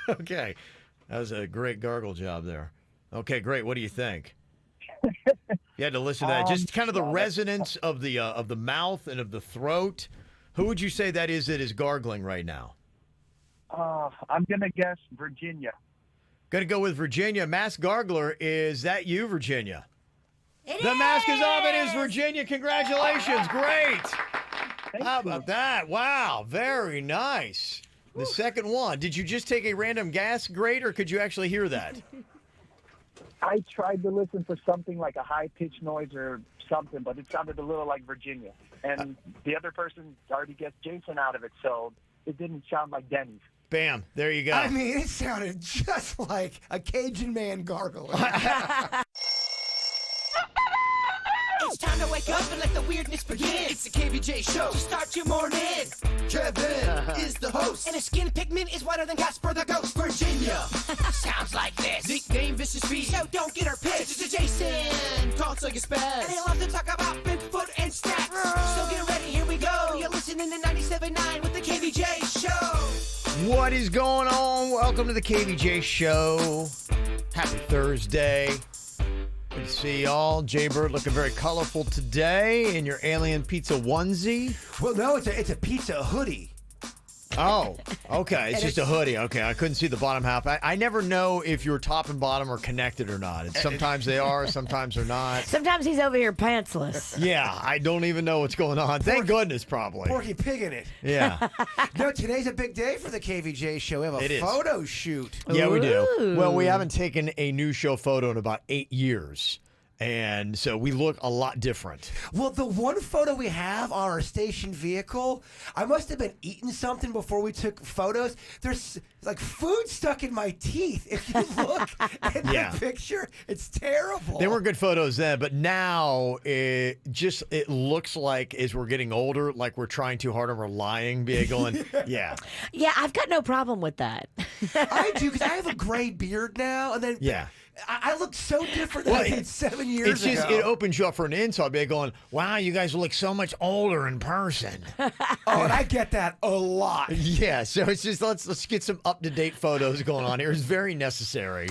Okay. That was a great gargle job there. Okay, great. What do you think? You had to listen to that. Just kind of the resonance of the mouth and of the throat. Who would you say that is gargling right now? I'm going to guess Virginia. Going to go with Virginia. Mask Gargler, is that you, Virginia? The mask is off. It is Virginia. Congratulations. Great. How you. about that? Wow. Very nice. The second one. Did you just take a random gas grate, or could you actually hear that? I tried to listen for something like a high-pitched noise or something, but it sounded a little like Virginia. And the other person already guessed Jason out of it, so it didn't sound like Dennys. Bam. There you go. I mean, it sounded just like a Cajun man gargling. It's time to wake up and let the weirdness begin. It's the KVJ show to start your morning. Kevin is the host, and his skin pigment is whiter than Casper the Ghost. Virginia sounds like this. Nickname Vicious Beast, so don't get her pissed. It's Jason, called so you spaz, and he loves to talk about Bigfoot and stats. So get ready, here we go. You're listening to 97.9 with the KVJ show. What is going on? Welcome to the KVJ show. Happy Thursday. Good to see y'all. Jbird looking very colorful today in your alien pizza onesie. Well, no, it's a pizza hoodie. Oh, okay. It's just a hoodie. Okay, I couldn't see the bottom half. I never know if your top and bottom are connected or not. Sometimes they are, sometimes they're not. Sometimes he's over here pantsless. Yeah, I don't even know what's going on. Thank goodness, probably. Porky Pig in it. Yeah. No, today's a big day for the KVJ show. We have a photo shoot. Yeah, we do. Ooh. Well, we haven't taken a new show photo in about 8 years. And so we look a lot different. Well, the one photo we have on our station vehicle, I must have been eating something before we took photos. There's like food stuck in my teeth. If you look at the picture, it's terrible. They weren't good photos then, but now it looks like as we're getting older, like we're trying too hard and we're lying, going, yeah. Yeah, I've got no problem with that. I do, because I have a gray beard now, and then I look so different than I did 7 years ago. It opens you up for an insult by going, wow, you guys look so much older in person. Oh, and I get that a lot. Yeah, so it's just let's get some up-to-date photos going on here. It's very necessary.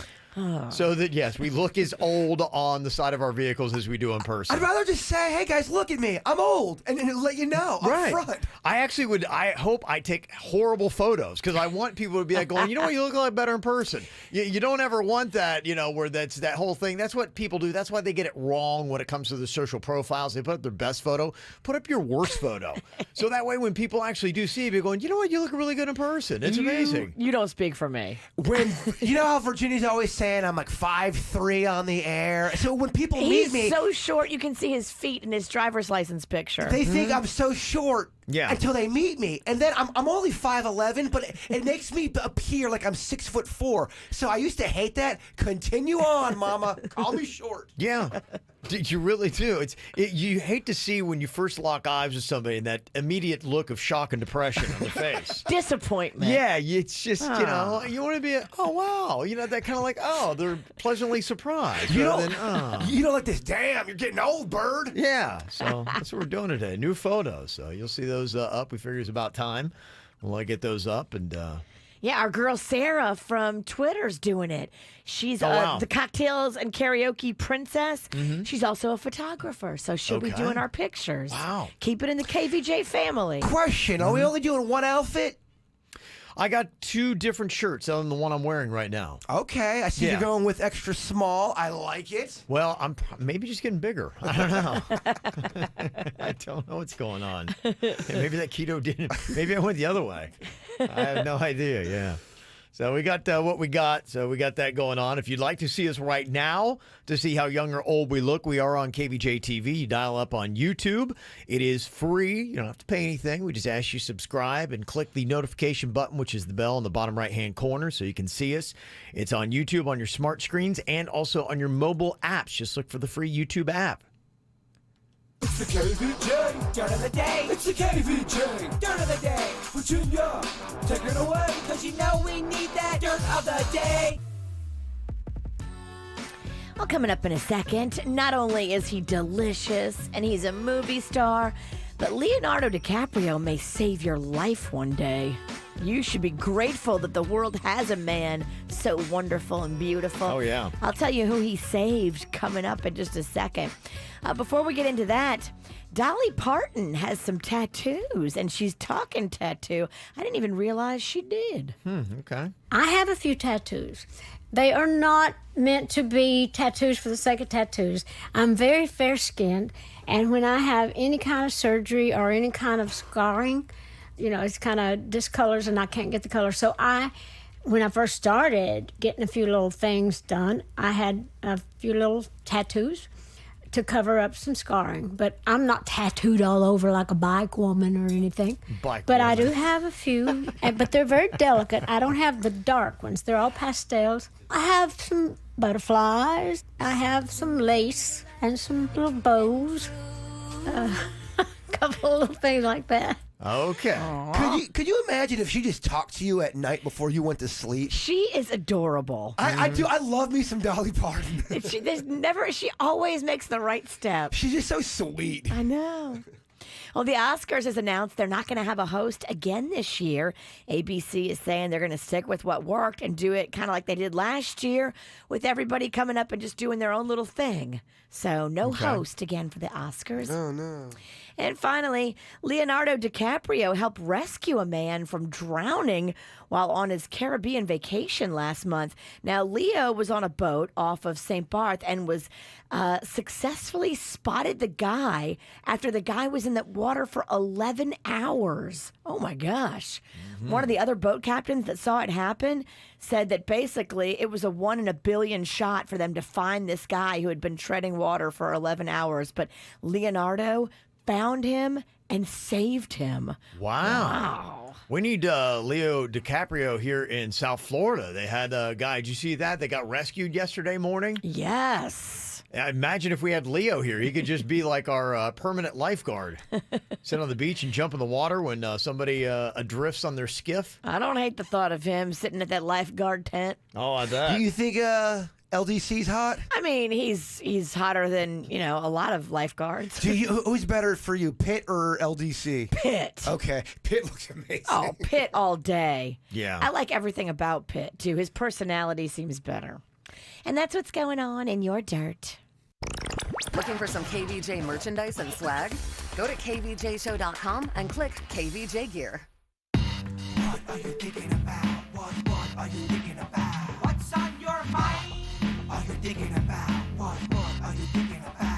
So that, yes, we look as old on the side of our vehicles as we do in person. I'd rather just say, hey, guys, look at me. I'm old. And let you know up front. I hope I take horrible photos because I want people to be like going, you know what, you look a lot better in person. You don't ever want that, where that's that whole thing. That's what people do. That's why they get it wrong when it comes to the social profiles. They put up their best photo. Put up your worst photo. So that way when people actually do see you, they're going, you know what, you look really good in person. It's amazing. You don't speak for me. When you know how Virginia's always saying I'm like 5'3" on the air. So when people meet me, he's so short you can see his feet in his driver's license picture. They think I'm so short until they meet me, and then I'm only 5'11", but it makes me appear like I'm 6'4". So I used to hate that. Continue on, Mama. Call me short. Yeah. You really do. You hate to see when you first lock eyes with somebody and that immediate look of shock and depression on the face. Disappointment. Yeah, it's just, you want to be, oh, wow. That kind of like, oh, they're pleasantly surprised. You don't like this, damn, you're getting old, bird. Yeah, so that's what we're doing today. New photos. So you'll see those up. We figure it's about time. We'll get those up and... Yeah, our girl Sarah from Twitter's doing it. She's the cocktails and karaoke princess. Mm-hmm. She's also a photographer, so she'll be doing our pictures. Wow. Keep it in the KVJ family. Question, are we only doing one outfit? I got 2 different shirts other than the one I'm wearing right now. Okay, I see you're going with extra small. I like it. Well, I'm maybe just getting bigger. I don't know. I don't know what's going on. Maybe that keto didn't. Maybe I went the other way. I have no idea. Yeah. So we got what we got. So we got that going on. If you'd like to see us right now to see how young or old we look, we are on Kvj TV. You dial up on YouTube. It is free. You don't have to pay anything. We just ask you subscribe and click the notification button, which is the bell in the bottom right-hand corner, so you can see us. It's on YouTube on your smart screens and also on your mobile apps. Just look for the free YouTube app. It's the KVJ Dirt of the Day. It's the KVJ Dirt of the Day. Virginia, take it away, because you know we need that Dirt of the Day. Well, coming up in a second, not only is he delicious and he's a movie star, but Leonardo DiCaprio may save your life one day. You should be grateful that the world has a man so wonderful and beautiful. Oh, yeah. I'll tell you who he saved coming up in just a second. Before we get into that, Dolly Parton has some tattoos, and she's talking tattoo. I didn't even realize she did. Okay. I have a few tattoos. They are not meant to be tattoos for the sake of tattoos. I'm very fair-skinned, and when I have any kind of surgery or any kind of scarring, it's kind of discolors and I can't get the color. So when I first started getting a few little things done, I had a few little tattoos to cover up some scarring. But I'm not tattooed all over like a bike woman or anything. I do have a few, but they're very delicate. I don't have the dark ones. They're all pastels. I have some butterflies. I have some lace and some little bows. A couple of little things like that. Okay. Could you imagine if she just talked to you at night before you went to sleep? She is adorable. I do. I love me some Dolly Parton. She always makes the right step. She's just so sweet. I know. Well, the Oscars has announced they're not going to have a host again this year. ABC is saying they're going to stick with what worked and do it kind of like they did last year, with everybody coming up and just doing their own little thing. So no host again for the Oscars. Oh, no. And finally, Leonardo DiCaprio helped rescue a man from drowning while on his Caribbean vacation last month. Now, Leo was on a boat off of St. Barth and was successfully spotted the guy after the guy was in that water for 11 hours. Oh, my gosh. One of the other boat captains that saw it happen said that basically it was a 1 in a billion shot for them to find this guy who had been treading water for 11 hours. But Leonardo found him and saved him. Wow. We need Leo DiCaprio here in South Florida. They had a guy, did you see that? They got rescued yesterday morning. Yes. Imagine if we had Leo here. He could just be like our permanent lifeguard. Sit on the beach and jump in the water when somebody adrifts on their skiff. I don't hate the thought of him sitting at that lifeguard tent. Oh, I bet. Do you think LDC's hot? I mean, he's hotter than, a lot of lifeguards. Who's better for you, Pitt or LDC? Pitt. Okay, Pitt looks amazing. Oh, Pitt all day. Yeah. I like everything about Pitt, too. His personality seems better. And that's what's going on in your dirt. Looking for some KVJ merchandise and swag? Go to kvjshow.com and click KVJ Gear. What are you thinking about? What are you thinking about? What's on your mind? Are you thinking about? What are you thinking about?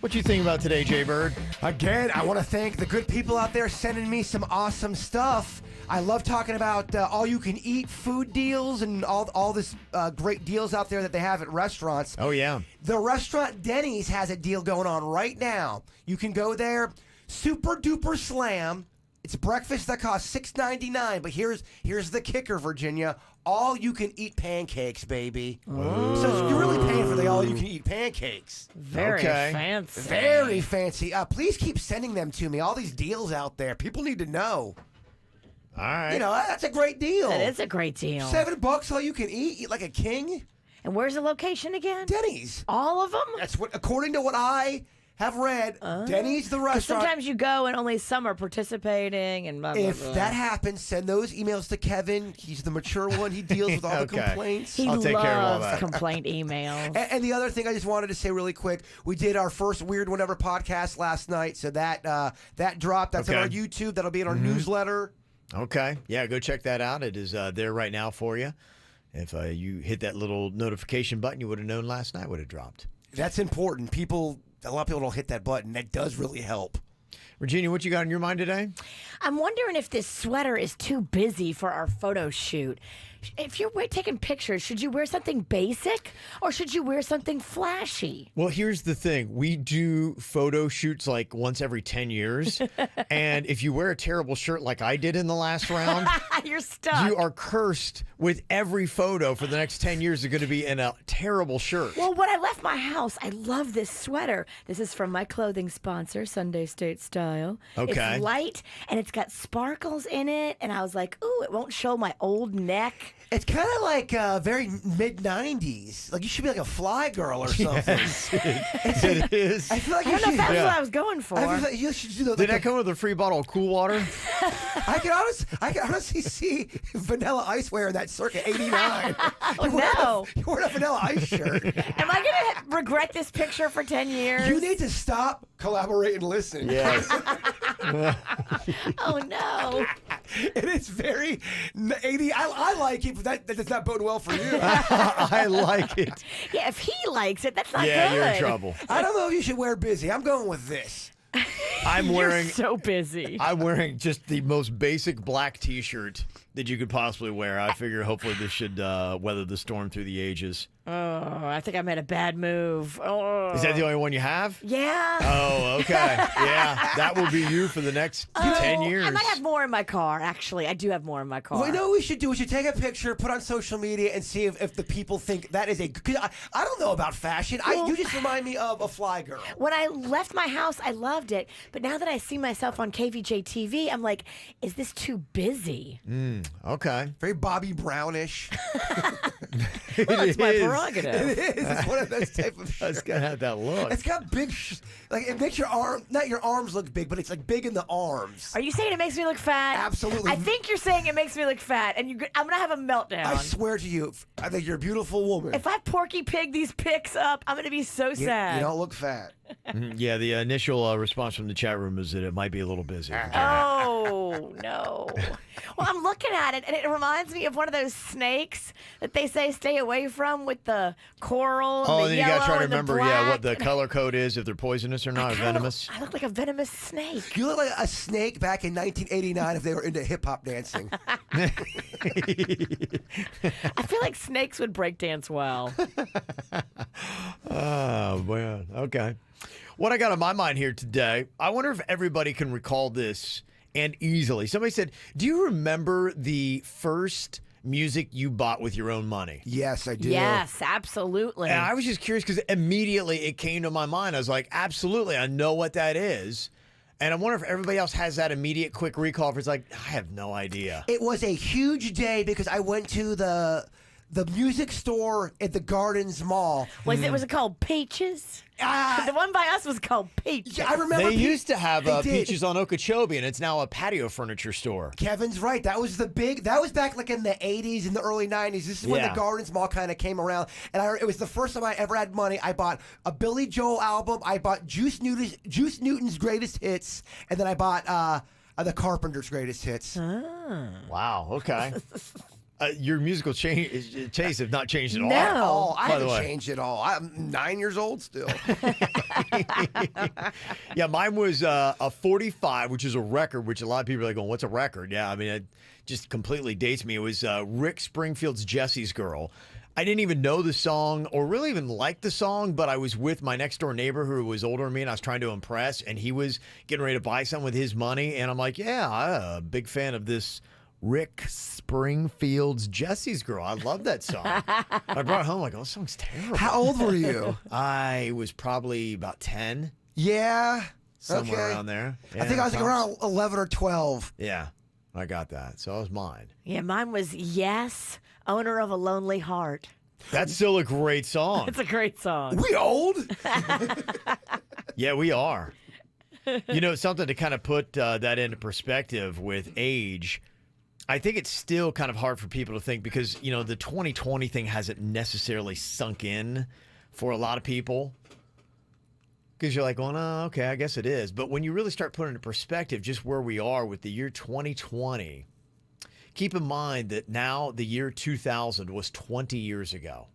What you think about today, Jbird? Again, I want to thank the good people out there sending me some awesome stuff. I love talking about all-you-can-eat food deals and all this great deals out there that they have at restaurants. Oh, yeah. The restaurant Dennys has a deal going on right now. You can go there, super duper slam. It's breakfast that costs $6.99, but here's the kicker, Virginia. All-you-can-eat pancakes, baby. Ooh. So you're really paying for the all-you-can-eat pancakes. Very fancy. Very fancy. Please keep sending them to me. All these deals out there. People need to know. All right. That's a great deal. That is a great deal. $7 all you can eat like a king. And where's the location again? Denny's. All of them? That's what, according to what I have read, Denny's the 'Cause restaurant. sometimes you go and only some are participating and blah, blah, If blah. that happens, send those emails to Kevin. He's the mature one. He deals with all the complaints. He I'll take care of all loves that. complaint emails. And the other thing I just wanted to say really quick, we did our first Weird Whatever podcast last night, so that dropped. That's on our YouTube. That'll be in our newsletter. Okay. Yeah, go check that out. It is there right now for you. If you hit that little notification button, you would have known last night would have dropped. That's important. A lot of people don't hit that button. That does really help. Virginia, what you got on your mind today? I'm wondering if this sweater is too busy for our photo shoot. If you're taking pictures, should you wear something basic or should you wear something flashy? Well, here's the thing. We do photo shoots like once every 10 years. And if you wear a terrible shirt like I did in the last round, You're stuck. you are cursed with every photo for the next 10 years. Are going to be in a terrible shirt. Well, when I left my house, I love this sweater. This is from my clothing sponsor, Sunday State Style. style. Okay. It's light and it's got sparkles in it. And I was like, ooh, it won't show my old neck. It's kind of like very mid-90s. Like you should be like a fly girl or something. Yes, it is. I feel like I you don't know if should. that's Yeah. what I was going for. I feel like you should do the. Did that come with a free bottle of cool water? I can honestly see Vanilla Ice wearing that circa '89. no. You're wearing a Vanilla Ice shirt. Am I going to regret this picture for 10 years? You need to stop, collaborate, and listen. Yes. Oh, no. It is very 80. I like it, but that does not bode well for you. I like it. Yeah, if he likes it, that's not Yeah, good. you're in trouble. I don't know if you should wear busy. I'm going with this. I'm wearing. You're so busy. I'm wearing just the most basic black T-shirt that you could possibly wear. I figure hopefully this should weather the storm through the ages. Oh, I think I made a bad move. Oh. Is that the only one you have? Yeah. Oh, okay. Yeah, that will be you for the next 10 years. I might have more in my car, actually. I do have more in my car. Well, you know what we should do? We should take a picture, put on social media, and see if the people think that is a. Cause I don't know about fashion. You just remind me of a fly girl. When I left my house, I loved it. But now that I see myself on KVJ TV, I'm like, is this too busy? Okay. Very Bobby Brownish. Well, it's my is. prerogative. It is. It's one of those type of. It's gonna have that look. It's got big, like it makes your arm, not your arms look big, but it's like big in the arms. Are you saying it makes me look fat? Absolutely. I think you're saying it makes me look fat, and I'm gonna have a meltdown. I swear to you, I think you're a beautiful woman. If I Porky Pig these pics up, I'm gonna be so sad. You don't look fat. Yeah, the initial response from the chat room is that it might be a little busy. Oh, no. Well, I'm looking at it, and it reminds me of one of those snakes that they say stay away from with the coral and Oh, the then you yellow gotta try to and the remember, black. what the color code is, if they're poisonous or not, or venomous. I look like a venomous snake. You look like a snake back in 1989 if they were into hip hop dancing. I feel like snakes would break dance well. Oh, man. Okay. What I got on my mind here today, I wonder if everybody can recall this and easily. Somebody said, do you remember the first music you bought with your own money? Yes, I do. Yes, absolutely. And I was just curious because immediately it came to my mind. I was like, absolutely, I know what that is. And I wonder if everybody else has that immediate quick recall. If it's like, I have no idea. It was a huge day because I went to the music store at the Gardens Mall. Was it called Peaches? The one by us was called Peaches. Yeah, I remember. They used to have They did. Peaches on Okeechobee, and it's now a patio furniture store. Kevin's right. That was back like in the 80s and the early 90s. This is when Yeah. the Gardens Mall kind of came around. And it was the first time I ever had money. I bought a Billy Joel album. I bought Juice Newton's Greatest Hits. And then I bought the Carpenters' Greatest Hits. Wow, okay. Your musical taste have not changed at all. No. Oh, I By the haven't way. changed at all. I'm 9 years old still. Yeah, mine was a 45, which is a record, which a lot of people are like going, what's a record? Yeah, I mean, it just completely dates me. It was Rick Springfield's Jesse's Girl. I didn't even know the song or really even like the song, but I was with my next door neighbor who was older than me, and I was trying to impress, and he was getting ready to buy something with his money, and I'm like, yeah, I'm a big fan of this Rick Springfield's Jesse's Girl. I love that song. I brought it home like, oh, this song's terrible. How old were you? I was probably about 10, Yeah. somewhere Okay. around there. I think I was like tops. around 11 or 12. Yeah, I got that. So that was mine. Yeah, mine was Yes, Owner of a Lonely Heart. That's still a great song. It's a great song. We old? Yeah, we are. You know, something to kind of put that into perspective with age. I think it's still kind of hard for people to think because, you know, the 2020 thing hasn't necessarily sunk in for a lot of people. Because you're like, well, no, okay, I guess it is. But when you really start putting into perspective just where we are with the year 2020, keep in mind that now the year 2000 was 20 years ago.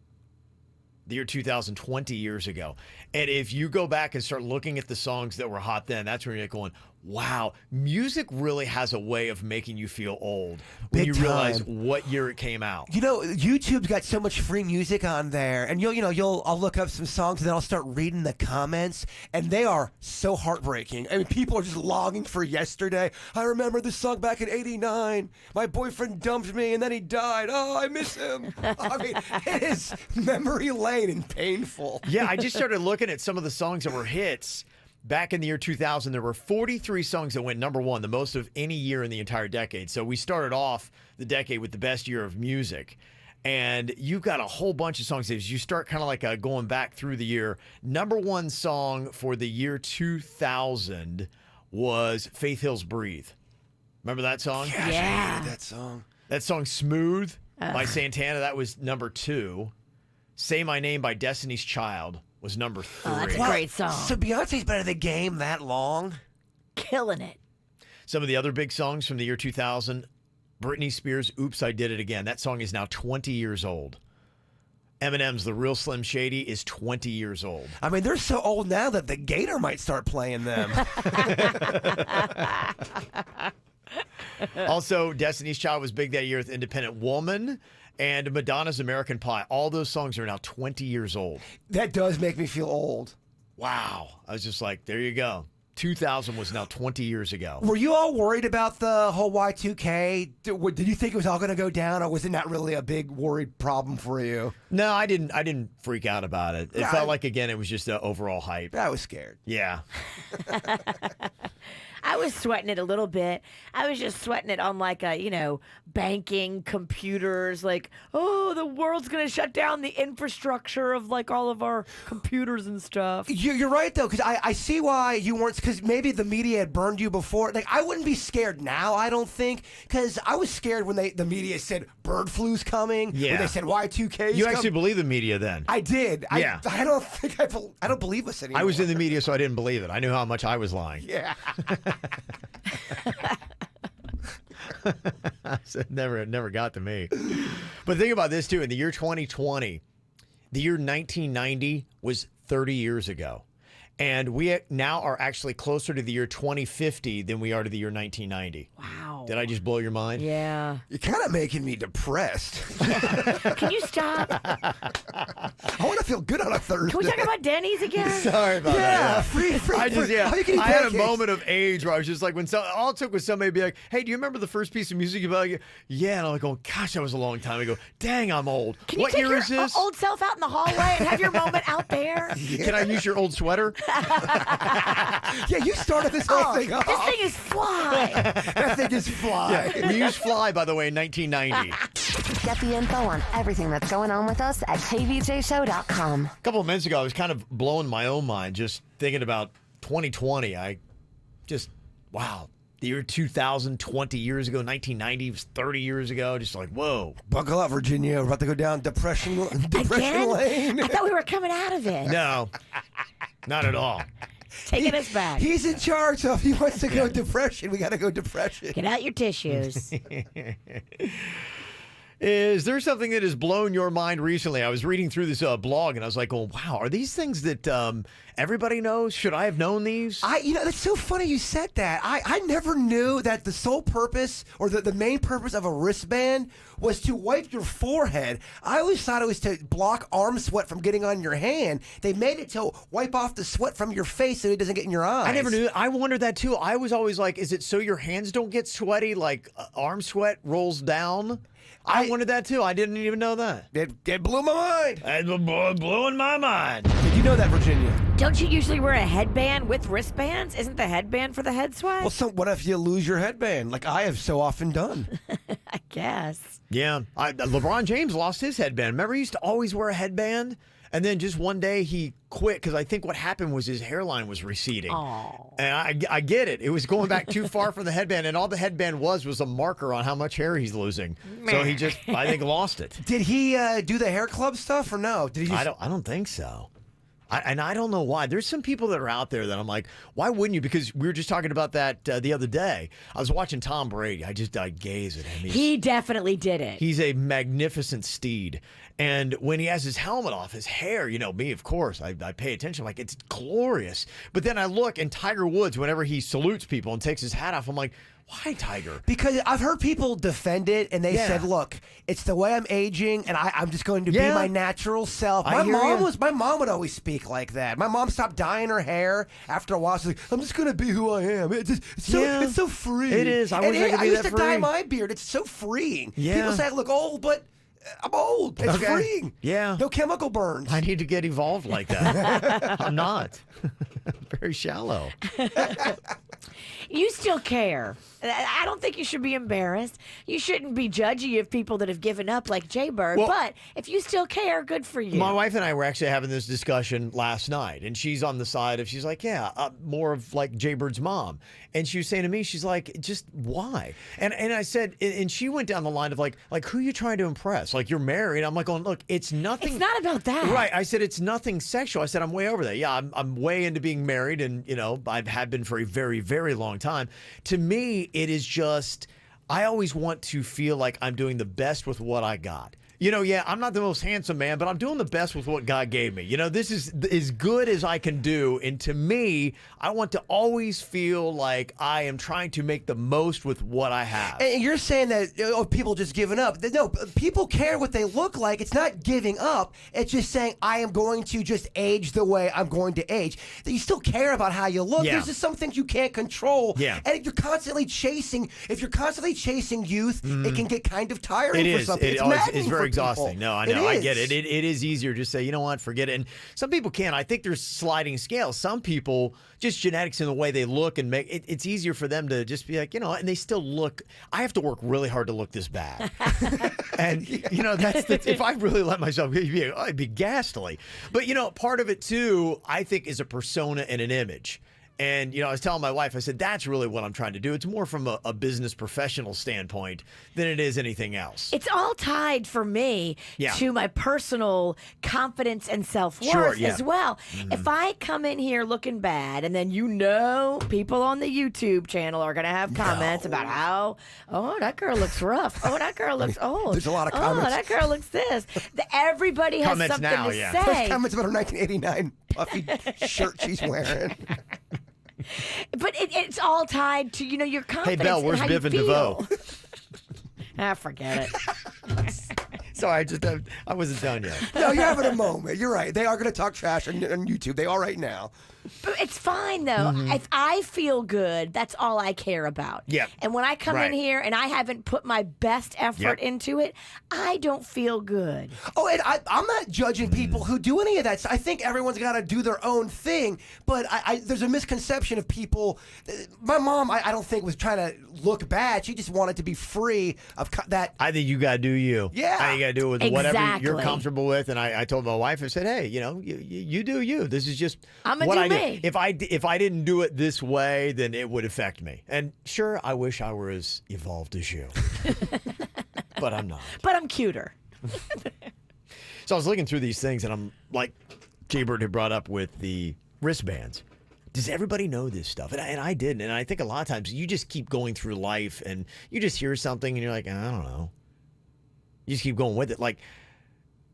The year 2000, 20 years ago. And if you go back and start looking at the songs that were hot then, that's when you're going, wow, music really has a way of making you feel old when Big you realize time. what year it came out. You know, YouTube's got so much free music on there, and I'll look up some songs and then I'll start reading the comments, and they are so heartbreaking. I mean, people are just longing for yesterday. I remember this song back in '89. My boyfriend dumped me and then he died. Oh, I miss him. I mean, it is memory lane and painful. Yeah, I just started looking at some of the songs that were hits. back in the year 2000, there were 43 songs that went number one, the most of any year in the entire decade. So we started off the decade with the best year of music. And you've got a whole bunch of songs. As you start kind of like going back through the year, number one song for the year 2000 was Faith Hill's Breathe. Remember that song? Gosh, I hated that song. That song Smooth by Santana, that was number 2. Say My Name by Destiny's Child was number 3. Oh, that's a great song. So Beyonce's been in the game that long? Killing it. Some of the other big songs from the year 2000, Britney Spears' Oops, I Did It Again. That song is now 20 years old. Eminem's The Real Slim Shady is 20 years old. I mean, they're so old now that the Gator might start playing them. Also, Destiny's Child was big that year with Independent Woman and Madonna's American Pie. All those songs are now 20 years old. That does make me feel old. Wow. I was just like, there you go. 2000 was now 20 years ago. Were you all worried about the whole Y2K? Did you think it was all going to go down, or was it not really a big worried problem for you? No, I didn't freak out about it. It felt like, again, it was just an overall hype. I was scared. Yeah. I was sweating it a little bit. I was just sweating it on like a, banking, computers, like, oh, the world's going to shut down the infrastructure of like all of our computers and stuff. You're right, though, because I see why you weren't, because maybe the media had burned you before. Like, I wouldn't be scared now, I don't think, because I was scared when the media said bird flu's coming, yeah. when they said Y2K. You actually believe the media then? I did. Yeah. I don't think I don't believe us anymore. I was in the media, so I didn't believe it. I knew how much I was lying. Yeah. So it never got to me. But think about this, too. In the year 2020, the year 1990 was 30 years ago. And we now are actually closer to the year 2050 than we are to the year 1990. Wow. Did I just blow your mind? Yeah. You're kind of making me depressed. Can you stop? I want to feel good on a Thursday. Can we talk about Denny's again? Sorry about Yeah, that. free. I just, Oh, you can eat I had a pancakes. moment of age where I was just like, all it took was somebody to be like, hey, do you remember the first piece of music you like? Yeah, and I'm like, oh, gosh, that was a long time ago. Dang, I'm old. Can What you take year your is this? old self out in the hallway and have your moment out there? Can I use your old sweater? Yeah, you started this whole thing off. This thing is fly. That thing is fly. We used Fly, by the way, in 1990. Get the info on everything that's going on with us at kvjshow.com. A couple of minutes ago, I was kind of blowing my own mind just thinking about 2020. Wow. The year 2000, 20 years ago, 1990 was 30 years ago. Just like, whoa. Buckle up, Virginia. We're about to go down depression Again? lane. I thought we were coming out of it. No, not at all. Taking us back. He's in charge, so if he wants to go depression, we got to go depression. Get out your tissues. Is there something that has blown your mind recently? I was reading through this blog and I was like, oh, wow, are these things that everybody knows? Should I have known these? That's so funny you said that. I never knew that the sole purpose or the main purpose of a wristband was to wipe your forehead. I always thought it was to block arm sweat from getting on your hand. They made it to wipe off the sweat from your face so it doesn't get in your eyes. I never knew. I wondered that too. I was always like, is it so your hands don't get sweaty, like arm sweat rolls down? I wondered that too. I didn't even know that. It blew my mind. It blew in my mind. Did you know that, Virginia? Don't you usually wear a headband with wristbands? Isn't the headband for the head sweat? Well, so what if you lose your headband, like I have so often done? I guess. Yeah. LeBron James lost his headband. Remember, he used to always wear a headband? And then just one day he quit because I think what happened was his hairline was receding. Oh. And I get it. It was going back too far from the headband, and all the headband was a marker on how much hair he's losing. So he just, I think, lost it. Did he do the hair club stuff or no? Did he just... I don't think so. I don't know why. There's some people that are out there that I'm like, why wouldn't you? Because we were just talking about that the other day. I was watching Tom Brady. I gaze at him. He definitely did it. He's a magnificent steed. And when he has his helmet off, his hair, me, of course, I pay attention. Like, it's glorious. But then I look, and Tiger Woods, whenever he salutes people and takes his hat off, I'm like, why, Tiger? Because I've heard people defend it, and they said, look, it's the way I'm aging, and I'm just going to be my natural self. My mom would always speak like that. My mom stopped dyeing her hair after a while. She's like, I'm just going to be who I am. It's so freeing. It is. I wish I could be I used that to dye free. my beard. It's so freeing. Yeah. People say I look old, but I'm old. It's freeing. Yeah. No chemical burns. I need to get evolved like that. I'm not. very shallow. You still care. I don't think you should be embarrassed. You shouldn't be judgy of people that have given up like Jbird. Well, but if you still care, good for you. My wife and I were actually having this discussion last night, and she's on the side of, she's like, yeah, more of like Jbird's mom. And she was saying to me, she's like, just why? And I said, and she went down the line of like who are you trying to impress? Like, you're married. I'm like, going, look, it's nothing. It's not about that. Right. I said, it's nothing sexual. I said, I'm way over that. Yeah, I'm way into being married, and, you know, I have been for a very, very long time. To me, it is just, I always want to feel like I'm doing the best with what I got. You know, yeah, I'm not the most handsome man, but I'm doing the best with what God gave me. You know, this is as good as I can do. And to me, I want to always feel like I am trying to make the most with what I have. And you're saying that people just giving up. No, people care what they look like. It's not giving up. It's just saying, I am going to just age the way I'm going to age. You still care about how you look. Yeah. There's just some things you can't control. Yeah. And if you're constantly chasing youth, it can get kind of tiring It for is. some people. It's very exhausting. No, I know. I get it. It It is easier to say, you know what, forget it. And some people can. I think there's sliding scales. Some people, just genetics in the way they look and make it, it's easier for them to just be like, you know, and they still look. I have to work really hard to look this bad. And, you know, if I really let myself, I'd be ghastly. But, you know, part of it, too, I think, is a persona and an image. And, you know, I was telling my wife, I said, that's really what I'm trying to do. It's more from a business professional standpoint than it is anything else. It's all tied for me to my personal confidence and self-worth as well. Mm-hmm. If I come in here looking bad, and then, you know, people on the YouTube channel are going to have comments about how, oh, that girl looks rough. Oh, that girl looks old. There's a lot of comments. Oh, that girl looks this. Everybody has Comments something now, to yeah. say. There's comments about her 1989 puffy shirt she's wearing. But it's all tied to, you know, your confidence. Hey, Belle, where's and how Biv and you DeVoe? feel. Forget it. Sorry, I wasn't done yet. No, you're having a moment. You're right. They are going to talk trash on YouTube. They are right now. But it's fine, though. If I feel good, that's all I care about. Yeah. And when I come in here and I haven't put my best effort into it, I don't feel good. Oh, and I'm not judging people who do any of that. I think everyone's got to do their own thing. But there's a misconception of people. My mom, I don't think, was trying to look bad. She just wanted to be free of that. I think you got to do you. Yeah. I think you got to do it with whatever you're Exactly. comfortable with. And I told my wife, I said, hey, you know, you do you. This is just I'ma what do I me. did. If I didn't do it this way, then it would affect me. And sure, I wish I were as evolved as you. But I'm not. But I'm cuter. So I was looking through these things, and I'm like, Jbird had brought up with the wristbands. Does everybody know this stuff? And I didn't. And I think a lot of times you just keep going through life, and you just hear something, and you're like, I don't know. You just keep going with it. Like,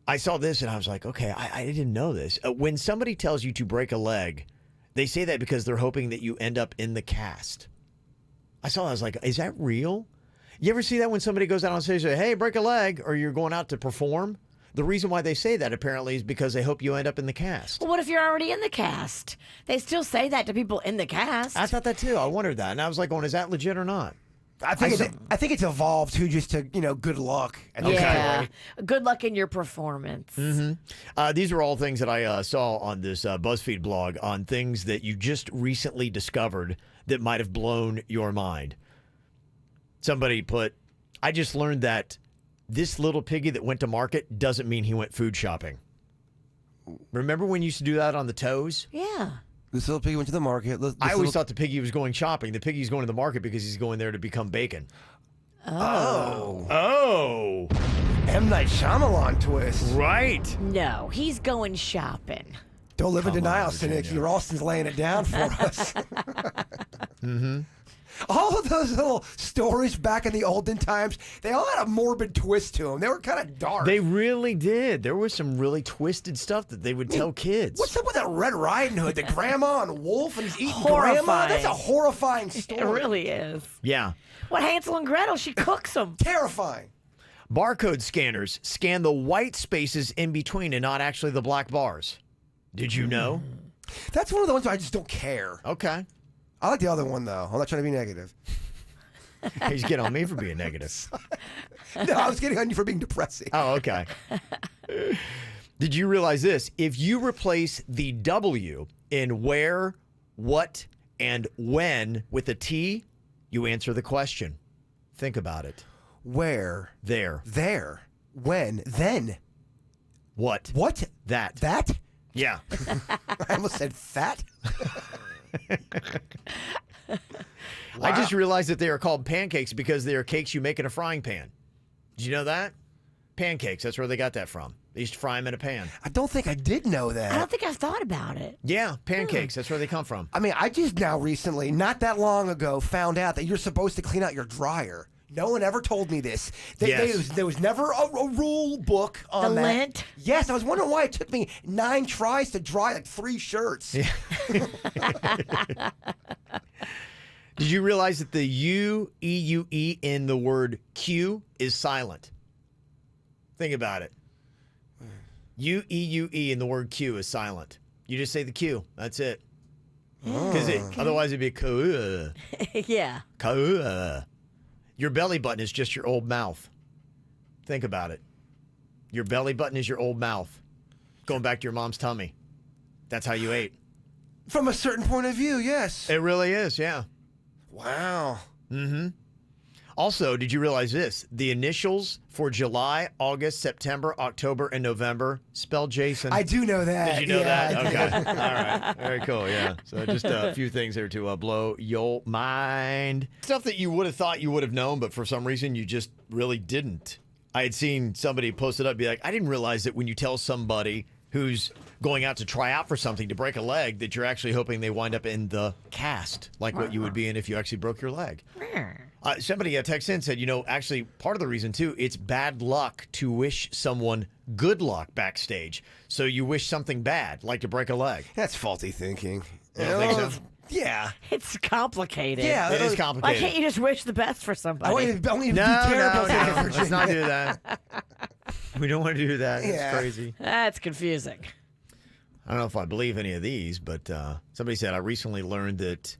I saw this, and I was like, okay, I didn't know this. When somebody tells you to break a leg, they say that because they're hoping that you end up in the cast. I saw that. I was like, is that real? You ever see that when somebody goes out on stage and say, hey, break a leg, or you're going out to perform? The reason why they say that, apparently, is because they hope you end up in the cast. Well, what if you're already in the cast? They still say that to people in the cast. I thought that, too. I wondered that. And I was like, is that legit or not? I think it's evolved to just to, you know, good luck. Yeah. Good luck in your performance. Mm-hmm. These are all things that I saw on this BuzzFeed blog on things that you just recently discovered that might have blown your mind. Somebody put, I just learned that this little piggy that went to market doesn't mean he went food shopping. Remember when you used to do that on the toes? Yeah. This little piggy went to the market. I always thought the piggy was going shopping. The piggy's going to the market because he's going there to become bacon. Oh. M. Night Shyamalan twist. Right. No, he's going shopping. Don't live in Come denial, on, Cynic. Virginia. Your Austin's laying it down for us. Mm-hmm. All of those little stories back in the olden times, they all had a morbid twist to them. They were kind of dark. They really did. There was some really twisted stuff that they would tell kids. What's up with that Red Riding Hood? The grandma and wolf and he's eating Horrifying. grandma? That's a horrifying story. It really is. Yeah. What, Hansel and Gretel? She cooks them. Terrifying. Barcode scanners scan the white spaces in between and not actually the black bars. Did you know? That's one of the ones where I just don't care. Okay. I like the other one, though. I'm not trying to be negative. He's getting on me for being negative. No, I was getting on you for being depressing. Oh, okay. Did you realize this? If you replace the W in where what, and when with a T, you answer the question. Think about it. Where? There. There. When? Then. What? What? That. That? Yeah. I almost said fat. I just realized that they are called pancakes because they are cakes you make in a frying pan. Did you know that? Pancakes, that's where they got that from. They used to fry them in a pan. I don't think I did know that. I don't think I've thought about it. Yeah, pancakes, that's where they come from. I mean, I just now recently, not that long ago, found out that you're supposed to clean out your dryer. No one ever told me this. There was never a rule book on The that. lint? Yes, I was wondering why it took me 9 tries to dry like 3 shirts. Yeah. Did you realize that the U-E-U-E in the word Q is silent? Think about it. U-E-U-E in the word Q is silent. You just say the Q. That's it. Because otherwise it'd be K-U. Yeah. K-U. Your belly button is just your old mouth. Think about it. Your belly button is your old mouth. Going back to your mom's tummy. That's how you ate. From a certain point of view, yes. It really is, yeah. Wow. Mm-hmm. Also, did you realize this? The initials for July, August, September, October, and November spell Jason. I do know that. Did you know Yeah, that? I do. Okay. All right. Very cool. Yeah. So just a few things there to blow your mind. Stuff that you would have thought you would have known, but for some reason you just really didn't. I had seen somebody post it up, be like, I didn't realize that when you tell somebody who's going out to try out for something to break a leg, that you're actually hoping they wind up in the cast, like what you would be in if you actually broke your leg. Somebody texted in and said, actually, part of the reason, too, it's bad luck to wish someone good luck backstage. So you wish something bad, like to break a leg. That's faulty thinking. You don't think so? Yeah. It's complicated. Yeah, It is Why complicated. can't you just wish the best for I somebody? want you to be No, terrible. let's not do that. We don't want to do that. Yeah. It's crazy. That's confusing. I don't know if I believe any of these, but somebody said, I recently learned that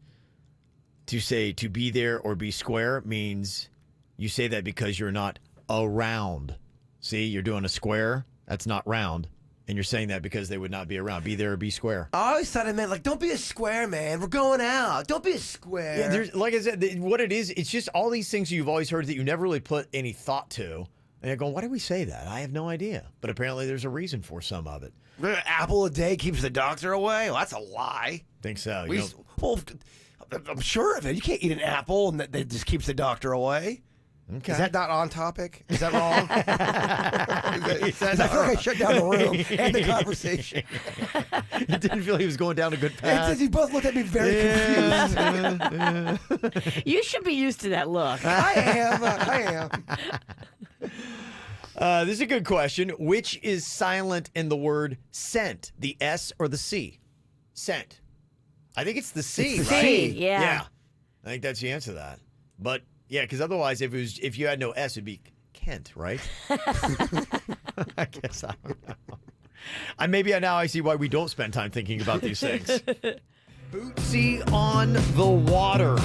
to say to be there or be square means you say that because you're not around. See, you're doing a square. That's not round. And you're saying that because they would not be around. Be there or be square. I always thought it meant, like, don't be a square, man. We're going out. Don't be a square. Yeah, there's, like I said, what it is, it's just all these things you've always heard that you never really put any thought to. And you're going, why do we say that? I have no idea. But apparently there's a reason for some of it. Apple a day keeps the doctor away? Well, that's a lie. Think so. Well, I'm sure of it. You can't eat an apple and that just keeps the doctor away. Okay. Is that not on topic? Is that wrong? I feel like I shut down the room and the conversation. You didn't feel he was going down a good path. You both looked at me very confused. You should be used to that look. I am. This is a good question. Which is silent in the word scent? The S or the C? Scent. I think it's the C, It's right? C, yeah. Yeah. I think that's the answer to that. But yeah, because otherwise, if you had no S, it'd be Kent, right? I guess I don't know. Maybe now I see why we don't spend time thinking about these things. Bootsy on the Water.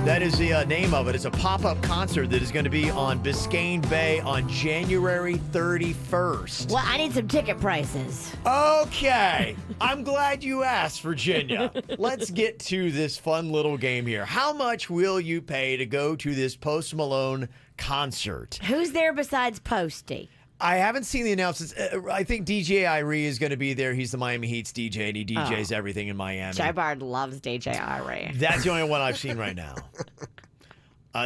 That is the name of it. It's a pop-up concert that is going to be on Biscayne Bay on January 31st. Well, I need some ticket prices. Okay. I'm glad you asked, Virginia. Let's get to this fun little game here. How much will you pay to go to this Post Malone concert? Who's there besides Posty? I haven't seen the announcements. I think DJ Irie is going to be there. He's the Miami Heat's DJ, and he DJs everything in Miami. Jbird loves DJ Irie. That's the only one I've seen right now.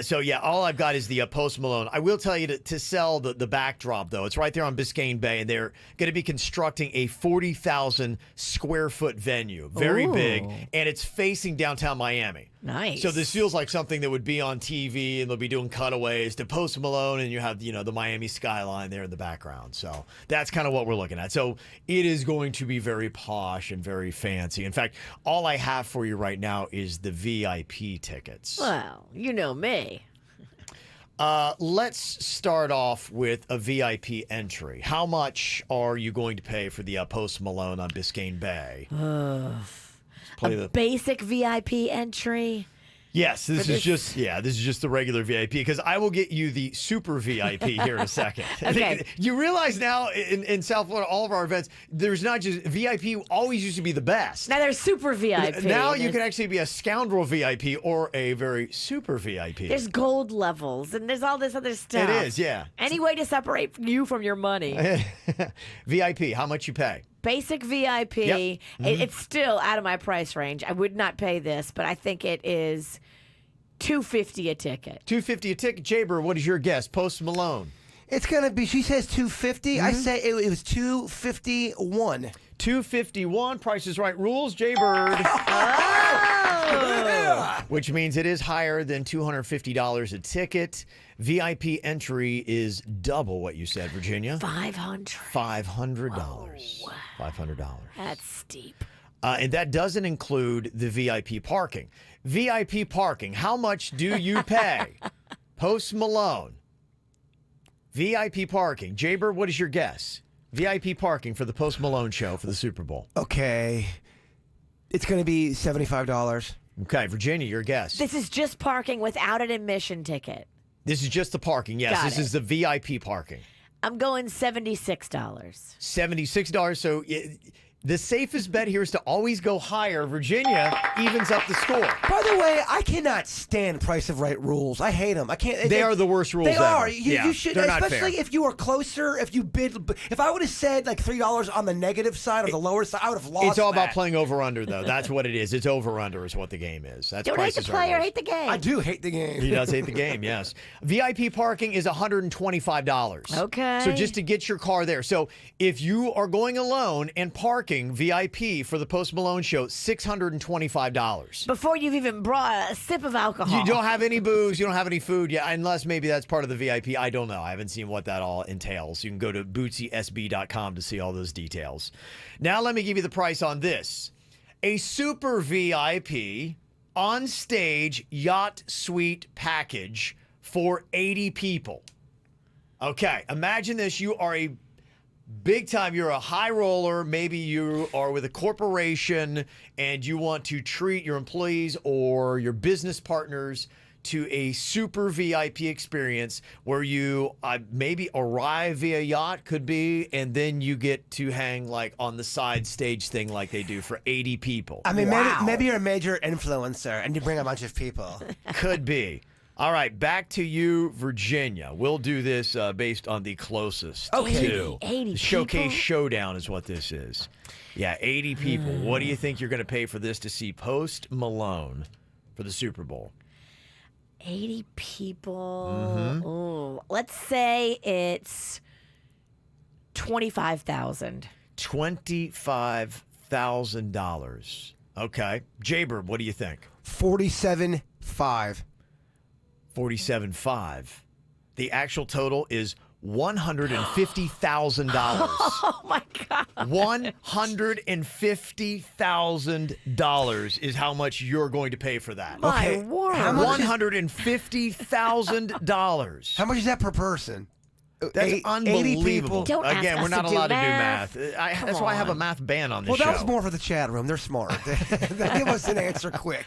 So, yeah, all I've got is the Post Malone. I will tell you to sell the backdrop, though. It's right there on Biscayne Bay, and they're going to be constructing a 40,000 square foot venue. Very big, and it's facing downtown Miami. Nice. So this feels like something that would be on TV, and they'll be doing cutaways to Post Malone, and you have, the Miami skyline there in the background. So that's kind of what we're looking at. So it is going to be very posh and very fancy. In fact, all I have for you right now is the VIP tickets. Well, you know me. Let's start off with a VIP entry. How much are you going to pay for the Post Malone on Biscayne Bay? Basic VIP entry. Yes, this is just the regular VIP because I will get you the super VIP here in a second. Okay. You realize now in South Florida, all of our events, there's not just VIP always used to be the best. Now there's super VIP. Now you can actually be a scoundrel VIP or a very super VIP. There's gold levels and there's all this other stuff. It is, yeah. Any way to separate you from your money. VIP, how much you pay? Basic VIP. Yep. It's still out of my price range. I would not pay this, but I think it is $250 a ticket. $250 a ticket. Jbird, what is your guess? Post Malone. It's gonna be. She says 250. I say it was 251. 251. Price is Right rules. Jbird. Which means it is higher than $250 a ticket. VIP entry is double what you said, Virginia. $500. $500. $500. That's steep. And that doesn't include the VIP parking. VIP parking, how much do you pay? Post Malone. VIP parking. Jbird, what is your guess? VIP parking for the Post Malone show for the Super Bowl. Okay, it's gonna be $75. Okay, Virginia, your guess. This is just parking without an admission ticket. This is just the parking. Yes, Got this it. is the VIP parking. I'm going $76. $76. So the safest bet here is to always go higher. Virginia evens up the score. By the way, I cannot stand Price of Right rules. I hate them. I can't. They are the worst rules They ever. are. Yeah, You should, they're not especially fair. if you are closer. If you bid, if I would have said like $3 on the negative side or the lower side, I would have lost. It's all about that. playing over-under, though. That's what it is. It's over-under is what the game is. That's Don't hate the Price is Right player, rules. hate the game. I do hate the game. He does hate the game, yes. VIP parking is $125. Okay. So just to get your car there. So if you are going alone and parking VIP for the Post Malone show, $625. Before you've even brought a sip of alcohol. You don't have any booze, you don't have any food yet, unless maybe that's part of the VIP. I don't know. I haven't seen what that all entails. You can go to bootsySB.com to see all those details. Now let me give you the price on this. A super VIP on stage yacht suite package for 80 people. Okay, imagine this. You are a big time, you're a high roller, maybe you are with a corporation and you want to treat your employees or your business partners to a super VIP experience where you maybe arrive via yacht, could be, and then you get to hang like on the side stage thing like they do for 80 people. I mean, maybe you're a major influencer and you bring a bunch of people. Could be. All right, back to you, Virginia. We'll do this based on the closest. Okay. to 80 the Showcase people? Showdown is what this is. Yeah, 80 people. What do you think you're going to pay for this to see Post Malone for the Super Bowl? 80 people. Mm-hmm. Ooh, let's say it's $25,000. $25,000. Okay. Jbird, what do you think? 47.5. 47.5. The actual total is $150,000. Oh my God. $150,000 is how much you're going to pay for that. My Okay, word. how much is- $150,000. How much is that per person? That's 80 unbelievable. people. Don't ask Again, we're us not to do allowed math. to do math. Come That's why I have a on. math ban on this Well, show. that was more for the chat room. They're smart. They give us an answer quick.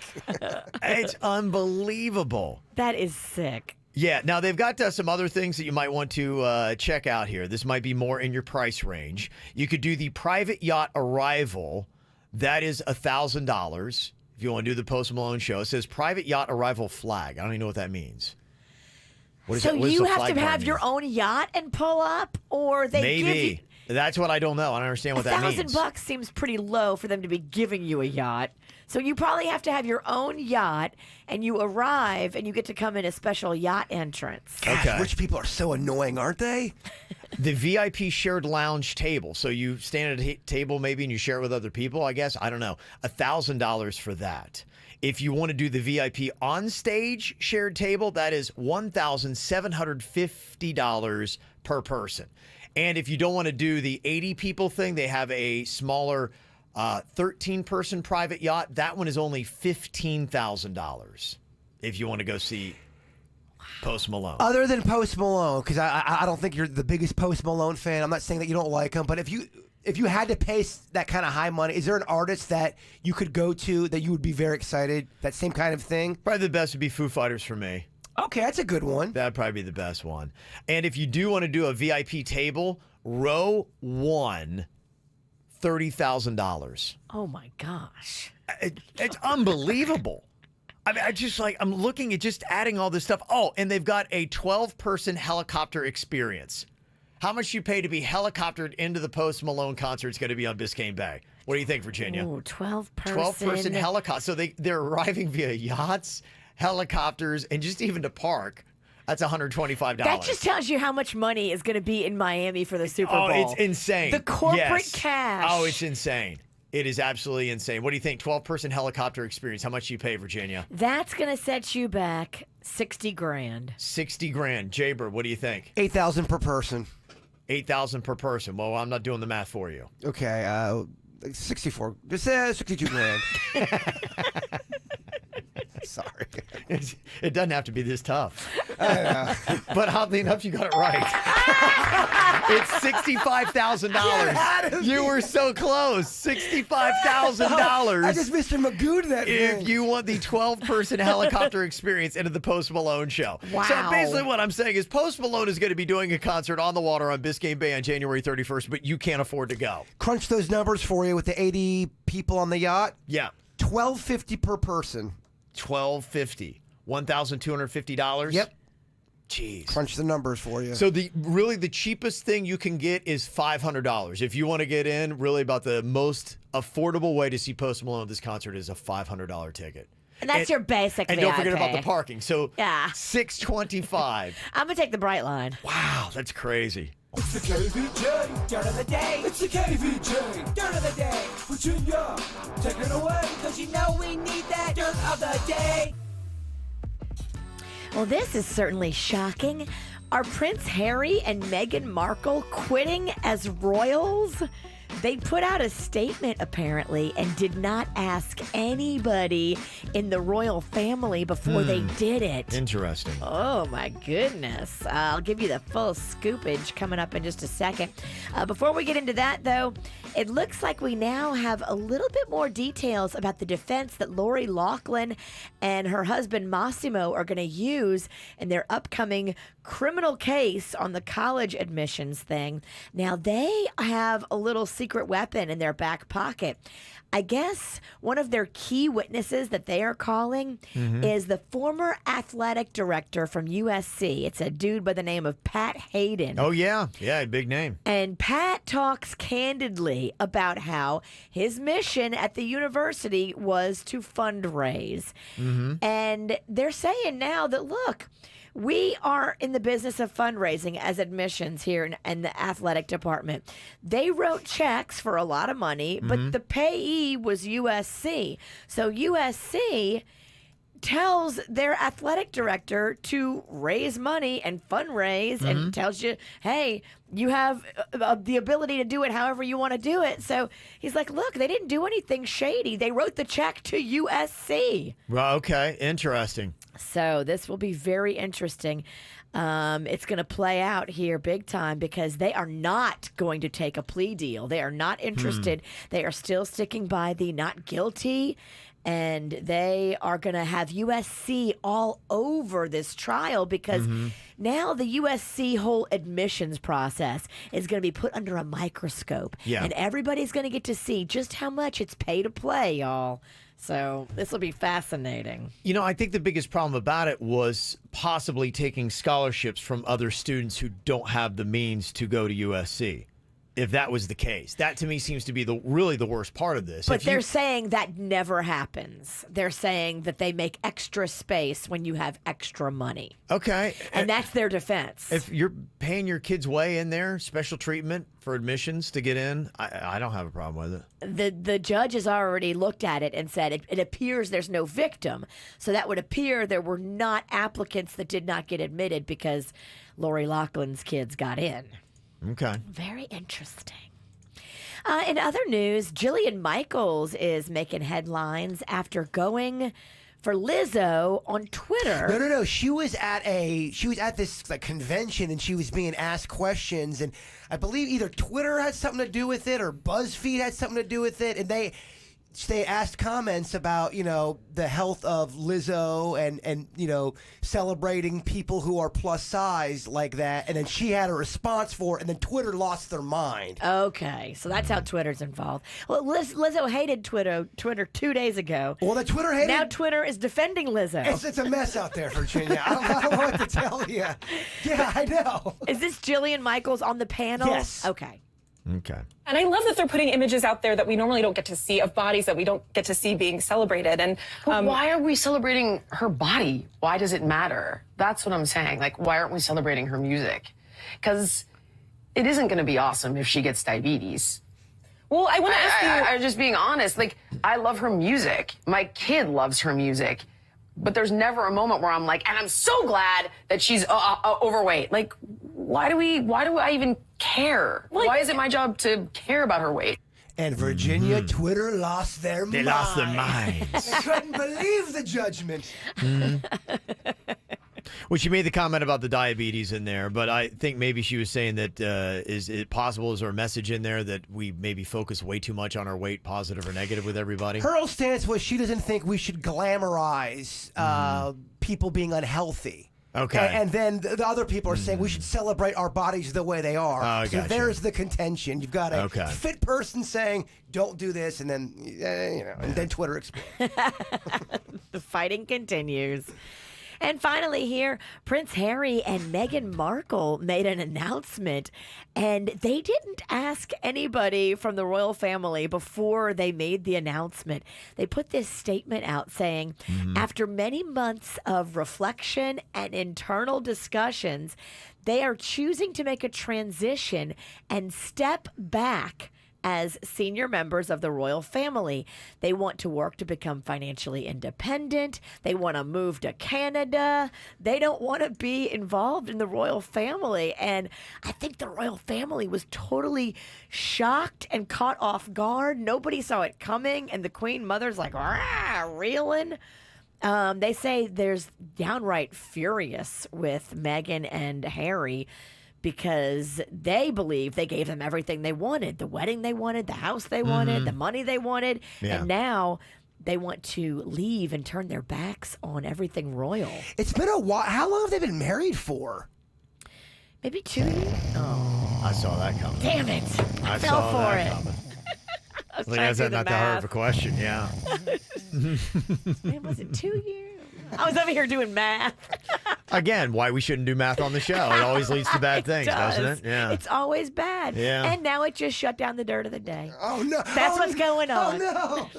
It's unbelievable. That is sick. Yeah, now they've got some other things that you might want to check out here. This might be more in your price range. You could do the private yacht arrival. That is $1,000 if you want to do the Post Malone show. It says private yacht arrival flag. I don't even know what that means. What is So that? What does you the have flag to part have mean? your own yacht and pull up, or they give you Maybe. That's what I don't know. I don't understand what that means. $1,000 seems pretty low for them to be giving you a yacht. So you probably have to have your own yacht, and you arrive, and you get to come in a special yacht entrance. Gosh, Okay. rich people are so annoying, aren't they? The VIP shared lounge table. So you stand at a table maybe and you share it with other people, I guess. I don't know. $1,000 for that. If you want to do the VIP on stage shared table, that is $1,750 per person. And if you don't want to do the 80 people thing, they have a smaller 13-person private yacht. That one is only $15,000 if you want to go see Post Malone. Other than Post Malone, because I don't think you're the biggest Post Malone fan. I'm not saying that you don't like him, but if you if you had to pay that kind of high money, is there an artist that you could go to that you would be very excited? That same kind of thing? Probably the best would be Foo Fighters for me. Okay, that's a good one. That'd probably be the best one. And if you do want to do a VIP table, row 1, $30,000. Oh my gosh. It's unbelievable. I mean, I'm looking at just adding all this stuff. Oh, and they've got a 12-person helicopter experience. How much you pay to be helicoptered into the Post Malone concert is going to be on Biscayne Bay? What do you think, Virginia? Ooh, 12-person. 12-person helicopter. So they're arriving via yachts, helicopters, and just even to park. That's $125. That just tells you how much money is going to be in Miami for the Super Bowl. Oh, it's insane. The corporate Yes. cash. Oh, it's insane. It is absolutely insane. What do you think? 12-person helicopter experience. How much do you pay, Virginia? That's going to set you back $60,000. $60,000. Jbird, what do you think? 8,000 per person. 8,000 per person. Well, I'm not doing the math for you. Okay, 64. Just 62 grand. Sorry. It doesn't have to be this tough. But oddly enough, you got it right. It's $65,000. You were so close. $65,000. I just Mr. Magoo that If you want the 12-person helicopter experience into the Post Malone show. Wow. So basically what I'm saying is Post Malone is going to be doing a concert on the water on Biscayne Bay on January 31st, but you can't afford to go. Crunch those numbers for you with the 80 people on the yacht. Yeah. $1,250 per person. $1,250. $1,250? Yep. Jeez. Crunch the numbers for you. So the cheapest thing you can get is $500. If you want to get in, really about the most affordable way to see Post Malone at this concert is a $500 ticket. And that's your basic And don't forget VIP. about the parking. So Yeah. $625. I'm going to take the Bright Line. Wow, that's crazy. It's the KVJ dirt of the day. It's the KVJ dirt of the day. Virginia, take it away, cause you know we need that dirt of the day. Well, this is certainly shocking. Are Prince Harry and Meghan Markle quitting as royals? They put out a statement, apparently, and did not ask anybody in the royal family before they did it. Interesting. Oh, my goodness. I'll give you the full scoopage coming up in just a second. Before we get into that, though, it looks like we now have a little bit more details about the defense that Lori Loughlin and her husband Massimo are going to use in their upcoming criminal case on the college admissions thing. Now, they have a little secret weapon in their back pocket. I guess one of their key witnesses that they are calling is the former athletic director from USC. It's a dude by the name of Pat Hayden. Oh, yeah. Yeah, big name. And Pat talks candidly about how his mission at the university was to fundraise. And they're saying now that, look, we are in the business of fundraising as admissions here in the athletic department. They wrote checks for a lot of money, but the payee was USC. So USC tells their athletic director to raise money and fundraise and tells you, hey, you have the ability to do it however you want to do it. So he's like, look, they didn't do anything shady. They wrote the check to USC. Well, okay. Interesting. So this will be very interesting. It's going to play out here big time because they are not going to take a plea deal. They are not interested. They are still sticking by the not guilty. And they are going to have USC all over this trial because now the USC whole admissions process is going to be put under a microscope. Yeah. And everybody's going to get to see just how much it's pay to play, y'all. So this will be fascinating. You know, I think the biggest problem about it was possibly taking scholarships from other students who don't have the means to go to USC. If that was the case, that to me seems to be really the worst part of this. But they're saying that never happens. They're saying that they make extra space when you have extra money. Okay. And that's their defense. If you're paying your kids way in there, special treatment for admissions to get in, I don't have a problem with it. The judge has already looked at it and said it appears there's no victim. So that would appear there were not applicants that did not get admitted because Lori Loughlin's kids got in. Okay. Very interesting. In other news, Jillian Michaels is making headlines after going for Lizzo on Twitter. No. She was at this like convention and she was being asked questions, and I believe either Twitter had something to do with it or BuzzFeed had something to do with it, and they asked comments about, the health of Lizzo and celebrating people who are plus size like that. And then she had a response for it, and then Twitter lost their mind. Okay, so that's how Twitter's involved. Well, Lizzo hated Twitter 2 days ago. Well, the Twitter hated... Now Twitter is defending Lizzo. It's a mess out there, Virginia. I don't know what to tell you. Yeah, I know. Is this Jillian Michaels on the panel? Yes. Okay. Okay. And I love that they're putting images out there that we normally don't get to see, of bodies that we don't get to see being celebrated. And But why are we celebrating her body? Why does it matter? That's what I'm saying. Like, why aren't we celebrating her music? Because it isn't going to be awesome if she gets diabetes. well, I want to ask you. I'm just being honest. Like, I love her music. My kid loves her music. But there's never a moment where I'm like, and I'm so glad that she's overweight. Like, why do I even care? Why is it my job to care about her weight? And Virginia, Twitter lost their mind. They lost their minds. They couldn't believe the judgment. Well, she made the comment about the diabetes in there, but I think maybe she was saying that is it possible, is there a message in there that we maybe focus way too much on our weight, positive or negative with everybody? Her whole stance was she doesn't think we should glamorize people being unhealthy. Okay. And then the other people are saying we should celebrate our bodies the way they are. So gotcha. there's the contention. You've got a fit person saying, don't do this, and then, and then Twitter explodes. The fighting continues. And finally here, Prince Harry and Meghan Markle made an announcement, and they didn't ask anybody from the royal family before they made the announcement. They put this statement out saying, after many months of reflection and internal discussions, they are choosing to make a transition and step back as senior members of the royal family. They want to work to become financially independent. They want to move to Canada. They don't want to be involved in the royal family. And I think the royal family was totally shocked and caught off guard. Nobody saw it coming. And the Queen Mother's like, reeling. They say there's downright furious with Meghan and Harry, because they believe they gave them everything they wanted. The wedding they wanted, the house they wanted, the money they wanted. Yeah. And now they want to leave and turn their backs on everything royal. It's been a while. How long have they been married for? Maybe 2 years. Oh, I saw that coming. Damn it. I fell fell for it. I was that's not that hard of a question, yeah. Man, was it 2 years? I was over here doing math. Again, why we shouldn't do math on the show. It always leads to bad things, doesn't it? Yeah. It's always bad. Yeah. And now it just shut down the dirt of the day. Oh, no. That's what's going on. Oh,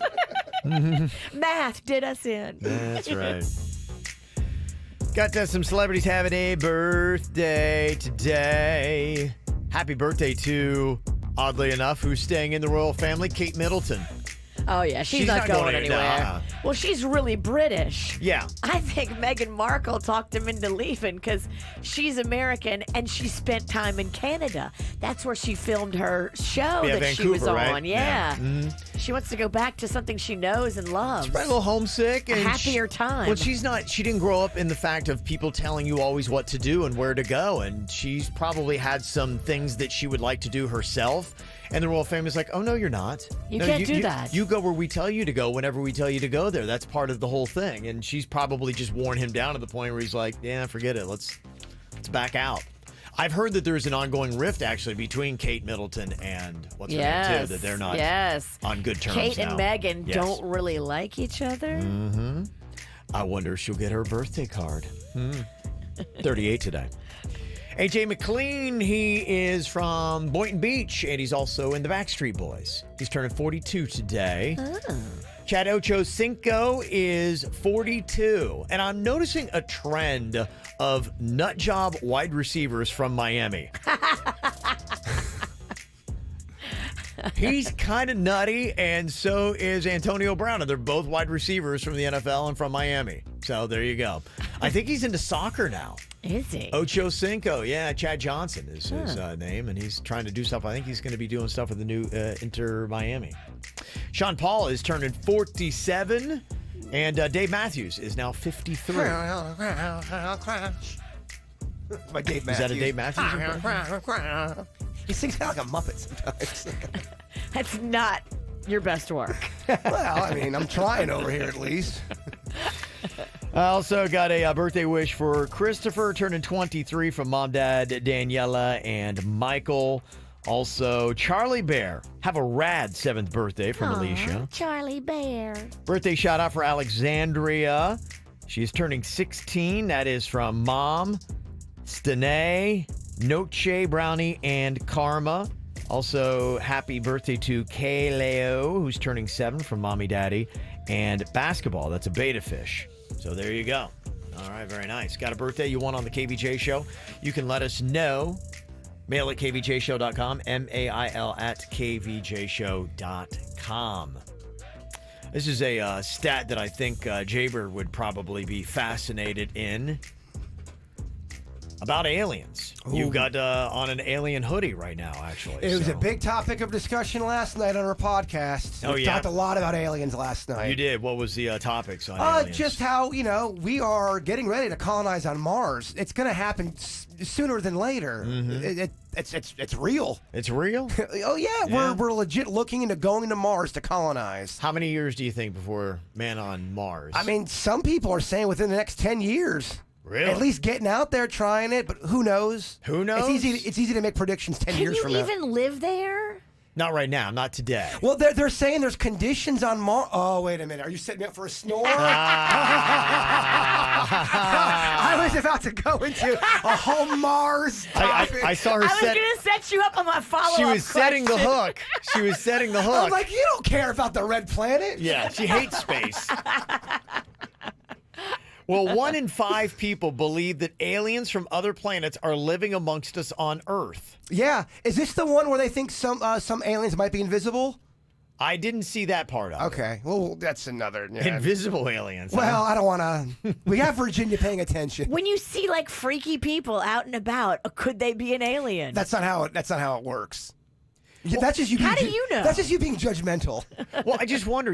no. Math did us in. That's right. Got some celebrities having a birthday today. Happy birthday to, oddly enough, who's staying in the royal family, Kate Middleton. Oh, yeah. She's not going anywhere. No. Well, she's really British. Yeah. I think Meghan Markle talked him into leaving because she's American and she spent time in Canada. That's where she filmed her show that Vancouver, she was on. right? Yeah. Mm-hmm. She wants to go back to something she knows and loves. She's probably a little homesick. And a happier time. Well, she didn't grow up in the fact of people telling you always what to do and where to go. And she's probably had some things that she would like to do herself. And the royal family's like, oh, no, you're not. You can't do that. You go where we tell you to go whenever we tell you to go there. That's part of the whole thing. And she's probably just worn him down to the point where he's like, yeah, forget it. Let's back out. I've heard that there's an ongoing rift, actually, between Kate Middleton and what's her name, too, that they're not on good terms Kate now. and Meghan don't really like each other. Mm-hmm. I wonder if she'll get her birthday card. 38 today. AJ McLean, he is from Boynton Beach, and he's also in the Backstreet Boys. He's turning 42 today. Oh. Chad Ochocinco is 42. And I'm noticing a trend of nut job wide receivers from Miami. He's kind of nutty, and so is Antonio Brown. And they're both wide receivers from the NFL and from Miami. So there you go. I think he's into soccer now. Is he? Ochocinco, yeah. Chad Johnson is his name, and he's trying to do stuff. I think he's going to be doing stuff with the new Inter Miami. Sean Paul is turning 47. And Dave Matthews is now 53. My Dave Matthews. Is that a Dave Matthews impression? He sings kind of like a Muppet sometimes. That's not your best work. Well, I mean, I'm trying over here at least. I also got a birthday wish for Christopher, turning 23, from Mom, Dad, Daniela, and Michael. Also, Charlie Bear. Have a rad 7th birthday from Alicia. Charlie Bear. Birthday shout out for Alexandria. She's turning 16. That is from Mom, Stanae, Noche, Brownie, and Karma. Also, happy birthday to Kay Leo, who's turning 7, from Mommy Daddy, and Basketball. That's a beta fish. So there you go. All right, very nice. Got a birthday you want on the KVJ show? You can let us know. Mail at kvjshow.com, mail at kvjshow.com. This is a stat that I think Jbird would probably be fascinated in. About aliens. Ooh. You got on an alien hoodie right now, actually. It was a big topic of discussion last night on our podcast. Oh, We yeah. talked a lot about aliens last night. You did. What was the topics on aliens? Just how, we are getting ready to colonize on Mars. It's going to happen sooner than later. Mm-hmm. It's real. It's real? Oh, yeah. We're legit looking into going to Mars to colonize. How many years do you think before man on Mars? I mean, some people are saying within the next 10 years. Really? At least getting out there, trying it, but who knows? Who knows? It's easy to make predictions 10 years from now. Can you even live there? Not right now. Not today. Well, they're saying there's conditions on Mars. Oh, wait a minute. Are you setting me up for a snore? I was about to go into a whole Mars topic. I saw her I was set. going to set you up on my follow-up She was setting the question. hook. She was setting the hook. I'm like, you don't care about the red planet. Yeah, she hates space. Well, 1 in 5 people believe that aliens from other planets are living amongst us on Earth. Yeah. Is this the one where they think some aliens might be invisible? I didn't see that part of it. Okay. Well, that's another. Yeah. Invisible aliens. Well, I don't want to. We have Virginia paying attention. When you see like freaky people out and about, could they be an alien? That's not how it works. That's just you. How being do you know? That's just you being judgmental. Well, I just wonder,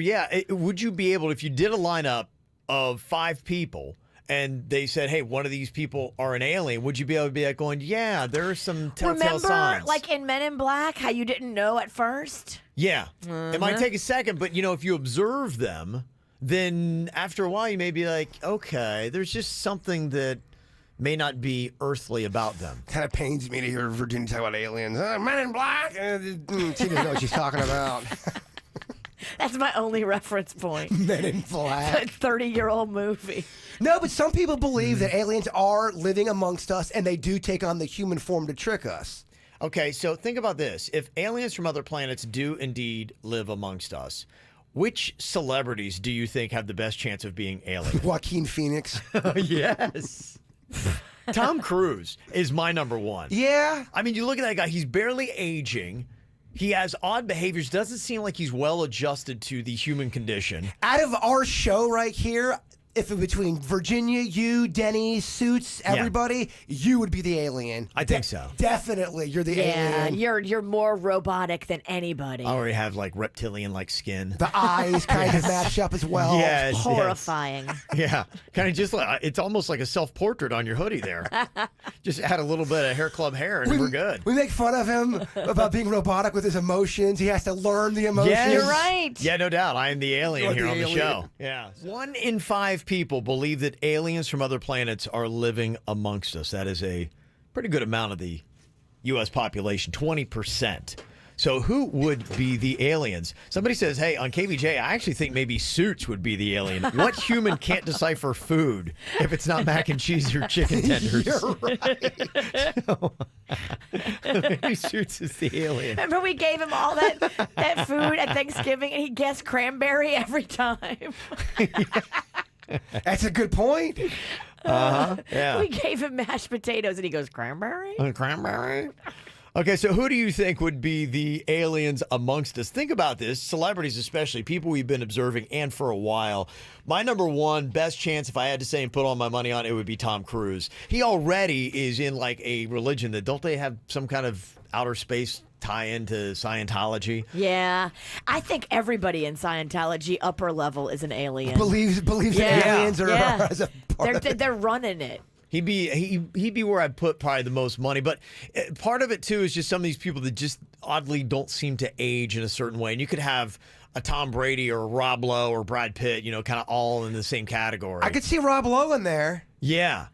would you be able, if you did a lineup of 5 people and they said, hey, one of these people are an alien, would you be able to be like going, yeah, there are some telltale signs? Remember, like in Men in Black, how you didn't know at first? Yeah. It might take a second, but, if you observe them, then after a while you may be like, okay, there's just something that may not be earthly about them. Kind of pains me to hear Virginia talk about aliens. Men in Black. She doesn't know what she's talking about. That's my only reference point. Men in Black. 30-year-old movie. No, but some people believe that aliens are living amongst us and they do take on the human form to trick us. Okay, so think about this. If aliens from other planets do indeed live amongst us, which celebrities do you think have the best chance of being aliens? Joaquin Phoenix. Yes. Tom Cruise is my number one. Yeah. I mean, you look at that guy, he's barely aging. He has odd behaviors. Doesn't seem like he's well adjusted to the human condition. Out of our show right here, if between Virginia, you, Dennys, Suits, everybody, you would be the alien. I think so. Definitely, you're the alien. You're more robotic than anybody. I already have like reptilian-like skin. The eyes kind of match up as well. Yes, Horrifying. Yeah, kind of just like, it's almost like a self-portrait on your hoodie there. Just add a little bit of hair club hair and we're good. We make fun of him about being robotic with his emotions. He has to learn the emotions. Yes. You're right. Yeah, no doubt. I am the alien You're here the on the alien. show. Yeah. 1 in 5 people believe that aliens from other planets are living amongst us. That is a pretty good amount of the U.S. population, 20%. So who would be the aliens? Somebody says, hey, on KVJ, I actually think maybe Suits would be the alien. What human can't decipher food if it's not mac and cheese or chicken tenders? You're right. Maybe Suits is the alien. Remember we gave him all that food at Thanksgiving and he guessed cranberry every time? That's a good point. Yeah. We gave him mashed potatoes and he goes, cranberry? Cranberry? Okay, so who do you think would be the aliens amongst us? Think about this, celebrities especially, people we've been observing and for a while. My number one best chance, if I had to say and put all my money on it, would be Tom Cruise. He already is in like a religion that, don't they have some kind of outer space tie into Scientology. Yeah. I think everybody in Scientology upper level is an alien. Believes that aliens are as a part of it. They're running it. He'd be where I'd put probably the most money. But part of it, too, is just some of these people that just oddly don't seem to age in a certain way. And you could have a Tom Brady or a Rob Lowe or Brad Pitt, kind of all in the same category. I could see Rob Lowe in there. Yeah.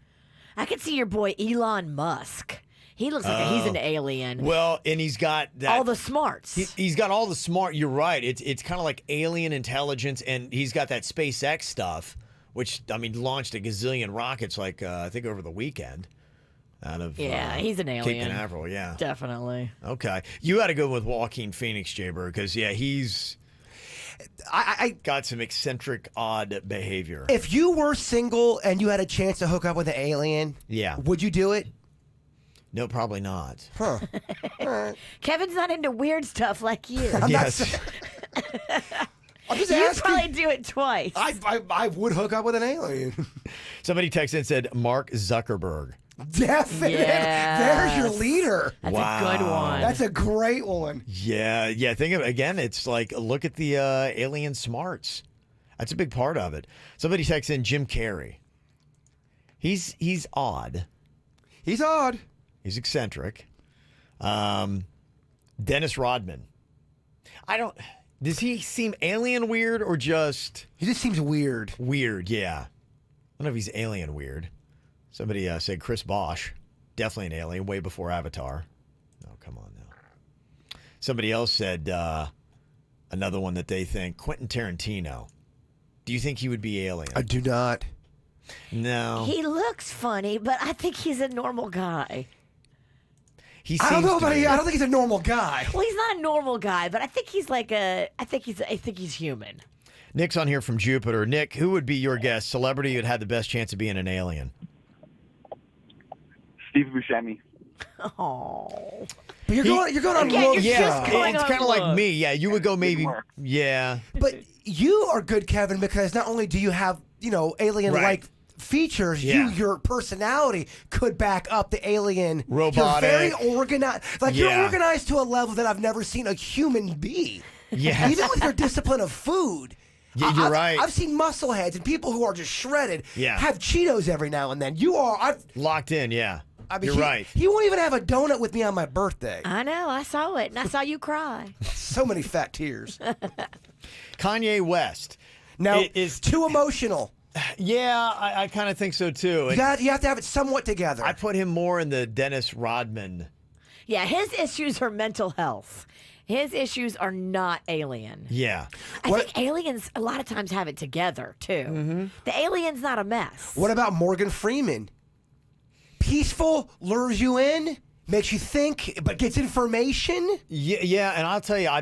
I could see your boy Elon Musk. He looks like he's an alien. Well, and he's got that, all the smarts. He's got all the smart. You're right. It's kind of like alien intelligence, and he's got that SpaceX stuff, which, launched a gazillion rockets, I think over the weekend. Out of he's an alien. Cape Canaveral, yeah. Definitely. Okay. You had to go with Joaquin Phoenix, Jbird, because, he's... I got some eccentric, odd behavior. If you were single and you had a chance to hook up with an alien, would you do it? No, probably not. Huh. Kevin's not into weird stuff like you. Yes. I'm just You'd asking. probably do it twice. I would hook up with an alien. Somebody texted and said Mark Zuckerberg. Definitely. Yes. There's your leader. That's a good one. That's a great one. Yeah. Think of it again. It's like, look at the alien smarts. That's a big part of it. Somebody texted in Jim Carrey. He's odd. He's odd. He's eccentric. Dennis Rodman. Does he seem alien weird or just... He just seems weird. Weird, yeah. I don't know if he's alien weird. Somebody said Chris Bosch. Definitely an alien, way before Avatar. Oh, come on now. Somebody else said another one that they think, Quentin Tarantino. Do you think he would be alien? I do not. No. He looks funny, but I think he's a normal guy. I don't know, but I don't think he's a normal guy. Well, he's not a normal guy, but I think he's I think he's human. Nick's on here from Jupiter. Nick, who would be your guess? Celebrity who'd had the best chance of being an alien? Steve Buscemi. Oh. But you're going on Again, looks. you're just going it's on kind of like looks. me. Yeah, you would go maybe. Yeah. But you are good, Kevin, because not only do you have, alien-like Right. features, Yeah. your personality could back up the alien. Robotic. You're very organized. You're Yeah. organized to a level that I've never seen a human be. Yes. Even with your discipline of food. Yeah, you're right. I've seen muscle heads and people who are just shredded Yeah. have Cheetos every now and then. You are... Locked in, yeah. You're he, right. He won't even have a donut with me on my birthday. I know. I saw it, and I saw you cry. So many fat tears. Kanye West. No, is too emotional. Yeah, I kind of think so too. You have to have it somewhat together. I put him more in the Dennis Rodman. Yeah, his issues are mental health. His issues are not alien. Yeah. I think aliens a lot of times have it together, too. Mm-hmm. The alien's not a mess. What about Morgan Freeman? Peaceful, lures you in, makes you think, but gets information. Yeah, and I'll tell you, I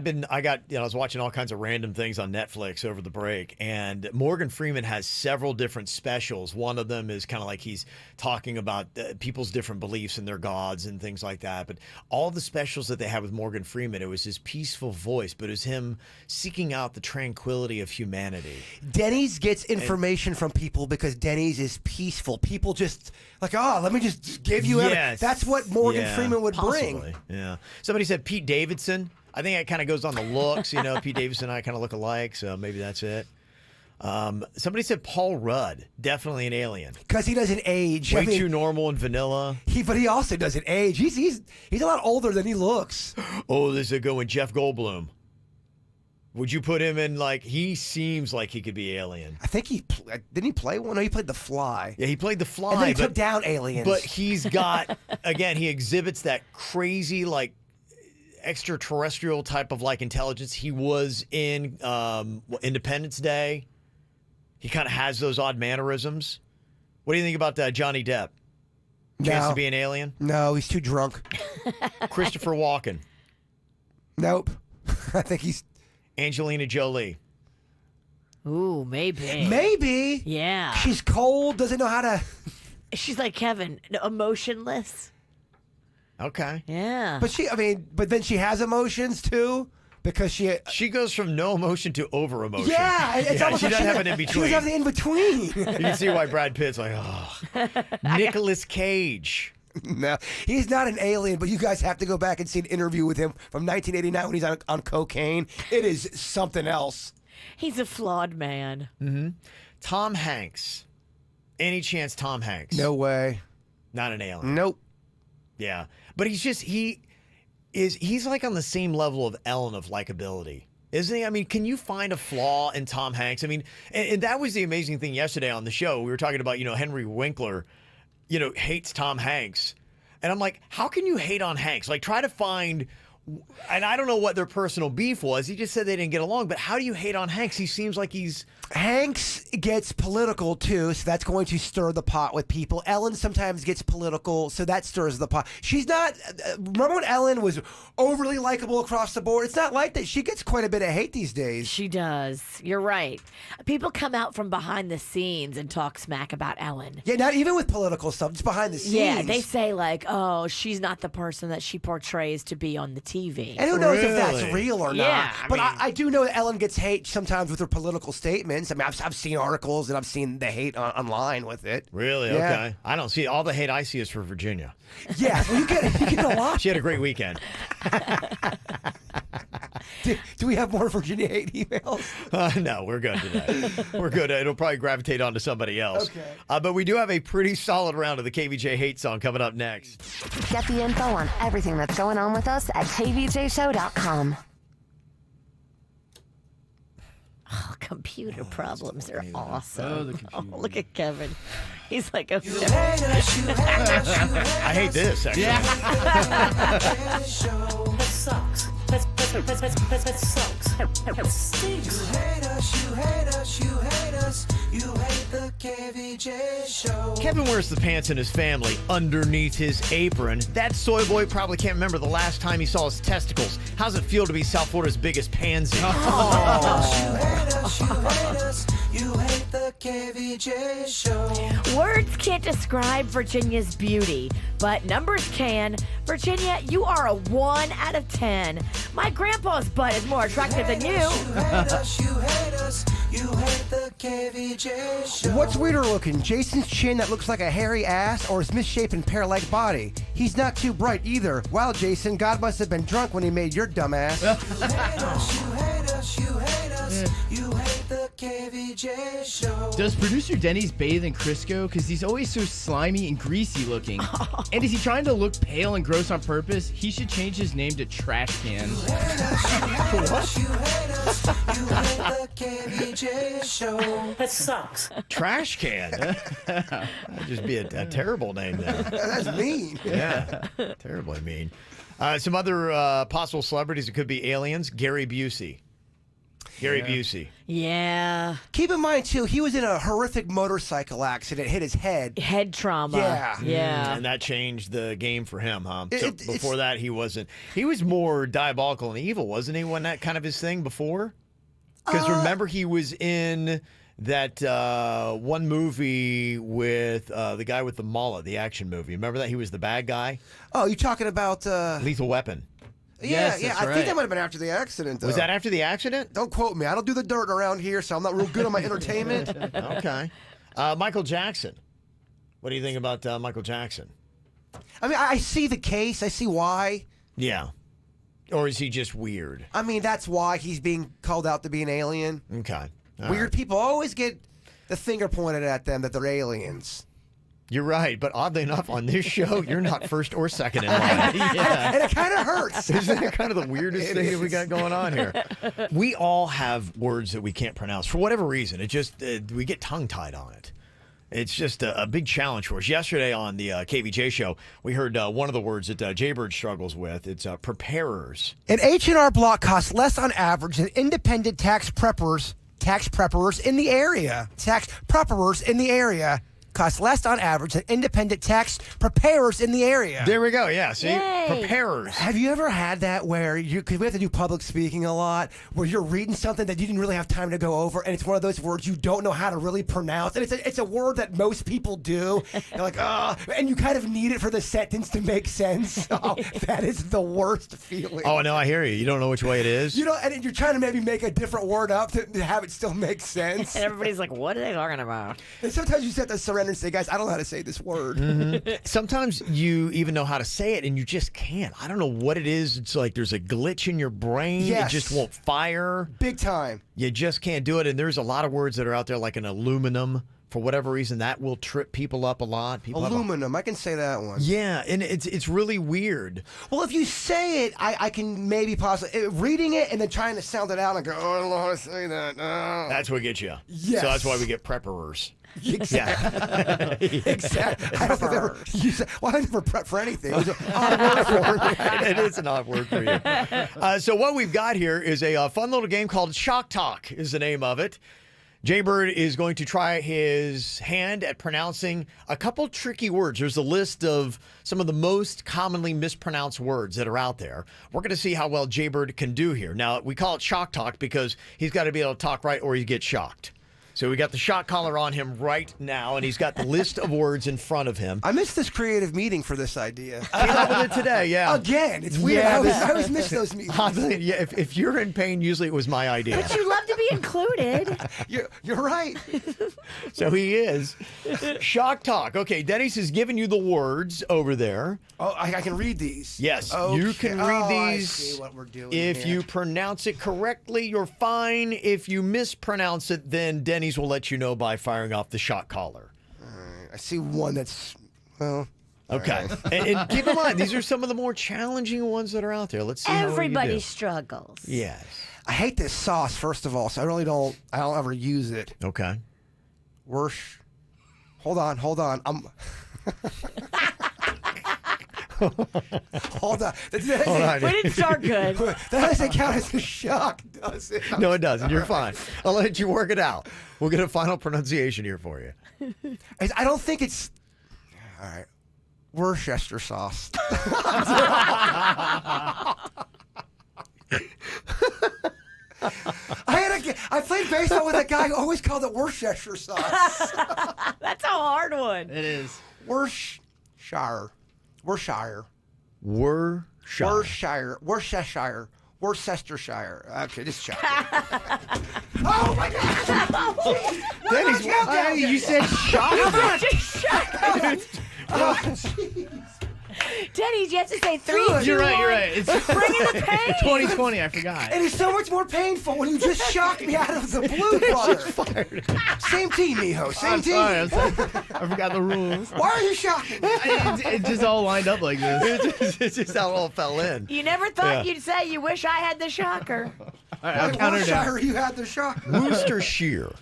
was watching all kinds of random things on Netflix over the break, and Morgan Freeman has several different specials. One of them is kind of like he's talking about people's different beliefs and their gods and things like that. But all the specials that they had with Morgan Freeman, it was his peaceful voice, but it was him seeking out the tranquility of humanity. Dennys gets information from people because Dennys is peaceful. People just let me just give you Yes. That's what Morgan Freeman would bring. Possibly. Yeah. Somebody said Pete Davidson. I think that kind of goes on the looks. Pete Davidson and I kind of look alike, so maybe that's it. Somebody said Paul Rudd. Definitely an alien. Because he doesn't age. Way too normal and vanilla. But he also doesn't age. He's a lot older than he looks. Oh, this is a good one. Jeff Goldblum. Would you put him in he seems like he could be alien. I think didn't he play one? No, he played The Fly. Yeah, he played The Fly. And then he took down aliens. But he's got, again, he exhibits that crazy, extraterrestrial type of, intelligence. He was in Independence Day. He kind of has those odd mannerisms. What do you think about Johnny Depp? Chance to be an alien? No, he's too drunk. Christopher Walken. Nope. I think he's... Angelina Jolie. Ooh, maybe. Maybe. Yeah. She's cold, doesn't know how to... She's like Kevin, emotionless. Okay. Yeah. But then she has emotions too, because she goes from no emotion to over emotion. Yeah, it's almost she like doesn't have an in She between. doesn't have the in between. You can see why Brad Pitt's Nicolas Cage. No, he's not an alien, but you guys have to go back and see an interview with him from 1989 when he's on cocaine. It is something else. He's a flawed man. Mm-hmm. Tom Hanks. Any chance Tom Hanks? No way. Not an alien. Nope. Yeah. But he's like on the same level of Ellen of likability. Isn't he? I mean, can you find a flaw in Tom Hanks? I mean, and that was the amazing thing yesterday on the show. We were talking about, Henry Winkler, hates Tom Hanks. And I'm like, how can you hate on Hanks? Like, try to find, and I don't know what their personal beef was. He just said they didn't get along. But how do you hate on Hanks? He seems like Hanks gets political too, so that's going to stir the pot with people. Ellen sometimes gets political, so that stirs the pot. She's not. Remember when Ellen was overly likable across the board? It's not like that. She gets quite a bit of hate these days. She does. You're right. People come out from behind the scenes and talk smack about Ellen. Yeah, not even with political stuff. Just behind the scenes. Yeah, they say like, oh, she's not the person that she portrays to be on the TV. And who knows if that's real or not. Yeah, but I do know that Ellen gets hate sometimes with her political statements. I mean, I've seen articles and I've seen the hate online with it. Really? Yeah. Okay. I don't see all the hate I see is for Virginia. Yeah, well, you get a lot. She had a great weekend. Do we have more Virginia hate emails? No, we're good today. We're good. It'll probably gravitate onto somebody else. Okay. But we do have a pretty solid round of the KVJ hate song coming up next. Get the info on everything that's going on with us at kvjshow.com. Oh, computer problems are awesome. Oh, the computer. Oh, look at Kevin. He's like, okay. I hate this, actually. Yeah. That sucks. That sucks. That stinks. You hate us, you hate us, you hate us. You hate the KVJ show. Kevin wears the pants in his family underneath his apron. That soy boy probably can't remember the last time he saw his testicles. How's it feel to be South Florida's biggest pansy? You hate us, you hate us. You hate the KVJ show. Words can't describe Virginia's beauty, but numbers can. Virginia, you are a 1 out of 10. My grandpa's butt is more attractive than you. You hate us, you hate us. You hate the KVJ show. What's weirder looking, Jason's chin that looks like a hairy ass or his misshapen pear-like body? He's not too bright either. Wow, Jason, God must have been drunk when he made your dumb ass. You hate us, you hate us, you hate us. You hate the KVJ show. Does producer Dennys bathe in Crisco? Because he's always so slimy and greasy looking. And is he trying to look pale and gross on purpose? He should change his name to Trash Can. You hate us, you hate us. You hate the KVJ show. That sucks. Trash Can. That'd just be a terrible name there. That's mean. Yeah, terribly mean. Some other possible celebrities that could be aliens. Gary Busey. Gary Busey. Yeah. Keep in mind, too, he was in a horrific motorcycle accident, hit his head. Head trauma. Yeah. Yeah. And that changed the game for him, huh? So It's- before that, he wasn't. He was more diabolical and evil, wasn't he? Wasn't that kind of his thing before? Because remember, he was in that one movie with the guy with the mullet, the action movie. Remember that? He was the bad guy? Oh, you talking about... Lethal Weapon. Yeah, Yes, yeah. that's I right. think that might have been after the accident, though. Was that after the accident? Don't quote me. I don't do the dirt around here, so I'm not real good on my entertainment. Okay. Michael Jackson. What do you think about Michael Jackson? I mean, I see the case. I see why. Yeah. Or is he just weird? I mean, that's why he's being called out to be an alien. Okay. All Weird right. people always get the finger pointed at them that they're aliens. You're right, but oddly enough, on this show, you're not first or second in line. And it kind of hurts. Isn't that kind of the weirdest thing that we got going on here? We all have words that we can't pronounce for whatever reason. It just we get tongue-tied on it. It's just a big challenge for us. Yesterday on the KVJ show, we heard one of the words that Jbird struggles with. It's preparers. An H&R Block costs less on average than independent tax preparers in the area. Tax preparers in the area cost less on average than independent tax preparers in the area. There we go. Yeah, see? Yay. Preparers. Have you ever had that where because we have to do public speaking a lot, where you're reading something that you didn't really have time to go over, and it's one of those words you don't know how to really pronounce, and it's a word that most people do. You're like, and you kind of need it for the sentence to make sense. Oh, that is the worst feeling. Oh, no, I hear you. You don't know which way it is? You know, and you're trying to maybe make a different word up to have it still make sense. And everybody's like, what are they talking about? And sometimes you just have to surrender friend and say, guys, I don't know how to say this word. Sometimes you even know how to say it and you just can't. I don't know what it is. It's like there's a glitch in your brain. Yes. It just won't fire. Big time. You just can't do it. And there's a lot of words that are out there like an aluminum. For whatever reason, that will trip people up a lot. People Aluminum. I can say that one. Yeah, and it's really weird. Well, if you say it, I can maybe possibly reading it and then trying to sound it out and go, oh, I don't know how to say that. That's what gets you. Yes. So that's why we get prepperers. Exactly. Exactly. I don't think I've ever used that. Well, I never prep for anything. It was an odd word for me. It is an odd word for you. So what we've got here is a fun little game called Shock Talk is the name of it. Jbird is going to try his hand at pronouncing a couple tricky words. There's a list of some of the most commonly mispronounced words that are out there. We're going to see how well Jbird can do here. Now, we call it Shock Talk because he's got to be able to talk right or he gets shocked. So we got the shock collar on him right now, and he's got the list of words in front of him. I missed this creative meeting for this idea. Came up with it today, yeah. Again, it's weird. Yeah, I always miss those meetings. Yeah, if you're in pain, usually it was my idea. But you love to be included. You're right. So he is. Shock Talk. Okay, Dennys has given you the words over there. Oh, I can read these. Yes, Okay. you can read these. I see what we're doing If here. you pronounce it correctly, you're fine. If you mispronounce it, then Dennys will let you know by firing off the shock collar. I see one that's, well... Okay. And keep in mind, these are some of the more challenging ones that are out there. Let's see Everybody how you do. struggles. Yes. I hate this sauce, first of all, so I don't ever use it. Okay. Worse. Hold on. Hold on. Hold on. We didn't start good. That doesn't count as a shock, does it? No, it doesn't. You're fine. I'll let you work it out. We'll get a final pronunciation here for you. I don't think it's... All right. Worcester sauce. I played baseball with a guy who always called it Worcester sauce. That's a hard one. It is. Worcestershire. Worcestershire. Okay, just check. Oh my God! Dennys, You said shock. Oh, jeez. Dennys, you have to say 3, 2, You're 1. right. It's Bring in the pain. 2020. I forgot. It is so much more painful when you just shocked me out of the blue, brother. Same team, mijo. Same I'm team. sorry. I forgot the rules. Why are you shocking me? It just all lined up like this. It's just how it all fell in. You never thought you'd say you wish I had the shocker. All right, I'll Like count her down. Worcestershire, you had the shock. Worcestershire.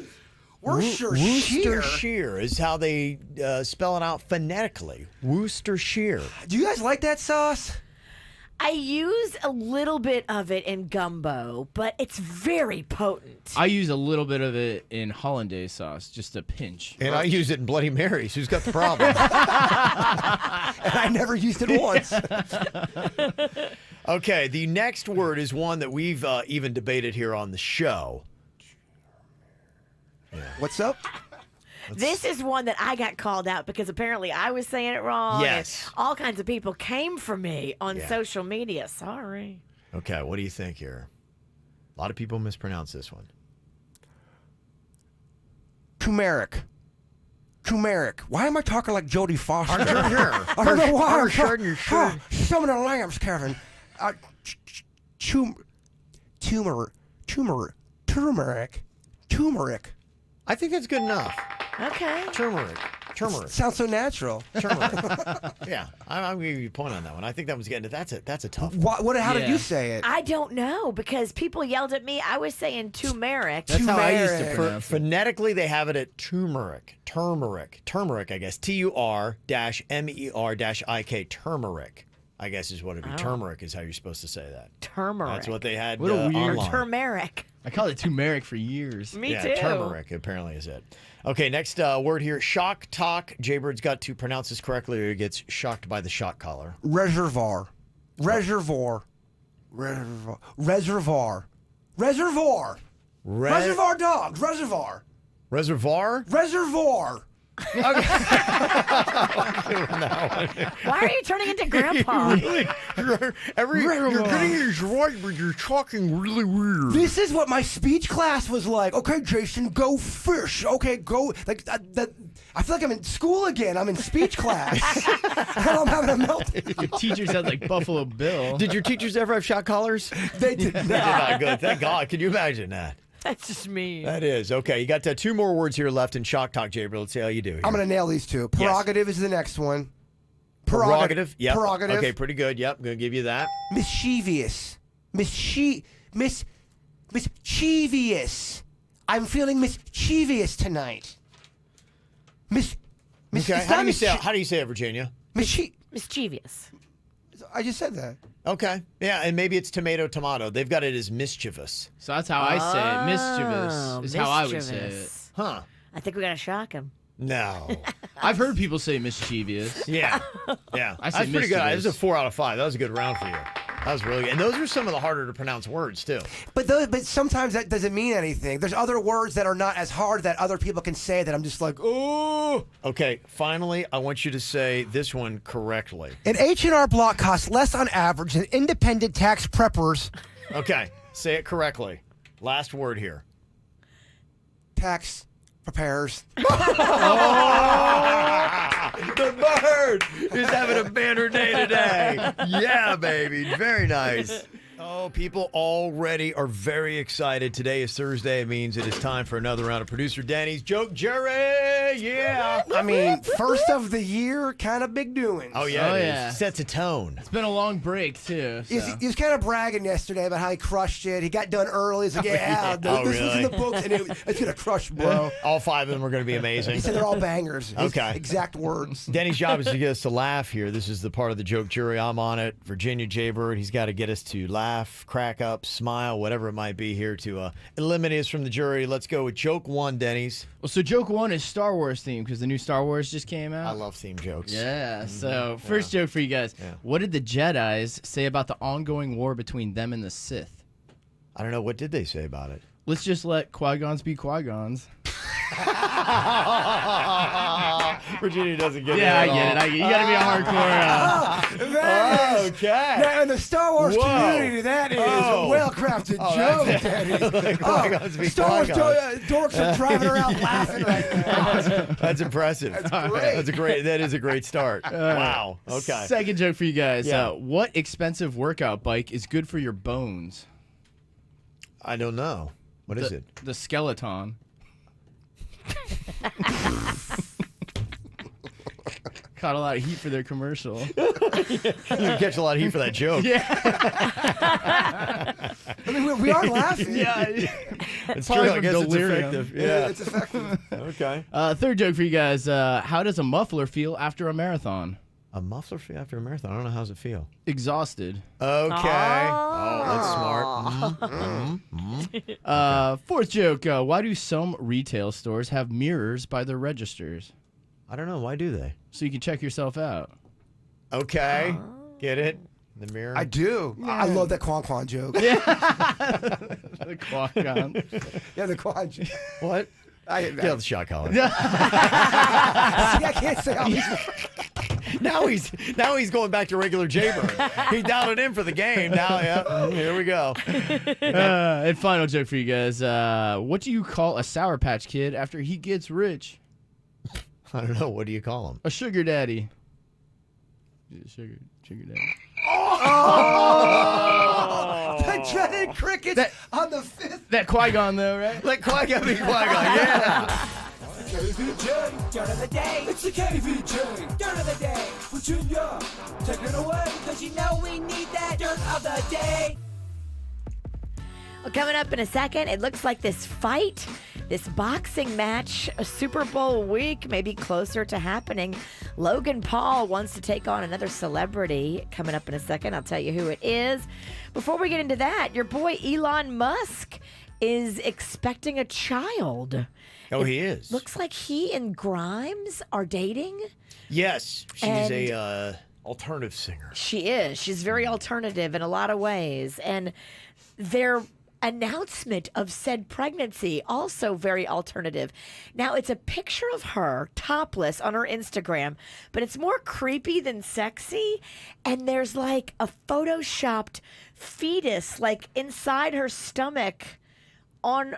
Worcestershire. Worcestershire is how they spell it out phonetically. Worcestershire. Do you guys like that sauce? I use a little bit of it in gumbo, but it's very potent. I use a little bit of it in hollandaise sauce, just a pinch. And I use it in Bloody Marys. Who's got the problem? And I never used it once. Okay, the next word is one that we've even debated here on the show. What's up? This is one that I got called out because apparently I was saying it wrong. Yes. And all kinds of people came for me on Yeah. social media. Sorry. Okay, what do you think here? A lot of people mispronounce this one. Turmeric. Why am I talking like Jodie Foster? Aren't you sure? I don't know why. Are you sure? Some of the lambs, Kevin. Turmeric. I think that's good enough. Okay. Turmeric. Sounds so natural. Turmeric. Yeah, I'm going to give you a point on that one. I think that was getting that's a tough one. How did Yeah. you say it? I don't know because people yelled at me. I was saying turmeric. That's how I used to Turmeric. pronounce it. Phonetically, they have it at turmeric, I guess. TUR-MER-IK, turmeric. I guess is what it'd be. Turmeric is how you're supposed to say that. Turmeric. That's what they had What a weird- Or online. turmeric. I called it turmeric for years. Me Yeah, too. turmeric apparently is it. Okay, next word here, shock talk. Jbird's got to pronounce this correctly or he gets shocked by the shock collar. Reservoir dogs. Reservoir. Why are you turning into grandpa? You're getting these right, but you're talking really weird. This is what my speech class was like. Okay, Jason, go fish. Okay, go. Like I feel like I'm in school again. I'm in speech class. I'm having a meltdown. Your teacher sounds like Buffalo Bill. Did your teachers ever have shot collars? They did not. They did not. Good. Thank God. Can you imagine that? That's just me. That is. Okay, you got 2 more words here left in Shock Talk, Jbird. Let's see how you do here. I'm going to nail these 2. Prerogative is the next one. Prerogative. Yep. Prerogative. Okay, pretty good. Yep, I'm going to give you that. Mischievous. Mischievous. I'm feeling mischievous tonight. Okay, how do you say it, Virginia? Mischievous. I just said that. Okay. Yeah, and maybe it's tomato. They've got it as mischievous. So that's how I say it. Mischievous is how I would say it. Huh. I think we got to shock him. No. I've heard people say mischievous. Yeah. Yeah. I say That's pretty good. That mischievous. was a 4 out of 5. That was a good round for you. That was really good. And those are some of the harder to pronounce words, too. But sometimes that doesn't mean anything. There's other words that are not as hard that other people can say that I'm just like, oh. Okay, finally, I want you to say this one correctly. An H&R Block costs less on average than independent tax preppers. Okay, say it correctly. Last word here. Tax preparers. The bird is having a banner day today. Yeah, baby. Very nice. Oh, people already are very excited. Today is Thursday. It means it is time for another round of producer Dennys Joke Jury. Yeah. I mean, first of the year, kind of big doings. Oh, yeah. Oh, It is. yeah. Sets a tone. It's been a long break, too. So. He was kind of bragging yesterday about how he crushed it. He got done early. He's like, yeah, Oh, this was in really? the books, and it's going to crush, bro. All 5 of them are going to be amazing. He said they're all bangers. His Okay. exact words. Denny's job is to get us to laugh here. This is the part of the joke jury. I'm on it. Virginia Jbird, he's got to get us to laugh, crack up, smile, whatever it might be here to eliminate us from the jury. Let's go with joke 1, Denny's. Well, so joke 1 is Star Wars theme because the new Star Wars just came out. I love theme jokes. Yeah. So first joke for you guys. Yeah. What did the Jedis say about the ongoing war between them and the Sith? I don't know. What did they say about it? Let's just let Qui-Gons be Qui-Gons. Virginia doesn't get Yeah, I it. get it. You got to be a hardcore. Okay. Now, in the Star Wars Whoa. community, that is a well-crafted joke, Daddy. Qui-Gons be Star Wars Qui-Gons. dorks are driving around laughing right now. That's impressive. That's great. That is a great start. Wow. Okay. Second joke for you guys. Yeah. What expensive workout bike is good for your bones? I don't know. What is it? The Skeleton. Caught a lot of heat for their commercial. You catch a lot of heat for that joke. Yeah. I mean, we are laughing. Yeah. It's Probably true. I from guess delirium. it's effective. Yeah. It's effective. Okay. Third joke for you guys. How does a muffler feel after a marathon? A muffler after a marathon. I don't know. How's it feel? Exhausted. Okay. Oh, that's smart. Fourth joke. Why do some retail stores have mirrors by their registers? I don't know. Why do they? So you can check yourself out. Okay. Get it? The mirror? I do. I love that Quan joke. The Qui-Gon. Yeah, the Quan joke. What? Get the shot collar. See, I can't say all these. Now he's going back to regular Jbird. He dialed it in for the game. Now, yeah, here we go. And final joke for you guys. What do you call a Sour Patch Kid after he gets rich? I don't know. What do you call him? A sugar daddy. Sugar daddy. The dreaded crickets on the fifth. That Qui-Gon though, right? Let Qui-Gon be Qui-Gon. Yeah. KVJ, dirt of the day. It's the KVJ, dirt of the day. Virginia, take it away. Cause you know we need that dirt of the day. Well, coming up in a second, it looks like this fight, this boxing match, a Super Bowl week, maybe closer to happening. Logan Paul wants to take on another celebrity. Coming up in a second, I'll tell you who it is. Before we get into that, your boy Elon Musk is expecting a child. Oh, he is. Looks like he and Grimes are dating. Yes, she's And- a alternative singer. She is. She's very alternative in a lot of ways. And their announcement of said pregnancy, also very alternative. Now, it's a picture of her topless on her Instagram, but it's more creepy than sexy. And there's like a photoshopped fetus, like inside her stomach on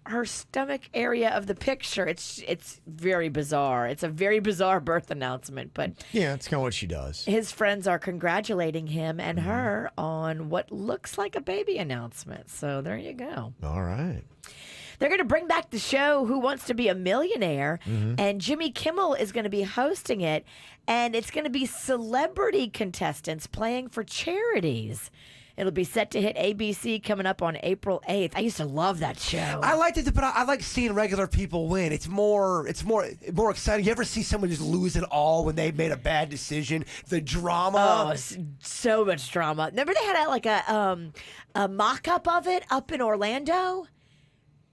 her stomach area of the picture. It's very bizarre. It's a very bizarre birth announcement, but Yeah, it's kind of what she does. his friends are congratulating him and her on what looks like a baby announcement. So there you go. All right. They're going to bring back the show Who Wants to Be a Millionaire, and Jimmy Kimmel is going to be hosting it, and it's going to be celebrity contestants playing for charities. It'll be set to hit ABC coming up on April 8th. I used to love that show. I liked it, but I like seeing regular people win. It's more exciting. You ever see someone just lose it all when they made a bad decision? The drama. Oh, so much drama. Remember they had a mock-up of it up in Orlando?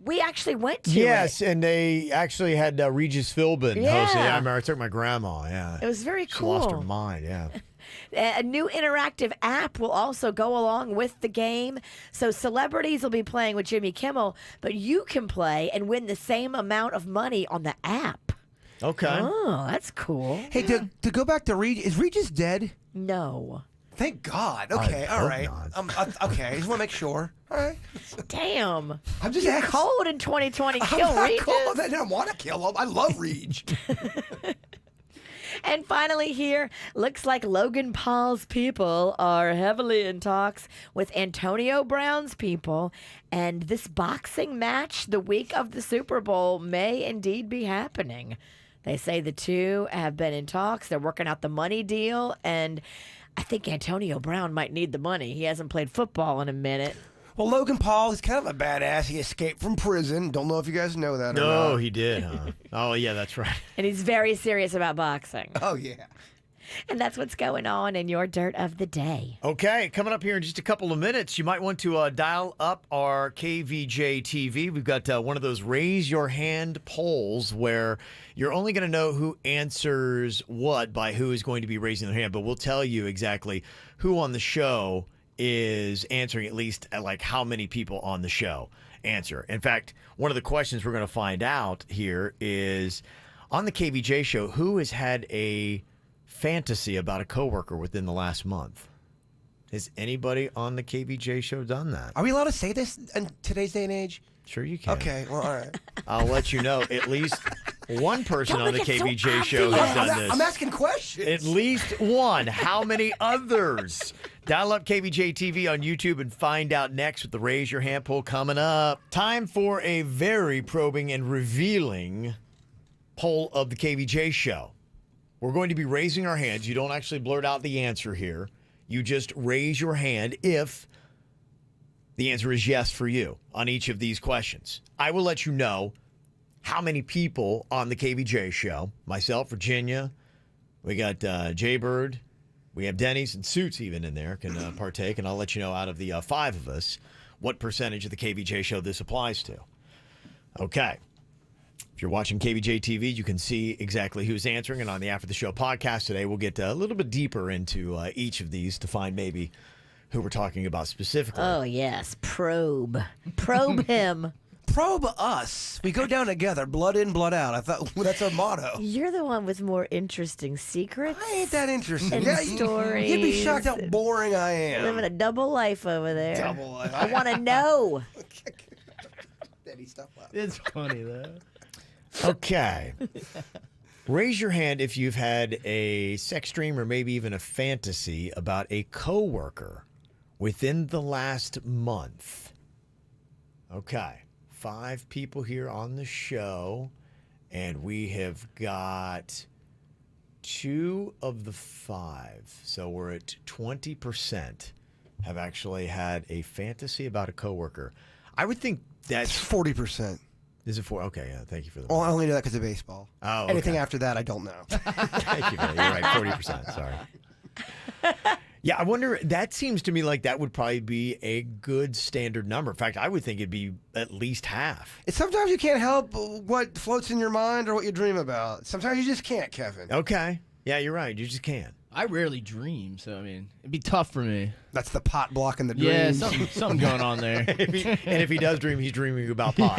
We actually went to Yes, it. and they actually had Regis Philbin hosting. Yeah. Yeah, I remember. I took my grandma. Yeah, It was very she lost her cool. mind. Yeah. A new interactive app will also go along with the game. So celebrities will be playing with Jimmy Kimmel, but you can play and win the same amount of money on the app. Okay. Oh, that's cool. Hey, to go back to Regis, is Regis dead? No. Thank God. Okay, all hope right. not. Okay, I just want to make sure. All right. Damn. I'm just You're asking. cold in 2020. I'm Kill not Regis. cold. I don't want to kill him. I love Reg. And finally here, looks like Logan Paul's people are heavily in talks with Antonio Brown's people. And this boxing match the week of the Super Bowl may indeed be happening. They say the two have been in talks. They're working out the money deal. And I think Antonio Brown might need the money. He hasn't played football in a minute. Well, Logan Paul is kind of a badass. He escaped from prison. Don't know if you guys know that or No, not. he did, huh? Oh, yeah, that's right. And he's very serious about boxing. Oh, yeah. And that's what's going on in your dirt of the day. Okay, coming up here in just a couple of minutes, you might want to dial up our KVJ TV. We've got one of those raise your hand polls where you're only going to know who answers what by who is going to be raising their hand, but we'll tell you exactly who on the show is answering, at least like how many people on the show answer. In fact, one of the questions we're going to find out here is on the KVJ show, who has had a fantasy about a coworker within the last month? Has anybody on the KVJ show done that? Are we allowed to say this in today's day and age? Sure you can. Okay, well, all right. I'll let you know. At least one person Don't on the make it so KVJ show has obvious. done this. I'm asking questions. At least one. How many others? Dial up KVJ TV on YouTube and find out next with the Raise Your Hand poll coming up. Time for a very probing and revealing poll of the KVJ show. We're going to be raising our hands. You don't actually blurt out the answer here. You just raise your hand if the answer is yes for you on each of these questions. I will let you know how many people on the KVJ show, myself, Virginia, we got Jbird, we have Dennys and Suits even in there, can partake, and I'll let you know out of the five of us what percentage of the KVJ show this applies to. Okay. If you're watching KVJ TV, you can see exactly who's answering, and on the After the Show podcast today, we'll get a little bit deeper into each of these to find maybe who we're talking about specifically. Oh, yes. Probe. Probe him. Probe us. We go down together, blood in, blood out. I thought that's our motto. You're the one with more interesting secrets. I ain't that interesting. And stories. You'd be shocked how boring I am. Living a double life over there. Double life. I want to know. Daddy, stop laughing. It's funny, though. Okay. Raise your hand if you've had a sex dream or maybe even a fantasy about a coworker within the last month. Okay. 5 people here on the show, and we have got 2 of the 5. So we're at 20% have actually had a fantasy about a coworker. I would think That's that's 40%. Is it 4? Okay, yeah. Thank you for the. Well, I only know that because of baseball. Oh, Anything okay. after that, I don't know. Thank you. You're right. 40%. Sorry. Yeah, I wonder. That seems to me like that would probably be a good standard number. In fact, I would think it'd be at least half. Sometimes you can't help what floats in your mind or what you dream about. Sometimes you just can't, Kevin. Okay. Yeah, you're right. You just can't. I rarely dream, so I mean, it'd be tough for me. That's the pot blocking the Yeah, dreams. something going on there. And if he does dream, he's dreaming about pot.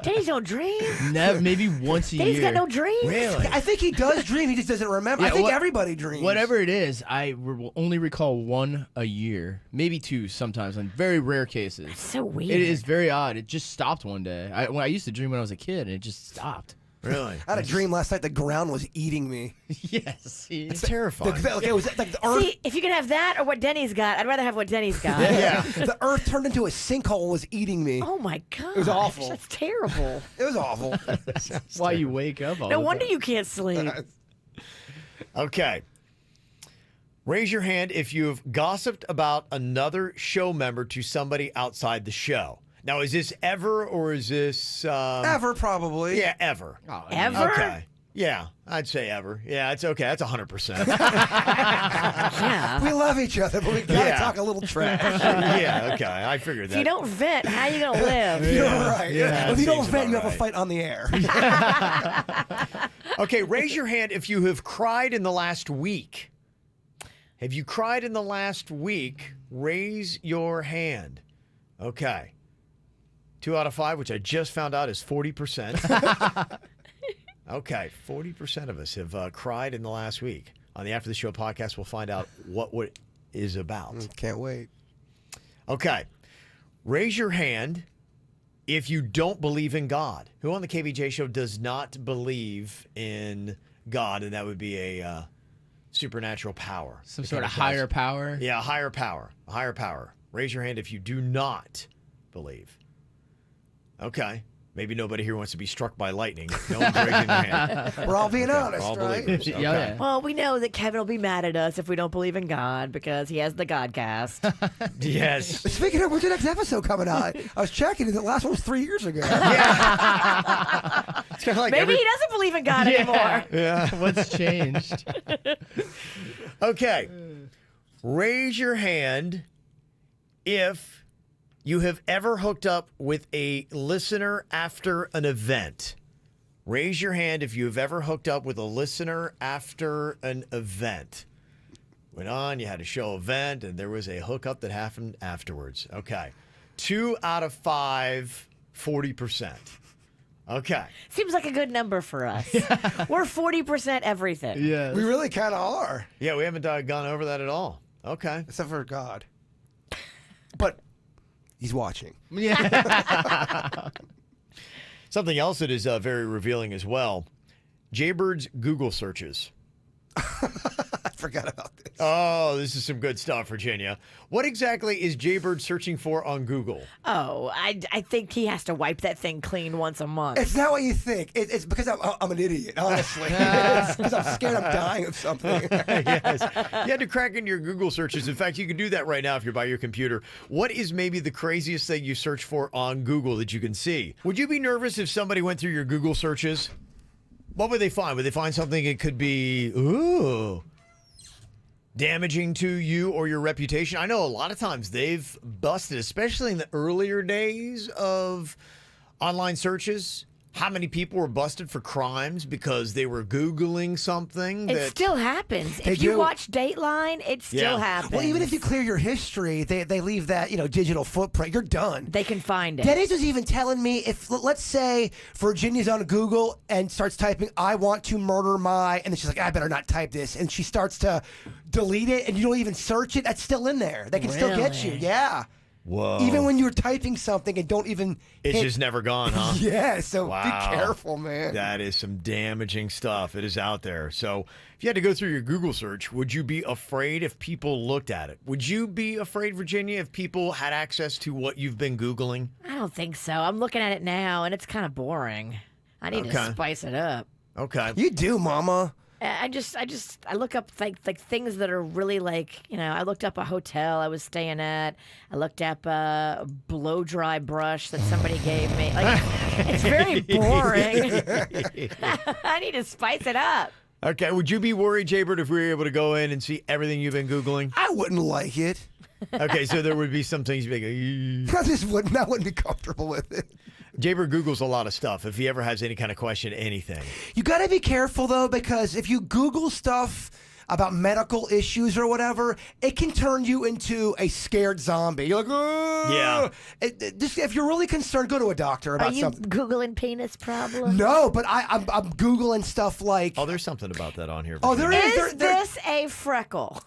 Denny's don't dream. Maybe once a Denny's year. got no dreams. Really? I think he does dream. He just doesn't remember. Yeah, I think everybody dreams. Whatever it is, I will only recall one a year, maybe two sometimes, in very rare cases. So weird. It is very odd. It just stopped one day. I used to dream when I was a kid, and it just stopped. Really? I had a dream last night the ground was eating me. Yes. It's terrifying. It was like the earth. See, if you can have that or what Denny's got, I'd rather have what Denny's got. Yeah. The earth turned into a sinkhole and was eating me. Oh my god. It was awful. That's terrible. It was awful. That's why you wake up all No the wonder time. you can't sleep. Okay. Raise your hand if you've gossiped about another show member to somebody outside the show. Now, is this ever or is this... Ever, probably. Yeah, ever. Oh, Ever? Okay. Yeah, I'd say ever. Yeah, it's okay. That's 100%. Yeah. We love each other, but we gotta Yeah. talk a little trash. Yeah, okay. I figured that. If you don't vent, how you gonna live? You're right. Yeah, If you that don't seems vent, you about have a right. fight on the air. Okay, raise your hand if you have cried in the last week. Have you cried in the last week? Raise your hand. Okay. 2 out of 5, which I just found out is 40%. Okay, 40% of us have cried in the last week. On the After the Show podcast, we'll find out what it is about. Can't wait. Okay. Raise your hand if you don't believe in God. Who on the KVJ show does not believe in God? And that would be a supernatural power. Some sort of higher power. Yeah, a higher power. A higher power. Raise your hand if you do not believe. Okay. Maybe nobody here wants to be struck by lightning. No one's raising their hand. We're all being honest, All right? believers. Yeah, Okay. yeah. Well, we know that Kevin will be mad at us if we don't believe in God because he has the Godcast. Yes. Speaking of, when's the next episode coming out? I was checking, and the last one was 3 years ago. It's kind of like Maybe he doesn't believe in God anymore. Yeah. What's changed? Okay. Raise your hand if you have ever hooked up with a listener after an event. Raise your hand if you have ever hooked up with a listener after an event. Went on, you had a show event, and there was a hookup that happened afterwards. Okay. 2 out of 5, 40%. Okay. Seems like a good number for us. We're 40% everything. Yeah. We really kind of are, Yeah, we haven't gone over that at all. Okay. except for God. But he's watching. Something else that is very revealing as well. Jbird's Google searches. I forgot about this. Oh, this is some good stuff, Virginia. What exactly is Jbird searching for on Google? Oh, I think he has to wipe that thing clean once a month. It's not what you think. It's because I'm an idiot, honestly. It's because I'm scared I'm dying of something. Yes. You had to crack into your Google searches. In fact, you can do that right now if you're by your computer. What is maybe the craziest thing you search for on Google that you can see? Would you be nervous if somebody went through your Google searches? What would they find? Would they find something that could be, damaging to you or your reputation? I know a lot of times they've busted, especially in the earlier days of online searches, how many people were busted for crimes because they were Googling something It that... still happens. They If you do. watch Dateline, it still Yeah. happens. Well, even if you clear your history, they leave that digital footprint. You're done. they can find it. Dennys was even telling me if, let's say, Virginia's on Google and starts typing, I want to murder my, and then she's like, I better not type this. And she starts to delete it and you don't even search it. That's still in there. They can still get you. Really? Yeah. Whoa. Even when you're typing something and don't even It's hit- just never gone, huh? Yeah, so Wow. be careful, man. That is some damaging stuff. It is out there. So if you had to go through your Google search, would you be afraid if people looked at it? Would you be afraid, Virginia, if people had access to what you've been Googling? I don't think so. I'm looking at it now, and it's kind of boring. I need Okay. to spice it up. Okay. You do, mama. I look up like things that are really I looked up a hotel I was staying at. I looked up a blow dry brush that somebody gave me. Like it's very boring. I need to spice it up. Okay. Would you be worried, Jbird, if we were able to go in and see everything you've been Googling? I wouldn't like it. Okay, so there would be some things you'd be like, I just wouldn't. I wouldn't be comfortable with it. Jbird Googles a lot of stuff. If he ever has any kind of question, anything. You got to be careful though, because if you Google stuff, about medical issues or whatever, it can turn you into a scared zombie. You're like, oh. Yeah. Just if you're really concerned, go to a doctor about Are you something. Googling penis problems? No, but I'm Googling stuff like. Oh, there's something about that on here. Oh, there is. Is this a freckle?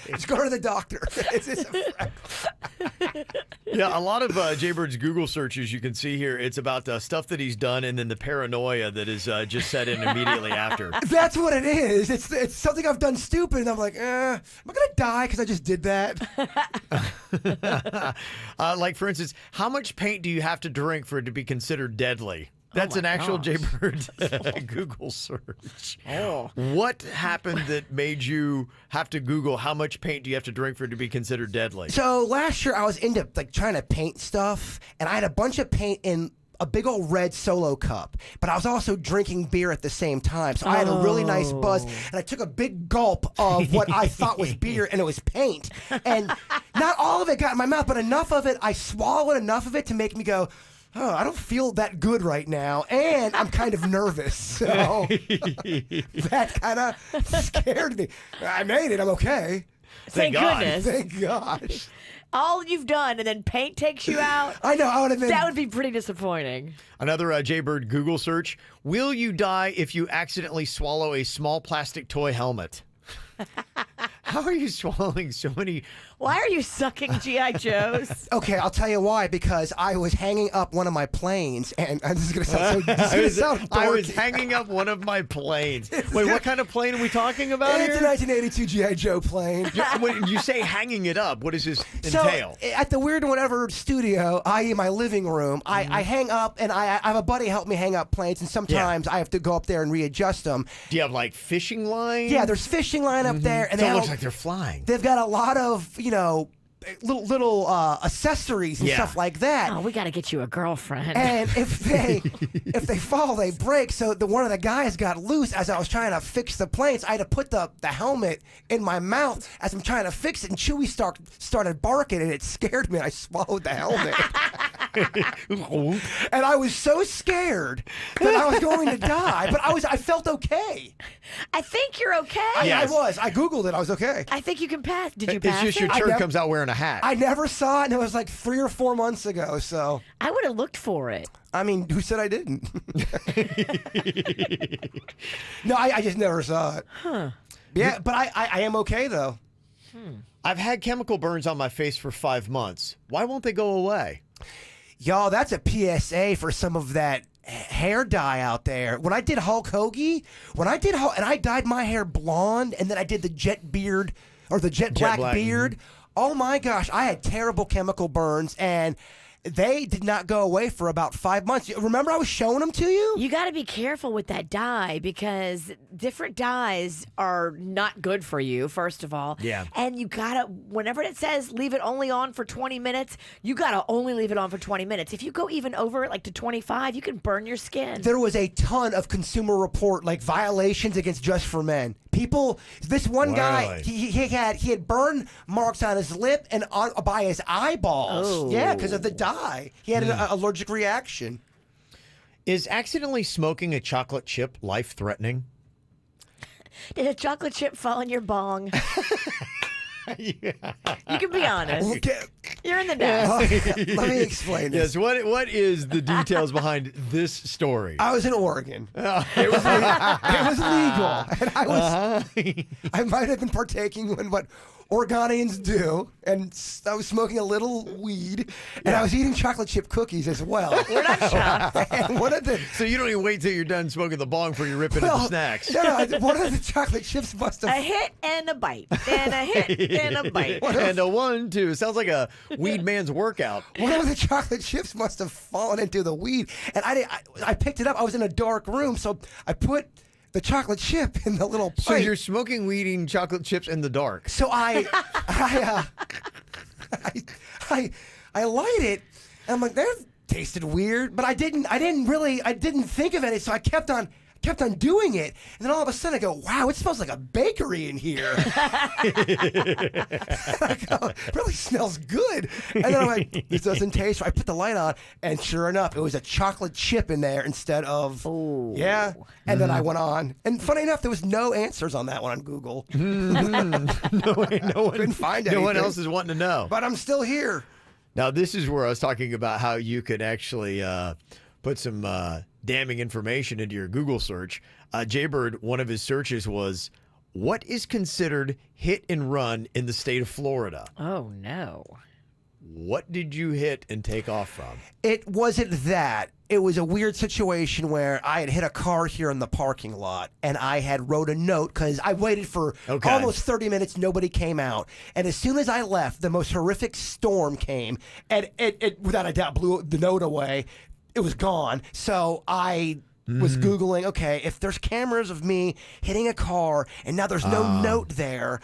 Just go to the doctor. Is this a freckle? Yeah, a lot of Jbird's Google searches you can see here. It's about stuff that he's done, and then the paranoia that is just set in immediately after. That's what it is. It's something I've done stupid, and I'm like, am I gonna die because I just did that? Like, for instance, how much paint do you have to drink for it to be considered deadly? That's an actual gosh. Jbird Google search. Oh. What happened that made you have to Google how much paint do you have to drink for it to be considered deadly? So last year I was into like trying to paint stuff, and I had a bunch of paint in a big old red Solo cup, but I was also drinking beer at the same time. So I had a really nice buzz, and I took a big gulp of what I thought was beer, and it was paint. And not all of it got in my mouth, but enough of it, I swallowed enough of it to make me go, oh, I don't feel that good right now, and I'm kind of nervous. So that kind of scared me. I made it. I'm okay. Thank goodness. Thank gosh. All you've done, and then paint takes you out. I know. I would have been. That would be pretty disappointing. Another Jbird Google search. Will you die if you accidentally swallow a small plastic toy helmet? How are you swallowing so many? Why are you sucking G.I. Joes? Okay, I'll tell you why. Because I was hanging up one of my planes, and this is going to sound so I was dorky. hanging up one of my planes. Wait, what kind of plane are we talking about It's here? a 1982 G.I. Joe plane. When you say hanging it up, what does this entail? So at the Weird Whatever studio, i.e. my living room, I hang up, and I have a buddy help me hang up planes, and sometimes I have to go up there and readjust them. Do you have like fishing line? Yeah, there's fishing line up there, and So they it looks have- like they're flying. they've got a lot of little accessories and stuff like that. Oh, we got to get you a girlfriend. And if they fall, they break. So one of the guys got loose as I was trying to fix the planes. I had to put the helmet in my mouth as I'm trying to fix it, and Chewie started barking, and it scared me. I swallowed the helmet. And I was so scared that I was going to die, but I felt okay. I think you're okay. I was. I Googled it. I was okay. I think you can pass. Did you It's pass just it? your I turd never- comes out wearing a hat. I never saw it, and it was like 3 or 4 months ago. So, I would have looked for it. I mean, who said I didn't? No, I just never saw it. Huh. Yeah, but I am okay, though. I've had chemical burns on my face for 5 months. Why won't they go away? Y'all, that's a PSA for some of that hair dye out there. When I did Hulk Hoagie, and I dyed my hair blonde, and then I did the jet beard, or the jet black beard. Oh my gosh, I had terrible chemical burns, and they did not go away for about 5 months. Remember I was showing them to you? You got to be careful with that dye because different dyes are not good for you, first of all. Yeah. And you got to, whenever it says leave it only on for 20 minutes, you got to only leave it on for 20 minutes. If you go even over it, like to 25, you can burn your skin. There was a ton of Consumer Report violations against Just for Men. People, this one guy, he had burn marks on his lip and by his eyeballs. Oh. Yeah, because of the dye. He had an allergic reaction. Is accidentally smoking a chocolate chip life-threatening? Did a chocolate chip fall in your bong? You can be honest. Okay. You're in the nest. Let me explain this. Yes, what is the details behind this story? I was in Oregon. It was legal, and I might have been partaking in what Oregonians do, and I was smoking a little weed, and I was eating chocolate chip cookies as well. We're not shocked. And one of the So you don't even wait till you're done smoking the bong before you rip into the snacks. No, one of the chocolate chips must A have. hit and a bite. And a hit and a bite. And a 1, 2. Sounds like a weed man's workout. One of the chocolate chips must have fallen into the weed, and I picked it up. I was in a dark room, so I put the chocolate chip in the little pipe. So you're smoking weed, eating chocolate chips in the dark. So I light it, and I'm like, that tasted weird, but I didn't think of it, so I kept on kept on doing it. And then all of a sudden I go, wow, it smells like a bakery in here. I go, it really smells good. And then I'm like, this doesn't taste right. I put the light on, and sure enough, it was a chocolate chip in there instead of, yeah. And then I went on. And funny enough, there was no answers on that one on Google. No one Couldn't find anything. No one else is wanting to know. But I'm still here. Now, this is where I was talking about how you could actually put some damning information into your Google search. Jbird, one of his searches was, what is considered hit and run in the state of Florida? Oh, no. What did you hit and take off from? It wasn't that. It was a weird situation where I had hit a car here in the parking lot, and I had wrote a note because I waited for almost 30 minutes. Nobody came out. And as soon as I left, the most horrific storm came, and it without a doubt blew the note away. It was gone. So I was Googling, okay, if there's cameras of me hitting a car and now there's no note there.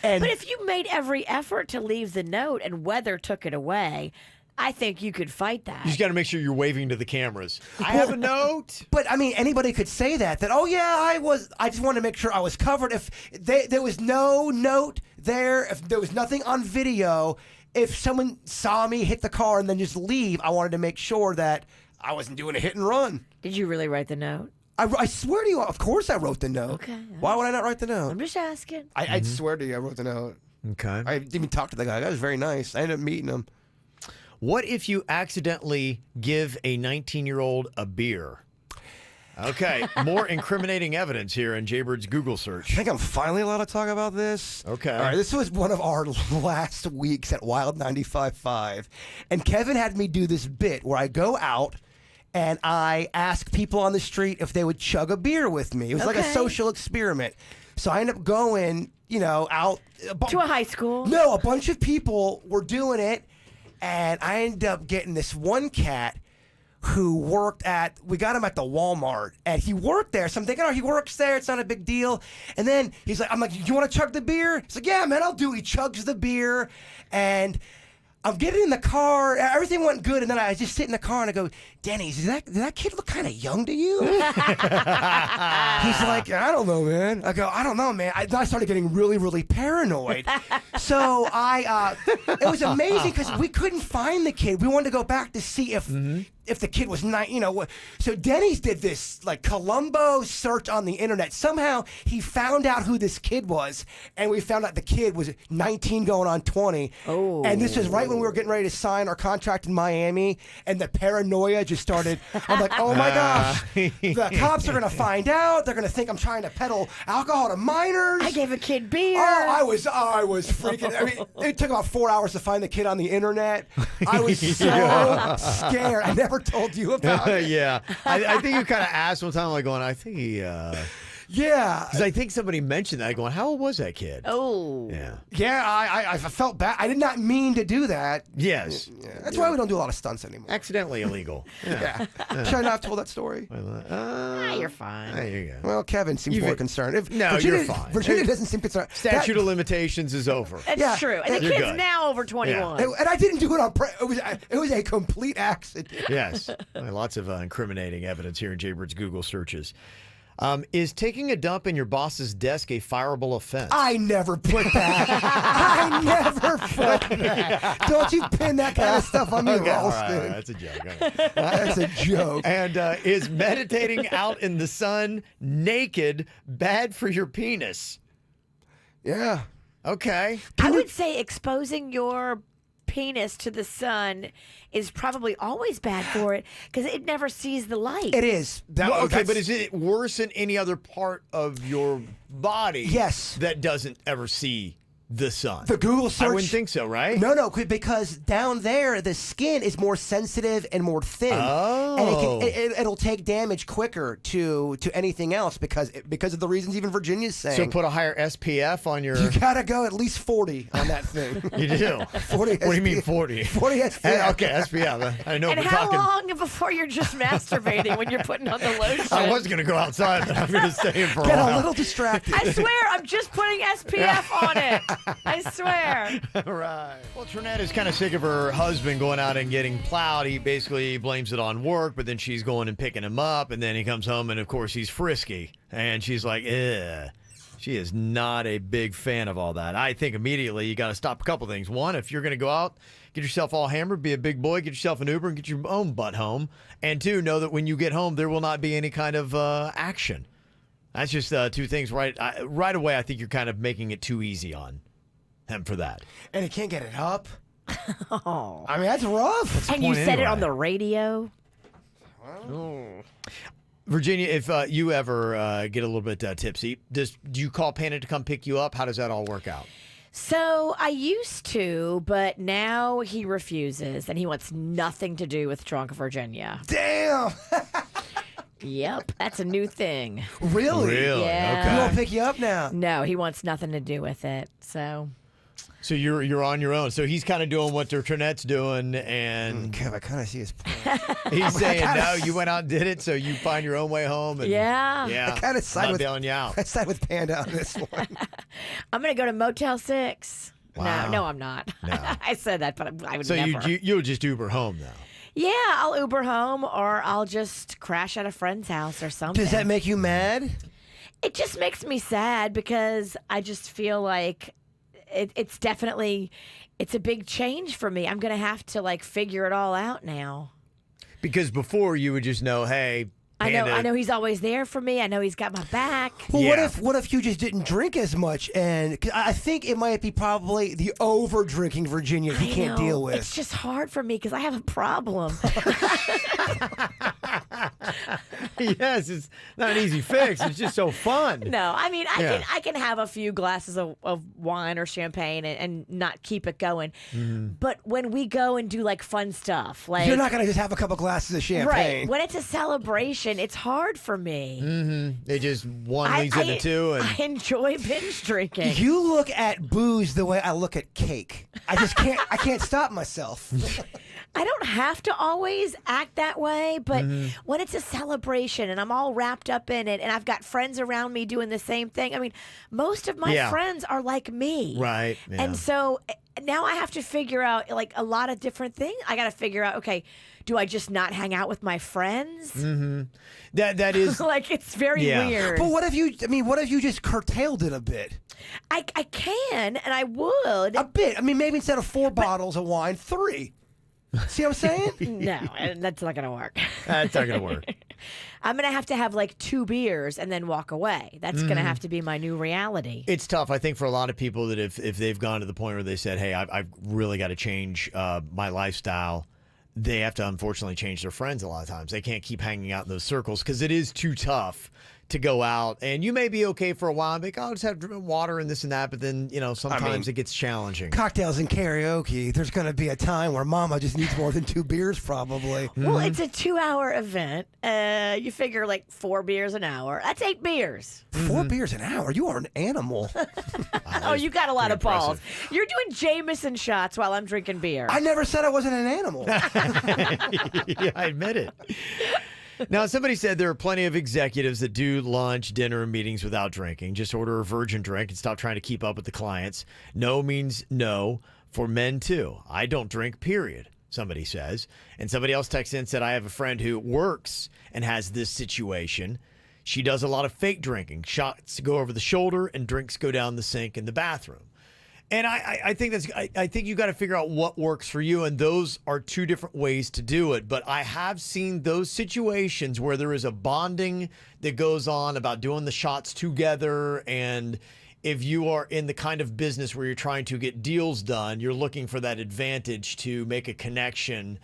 And but if you made every effort to leave the note and weather took it away, I think you could fight that. You just got to make sure you're waving to the cameras. I have a note. But I mean, anybody could say that, oh yeah, I just wanted to make sure I was covered. If there was no note there, if there was nothing on video, if someone saw me hit the car and then just leave, I wanted to make sure that I wasn't doing a hit and run. Did you really write the note? I swear to you, of course I wrote the note. Okay. Why would I not write the note? I'm just asking. I swear to you, I wrote the note. Okay. I didn't even talk to the guy. That was very nice. I ended up meeting him. What if you accidentally give a 19-year-old a beer? Okay, more incriminating evidence here in Jbird's Google search. I think I'm finally allowed to talk about this. Okay. All right, this was one of our last weeks at Wild 95.5, and Kevin had me do this bit where I go out and I ask people on the street if they would chug a beer with me. It was like a social experiment. So I ended up going, out. To a high school? No, a bunch of people were doing it, and I ended up getting this one cat who we got him at the Walmart, and he worked there. So I'm thinking, he works there. It's not a big deal. And then I'm like, you want to chug the beer? He's like, yeah, man, I'll do it. He chugs the beer, and I'm getting in the car. Everything went good, and then I just sit in the car and I go, Dennys, did that kid look kind of young to you? He's like, I don't know, man. I go, I don't know, man. I started getting really, really paranoid. So it was amazing because we couldn't find the kid. We wanted to go back to see if the kid was So Dennys did this Columbo search on the internet. Somehow he found out who this kid was, and we found out the kid was 19 going on 20. Oh. And this was right when we were getting ready to sign our contract in Miami, and the paranoia just started. I'm like, oh my gosh, the cops are going to find out. They're going to think I'm trying to peddle alcohol to minors. I gave a kid beer. Oh, I was freaking. I mean, it took about 4 hours to find the kid on the internet. I was so scared. I never told you about it. Yeah. I think you kind of asked one time, I think he... Yeah. Because I think somebody mentioned that, going, how old was that kid? Oh. Yeah. Yeah, I felt bad. I did not mean to do that. Yes. Yeah. That's why we don't do a lot of stunts anymore. Accidentally illegal. Yeah. Should I not have told that story? You're fine. There you go. Well, Kevin seems more concerned. You're fine. Virginia doesn't seem concerned. Statute of limitations is over. That's true. And the kid's good. now over 21. Yeah. And I didn't do it on it was a complete accident. Yes. Lots of incriminating evidence here in Jbird's Google searches. Is taking a dump in your boss's desk a fireable offense? I never put that. I never put that. Don't you pin that kind of stuff on me, Ralston. All right, that's a joke. Okay. That's a joke. And is meditating out in the sun naked bad for your penis? Yeah. Okay. I would say exposing your penis to the sun is probably always bad for it because it never sees the light. It is. Okay, but is it worse in any other part of your body? Yes. That doesn't ever see the sun? The Google search. I wouldn't think so, right? No, because down there the skin is more sensitive and more thin. Oh. And it'll take damage quicker to anything else because of the reasons even Virginia's saying. So put a higher SPF on your... You gotta go at least 40 on that thing. You do? 40 What do you mean 40? 40 SPF. Okay, SPF. I know. And how long before you're just masturbating when you're putting on the lotion? I was going to go outside, but I'm going to stay in for a Get while. a little distracted. I swear, I'm just putting SPF on it. I swear. Right. Well, Trinette is kind of sick of her husband going out and getting plowed. He basically blames it on work, but then she's going and picking him up, and then he comes home, and of course he's frisky. And she's like, ugh. She is not a big fan of all that. I think immediately you got to stop a couple things. One, if you're going to go out, get yourself all hammered, be a big boy, get yourself an Uber, and get your own butt home. And two, know that when you get home, there will not be any kind of action. That's just two things. Right away, I think you're kind of making it too easy on him for that. And he can't get it up. Oh. I mean, that's rough. And you said it on the radio? Virginia, if you ever get a little bit tipsy, do you call Panda to come pick you up? How does that all work out? So I used to, but now he refuses, and he wants nothing to do with Drunk Virginia. Damn. Yep, that's a new thing. Really? Yeah. Okay. He won't pick you up now. No, he wants nothing to do with it. So you're on your own. So he's kind of doing what Trinette's doing, and Kev, I kind of see his point. He's saying, no, you went out and did it, so you find your own way home. And, yeah. I kind of side not with bailing you out. I side with Panda on this one. I'm gonna go to Motel 6. Wow. No, I'm not. No. I said that, but I would So never. you'll just Uber home though. Yeah, I'll Uber home, or I'll just crash at a friend's house or something. Does that make you mad? It just makes me sad because I just feel like it's definitely a big change for me. I'm gonna have to like figure it all out now. Because before you would just know, hey, Panda. I know he's always there for me. I know he's got my back. Well, Yeah. what if you just didn't drink as much? And 'cause I think it might be probably the over drinking Virginia he I can't know. deal with. It's just hard for me because I have a problem. Yes, it's not an easy fix. It's just so fun. No, I mean Yeah. I can have a few glasses of wine or champagne and not keep it going. But when we go and do like fun stuff, like You're not going to just have a couple glasses of champagne. right when it's a celebration, it's hard for me. They just one leads into two, and I enjoy binge drinking. You look at booze the way I look at cake. I just can't. I can't stop myself. I don't have to always act that way, but when it's a celebration and I'm all wrapped up in it and I've got friends around me doing the same thing, I mean, most of my Yeah. friends are like me. right. Yeah. And so now I have to figure out like a lot of different things. I got to figure out, okay, do I just not hang out with my friends? that is Like it's very Yeah. weird. But what if you? I mean, what if you just curtailed it a bit? I can and I would. A bit. I mean, maybe instead of 4 bottles of wine, 3. See what I'm saying? No, that's not going to work. that's not gonna work. I'm going to have like 2 beers and then walk away. That's going to have to be my new reality. It's tough, I think, for a lot of people that if they've gone to the point where they said, hey, I've really got to change my lifestyle, they have to unfortunately change their friends a lot of times. They can't keep hanging out in those circles because it is too tough to go out. And you may be okay for a while and be like, oh, I'll just have water and this and that. But then, sometimes it gets challenging. Cocktails and karaoke. There's going to be a time where Mama just needs more than 2 beers, probably. Well, it's a 2-hour event. You figure like 4 beers an hour. That's 8 beers. 4 beers an hour. You are an animal. Oh, you got a lot of pretty balls. You're doing Jameson shots while I'm drinking beer. I never said I wasn't an animal. Yeah, I admit it. Now, somebody said there are plenty of executives that do lunch, dinner, and meetings without drinking. Just order a virgin drink and stop trying to keep up with the clients. No means no for men, too. I don't drink, period, somebody says. And somebody else texted in and said, I have a friend who works and has this situation. She does a lot of fake drinking. Shots go over the shoulder and drinks go down the sink in the bathroom. And I think I think you got to figure out what works for you, and those are 2 different ways to do it. But I have seen those situations where there is a bonding that goes on about doing the shots together, and if you are in the kind of business where you're trying to get deals done, you're looking for that advantage to make a connection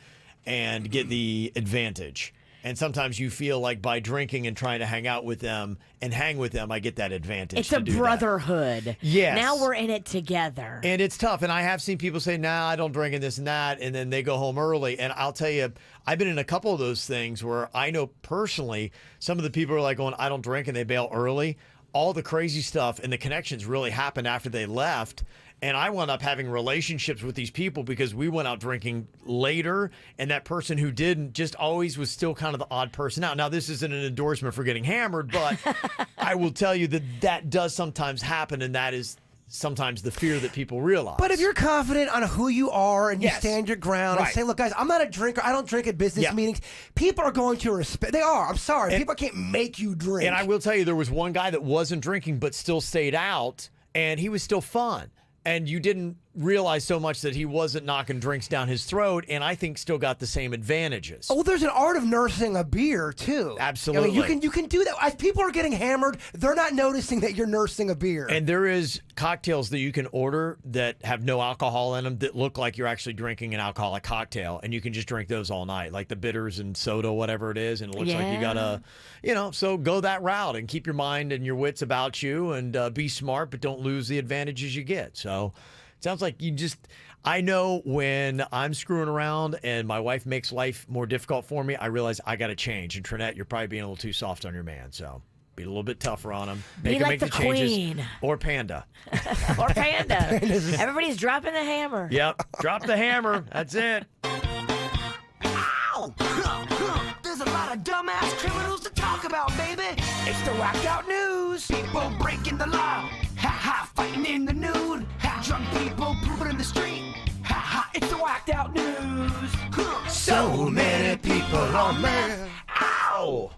and get the advantage. And sometimes you feel like by drinking and trying to hang out with them and hang with them, I get that advantage. It's to a do that. brotherhood. Yes. Now we're in it together. And it's tough. And I have seen people say, nah, I don't drink and this and that. And then they go home early. And I'll tell you, I've been in a couple of those things where I know personally some of the people are like going, I don't drink, and they bail early. All the crazy stuff and the connections really happened after they left. And I wound up having relationships with these people because we went out drinking later, and that person who didn't just always was still kind of the odd person out. Now, this isn't an endorsement for getting hammered, but I will tell you that does sometimes happen, and that is sometimes the fear that people realize. But if you're confident on who you are and you stand your ground and Right. say, look, guys, I'm not a drinker. I don't drink at business meetings. People are going to respect. They are. I'm sorry. People can't make you drink. And I will tell you, there was one guy that wasn't drinking but still stayed out, and he was still fun. And you didn't realize so much that he wasn't knocking drinks down his throat, and I think still got the same advantages. Oh, there's an art of nursing a beer too. Absolutely. I mean, you can do that. As people are getting hammered, they're not noticing that you're nursing a beer. And there is cocktails that you can order that have no alcohol in them that look like you're actually drinking an alcoholic cocktail, and you can just drink those all night, like the bitters and soda, whatever it is, and it looks like you gotta, so go that route and keep your mind and your wits about you and be smart, but don't lose the advantages you get. So it sounds like I know when I'm screwing around and my wife makes life more difficult for me, I realize I got to change. And Trinette, you're probably being a little too soft on your man, so be a little bit tougher on him. Be Make him like make the the changes. queen. Or Panda. Or Panda. Everybody's dropping the hammer. Yep, drop the hammer. That's it. Ow! There's a lot of dumbass criminals to talk about, baby. It's the whacked out news. People breaking the law. Ha ha, fighting in the nude. Ha, drunk people pooping in the street. Ha ha, it's the whacked out news. So many people on there. Ow!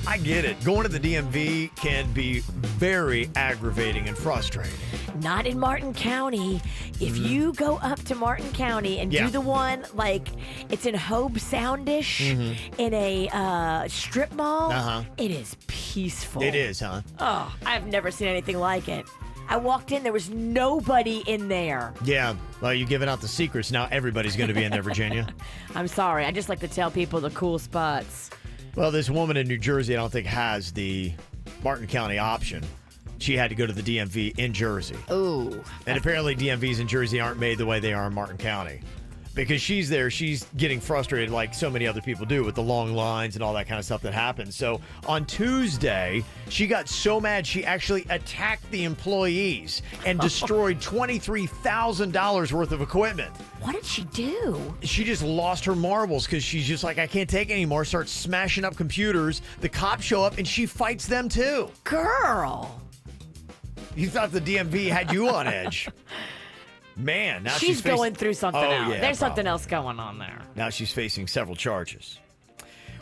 I get it. Going to the DMV can be very aggravating and frustrating. Not in Martin County. If you go up to Martin County and do the one, like, it's in Hobe Soundish in a strip mall, it is peaceful. It is, huh? Oh, I've never seen anything like it. I walked in, there was nobody in there. Yeah, well, you're giving out the secrets. Now everybody's going to be in there, Virginia. I'm sorry. I just like to tell people the cool spots. Well, this woman in New Jersey, I don't think has the Martin County option. She had to go to the DMV in Jersey. Ooh. And apparently DMVs in Jersey aren't made the way they are in Martin County. Because she's there, she's getting frustrated like so many other people do with the long lines and all that kind of stuff that happens. So on Tuesday, she got so mad she actually attacked the employees and destroyed $23,000 worth of equipment. What did she do? She just lost her marbles because she's just like, I can't take it anymore. Starts smashing up computers. The cops show up and she fights them too. Girl. You thought the DMV had you on edge. Man, now she's going through something else. Yeah, There's something else going on there. Now she's facing several charges.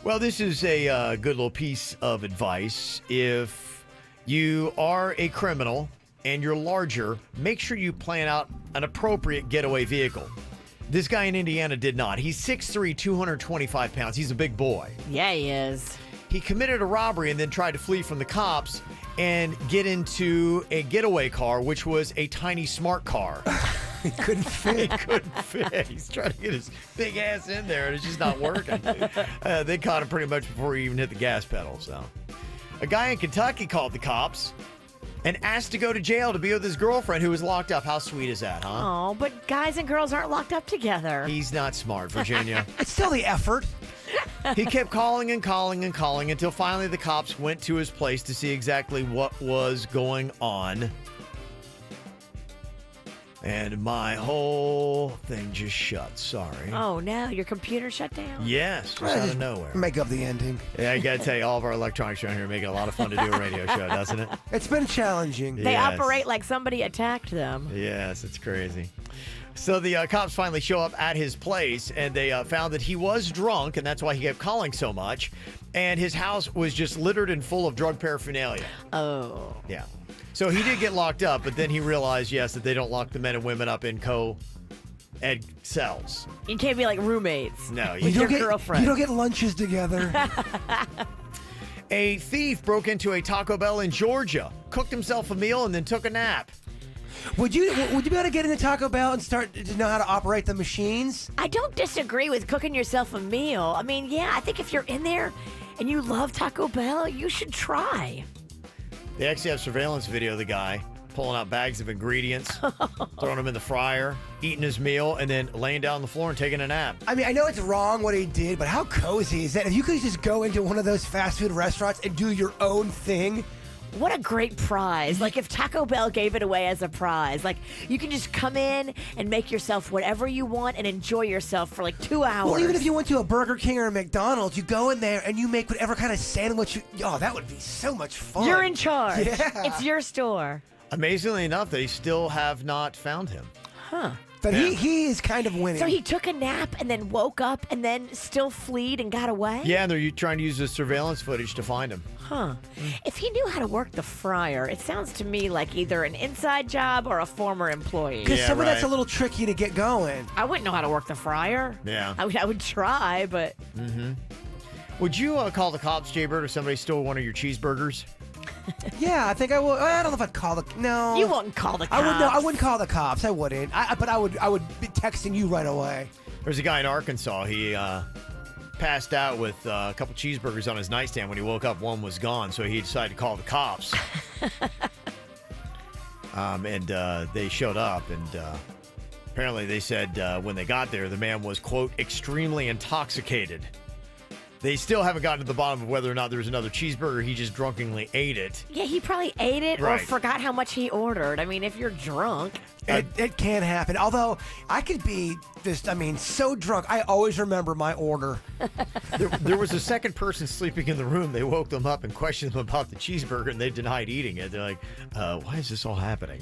Well, this is a good little piece of advice. If you are a criminal and you're larger, make sure you plan out an appropriate getaway vehicle. This guy in Indiana did not. He's 6'3", 225 pounds. He's a big boy. Yeah, he is. He committed a robbery and then tried to flee from the cops and get into a getaway car, which was a tiny smart car. He couldn't fit. He couldn't fit. He's trying to get his big ass in there, and it's just not working. They caught him pretty much before he even hit the gas pedal. So, a guy in Kentucky called the cops and asked to go to jail to be with his girlfriend who was locked up. How sweet is that, huh? Oh, but guys and girls aren't locked up together. He's not smart, Virginia. It's still the effort. He kept calling and calling and calling until finally the cops went to his place to see exactly what was going on. And my whole thing just shut. Sorry. Oh, no. Your computer shut down? Yes, just out of nowhere. Make up the ending. Yeah, I got to tell you, all of our electronics around here make it a lot of fun to do a radio show, doesn't it? It's been challenging. They Yes. operate like somebody attacked them. Yes, it's crazy. So the cops finally show up at his place, and they found that he was drunk, and that's why he kept calling so much. And his house was just littered and full of drug paraphernalia. Oh. Yeah. So he did get locked up, but then he realized, yes, that they don't lock the men and women up in co-ed cells. You can't be like roommates. No, with your get, girlfriend. You don't get lunches together. A thief broke into a Taco Bell in Georgia, cooked himself a meal, and then took a nap. Would you be able to get into Taco Bell and start to know how to operate the machines? I don't disagree with cooking yourself a meal. I mean, yeah, I think if you're in there and you love Taco Bell, you should try. They actually have surveillance video of the guy pulling out bags of ingredients, throwing them in the fryer, eating his meal, and then laying down on the floor and taking a nap. I mean, I know it's wrong what he did, but how cozy is that? If you could just go into one of those fast food restaurants and do your own thing. What a great prize. Like if Taco Bell gave it away as a prize. Like you can just come in and make yourself whatever you want and enjoy yourself for like 2 hours. Well, even if you went to a Burger King or a McDonald's, you go in there and you make whatever kind of sandwich you... Oh, that would be so much fun. You're in charge. Yeah. It's your store. Amazingly enough, they still have not found him. Huh. But he is kind of winning. So he took a nap and then woke up and then still fled and got away? Yeah, and they're trying to use the surveillance footage to find him. Huh. If he knew how to work the fryer, it sounds to me like either an inside job or a former employee. Because Yeah, some of that's right. a little tricky to get going. I wouldn't know how to work the fryer. Yeah. I would try, but Would you call the cops, Jbird, if somebody stole one of your cheeseburgers? Yeah, I think I will. I don't know if I'd call the no. you wouldn't call the cops. I would. No, I wouldn't call the cops. I wouldn't. But I would be texting you right away. There's a guy in Arkansas. He passed out with a couple cheeseburgers on his nightstand. When he woke up, one was gone, so he decided to call the cops. And they showed up, and apparently they said when they got there, the man was, quote, extremely intoxicated. They still haven't gotten to the bottom of whether or not there was another cheeseburger. He just drunkenly ate it. Yeah, he probably ate it or Right. forgot how much he ordered. I mean, if you're drunk. It can happen. Although I could be just, so drunk. I always remember my order. There was a second person sleeping in the room. They woke them up and questioned them about the cheeseburger, and they denied eating it. They're like, why is this all happening?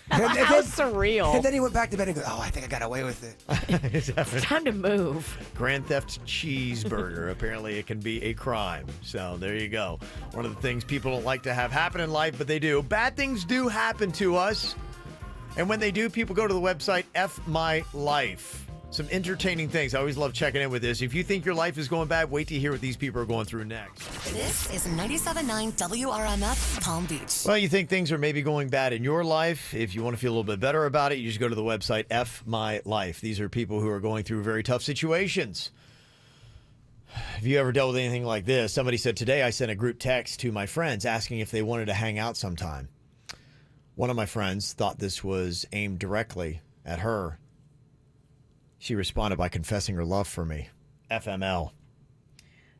And How surreal. And then he went back to bed and goes, "Oh, I think I got away with it." It's time to move. Grand theft cheeseburger. Apparently, it can be a crime. So there you go. One of the things people don't like to have happen in life, but they do. Bad things do happen to us. And when they do, people go to the website F My Life. Some entertaining things. I always love checking in with this. If you think your life is going bad, wait to hear what these people are going through next. This is 97.9 WRMF Palm Beach. Well, you think things are maybe going bad in your life. If you want to feel a little bit better about it, you just go to the website F My Life. These are people who are going through very tough situations. Have you ever dealt with anything like this? Somebody said, today I sent a group text to my friends asking if they wanted to hang out sometime. One of my friends thought this was aimed directly at her. She responded by confessing her love for me. FML.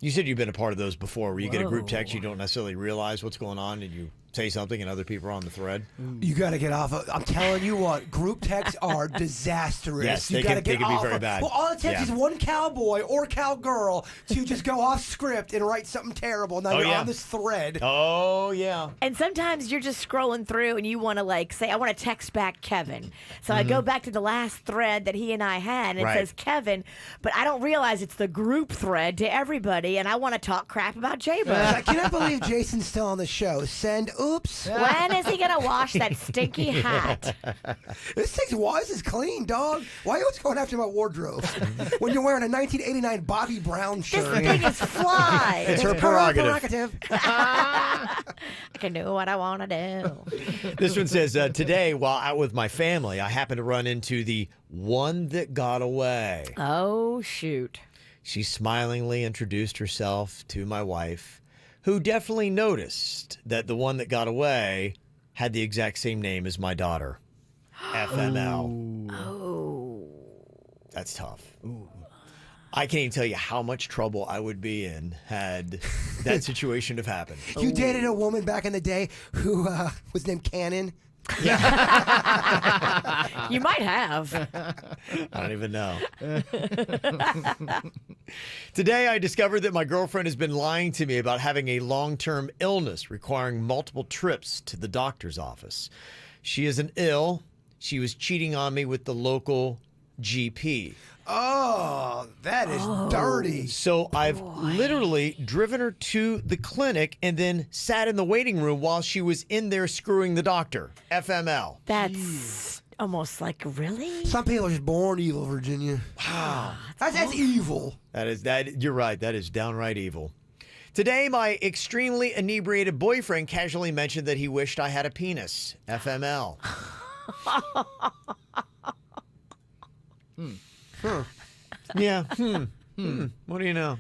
You said you've been a part of those before where you get a group text, you don't necessarily realize what's going on, and you say something and other people are on the thread. You got to get off of. I'm telling you what, group texts are disastrous. Yes, you they gotta can- they get can be off very of- bad. Well, all it takes Yeah. is one cowboy or cowgirl to just go off script and write something terrible. Now Oh, you're yeah. on this thread. Oh, yeah. And sometimes you're just scrolling through and you want to say, I want to text back Kevin. So I go back to the last thread that he and I had and it Right. says Kevin, but I don't realize it's the group thread to everybody and I want to talk crap about Jbird. I cannot believe Jason's still on the show. Send oops. When is he going to wash that stinky hat? This thing's this is clean, dog. Why are you always going after my wardrobe when you're wearing a 1989 Bobby Brown This shirt? thing is fly. It's her prerogative. I can do what I want to do. This one says, today, while out with my family, I happened to run into the one that got away. Oh, shoot. She smilingly introduced herself to my wife, who definitely noticed that the one that got away had the exact same name as my daughter. FML. Oh. That's tough. I can't even tell you how much trouble I would be in had that situation have happened. You dated a woman back in the day who was named Cannon. You might have. I don't even know. Today, I discovered that my girlfriend has been lying to me about having a long-term illness requiring multiple trips to the doctor's office. She isn't ill. She was cheating on me with the local GP. Oh, that is dirty. So I've literally driven her to the clinic and then sat in the waiting room while she was in there screwing the doctor. FML. That's almost like, really? Some people are just born evil, Virginia. Wow. That's evil. You're right. That is downright evil. Today, my extremely inebriated boyfriend casually mentioned that he wished I had a penis. FML. Yeah. What do you know?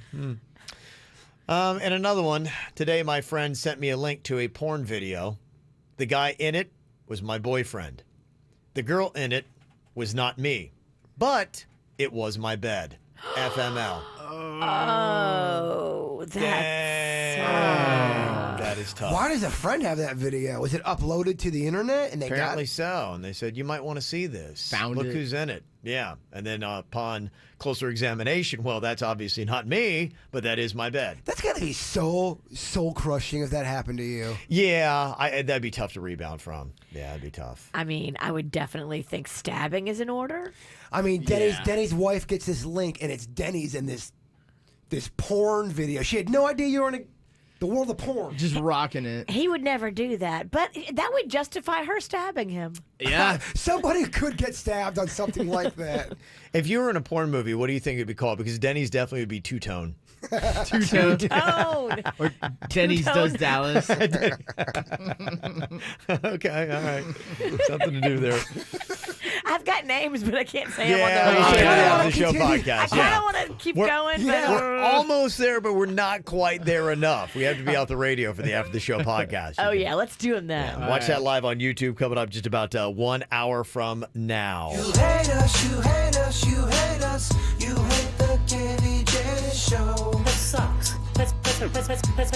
And another one. Today, my friend sent me a link to a porn video. The guy in it was my boyfriend. The girl in it was not me, but it was my bed. FML. Oh, That that is tough. Why does a friend have that video? Was it uploaded to the internet and they Apparently got so. And they said, you might want to see this. Found Look it. who's in it. Yeah. And then upon closer examination, well, that's obviously not me, but that is my bed. That's got to be so soul crushing if that happened to you. Yeah, that'd be tough to rebound from. Yeah, that'd be tough. I mean, I would definitely think stabbing is in order. I mean, Denny's wife gets this link, and it's Denny's in this porn video. She had no idea you were in the world of porn. Just rocking it. He would never do that, but that would justify her stabbing him. Yeah. Somebody could get stabbed on something like that. If you were in a porn movie, what do you think it'd be called? Because Denny's definitely would be two-tone. Two-tone. Tone. Or Denny's does Dallas. Okay, all right. Something to do there. I've got names, but I can't say Yeah, them on the radio. the show I podcast. kind of want to keep going, but We're almost there, but we're not quite there enough. We have to be out the radio for the After the Show podcast. oh yeah, let's do them then. Yeah, watch that live on YouTube coming up just about 1 hour from now. You hate us, you hate us, you hate us. You hate the KVJ show. That sucks. That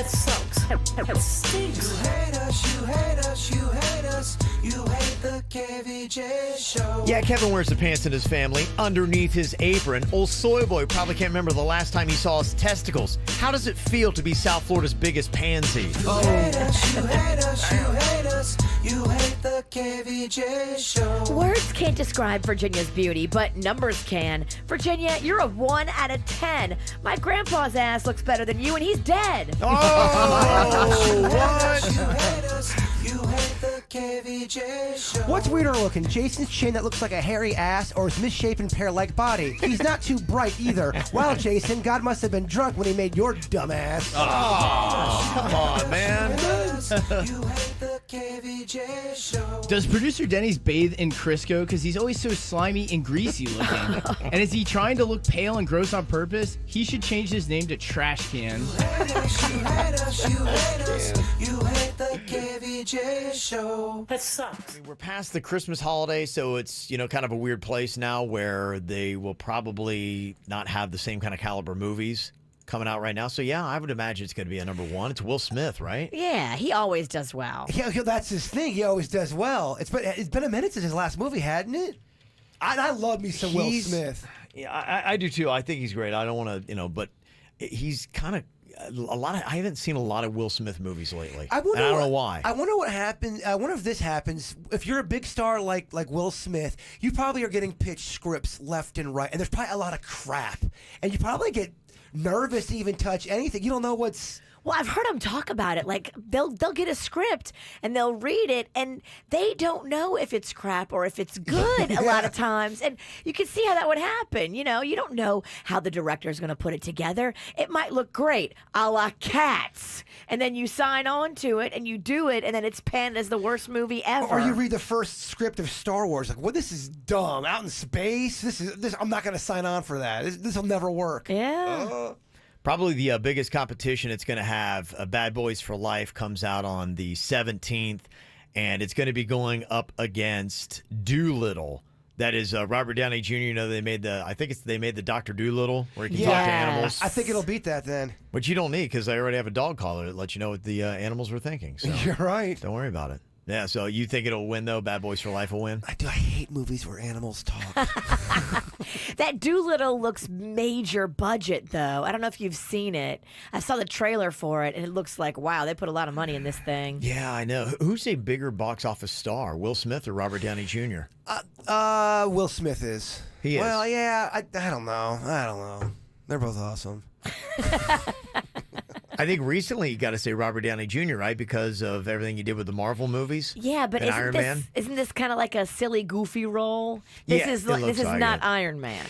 sucks. That stinks. You hate us, you hate us, you hate us. You hate the KVJ show. Yeah, Kevin wears the pants in his family underneath his apron. Old soy boy probably can't remember the last time he saw his testicles. How does it feel to be South Florida's biggest pansy? You hate us, you hate us, you hate us. You hate the KVJ show. Words can't describe Virginia's beauty, but numbers can. Virginia, you're a 1 out of 10. My grandpa's ass looks better than you, and he's dead. Oh, what? You hate us, you hate the KVJ show. What's weirder looking, Jason's chin that looks like a hairy ass or his misshapen pear-like body? He's not too bright either. Wow, Jason, God must have been drunk when he made your dumb ass. Oh, come on, man. You hate the KVJ show. Does producer Dennys bathe in Crisco? Because he's always so slimy and greasy looking. And is he trying to look pale and gross on purpose? He should change his name to Trash Can. You hate us, you hate us, you hate us. You hate the KVJ show. That sucks. We're past the Christmas holiday, so it's, kind of a weird place now where they will probably not have the same kind of caliber movies coming out right now. So, yeah, I would imagine it's going to be a number one. It's Will Smith, right? Yeah, he always does well. Yeah, that's his thing. He always does well. It's been a minute since his last movie, hadn't it? I love me some Will Smith. Yeah, I do too. I think he's great. I don't want to, but he's kind of I haven't seen a lot of Will Smith movies lately. I don't know why. I wonder what happens. I wonder if this happens. If you're a big star like Will Smith, you probably are getting pitched scripts left and right, and there's probably a lot of crap, and you probably get nervous to even touch anything. You don't know what's. Well, I've heard them talk about it. Like they'll get a script and they'll read it, and they don't know if it's crap or if it's good a lot of times. And you can see how that would happen. You don't know how the director is going to put it together. It might look great, a la Cats, and then you sign on to it and you do it, and then it's panned as the worst movie ever. Or you read the first script of Star Wars, like, well, this is dumb. Out in space, this. I'm not going to sign on for that. This will never work. Yeah. Probably the biggest competition it's going to have, Bad Boys for Life, comes out on the 17th, and it's going to be going up against Doolittle. That is Robert Downey Jr. They made the Dr. Doolittle where he can talk to animals. I think it'll beat that then. Which you don't need because I already have a dog collar that lets you know what the animals were thinking. So you're right. Don't worry about it. Yeah, so you think it'll win, though? Bad Boys for Life will win? I do. I hate movies where animals talk. That Doolittle looks major budget, though. I don't know if you've seen it. I saw the trailer for it, and it looks like, wow, they put a lot of money in this thing. Yeah, I know. Who's a bigger box office star, Will Smith or Robert Downey Jr.? Will Smith is. He is. Well, yeah, I don't know. They're both awesome. I think recently you got to say Robert Downey Jr., right? Because of everything he did with the Marvel movies. Yeah, but isn't this kind of like a silly, goofy role? This is not Iron Man.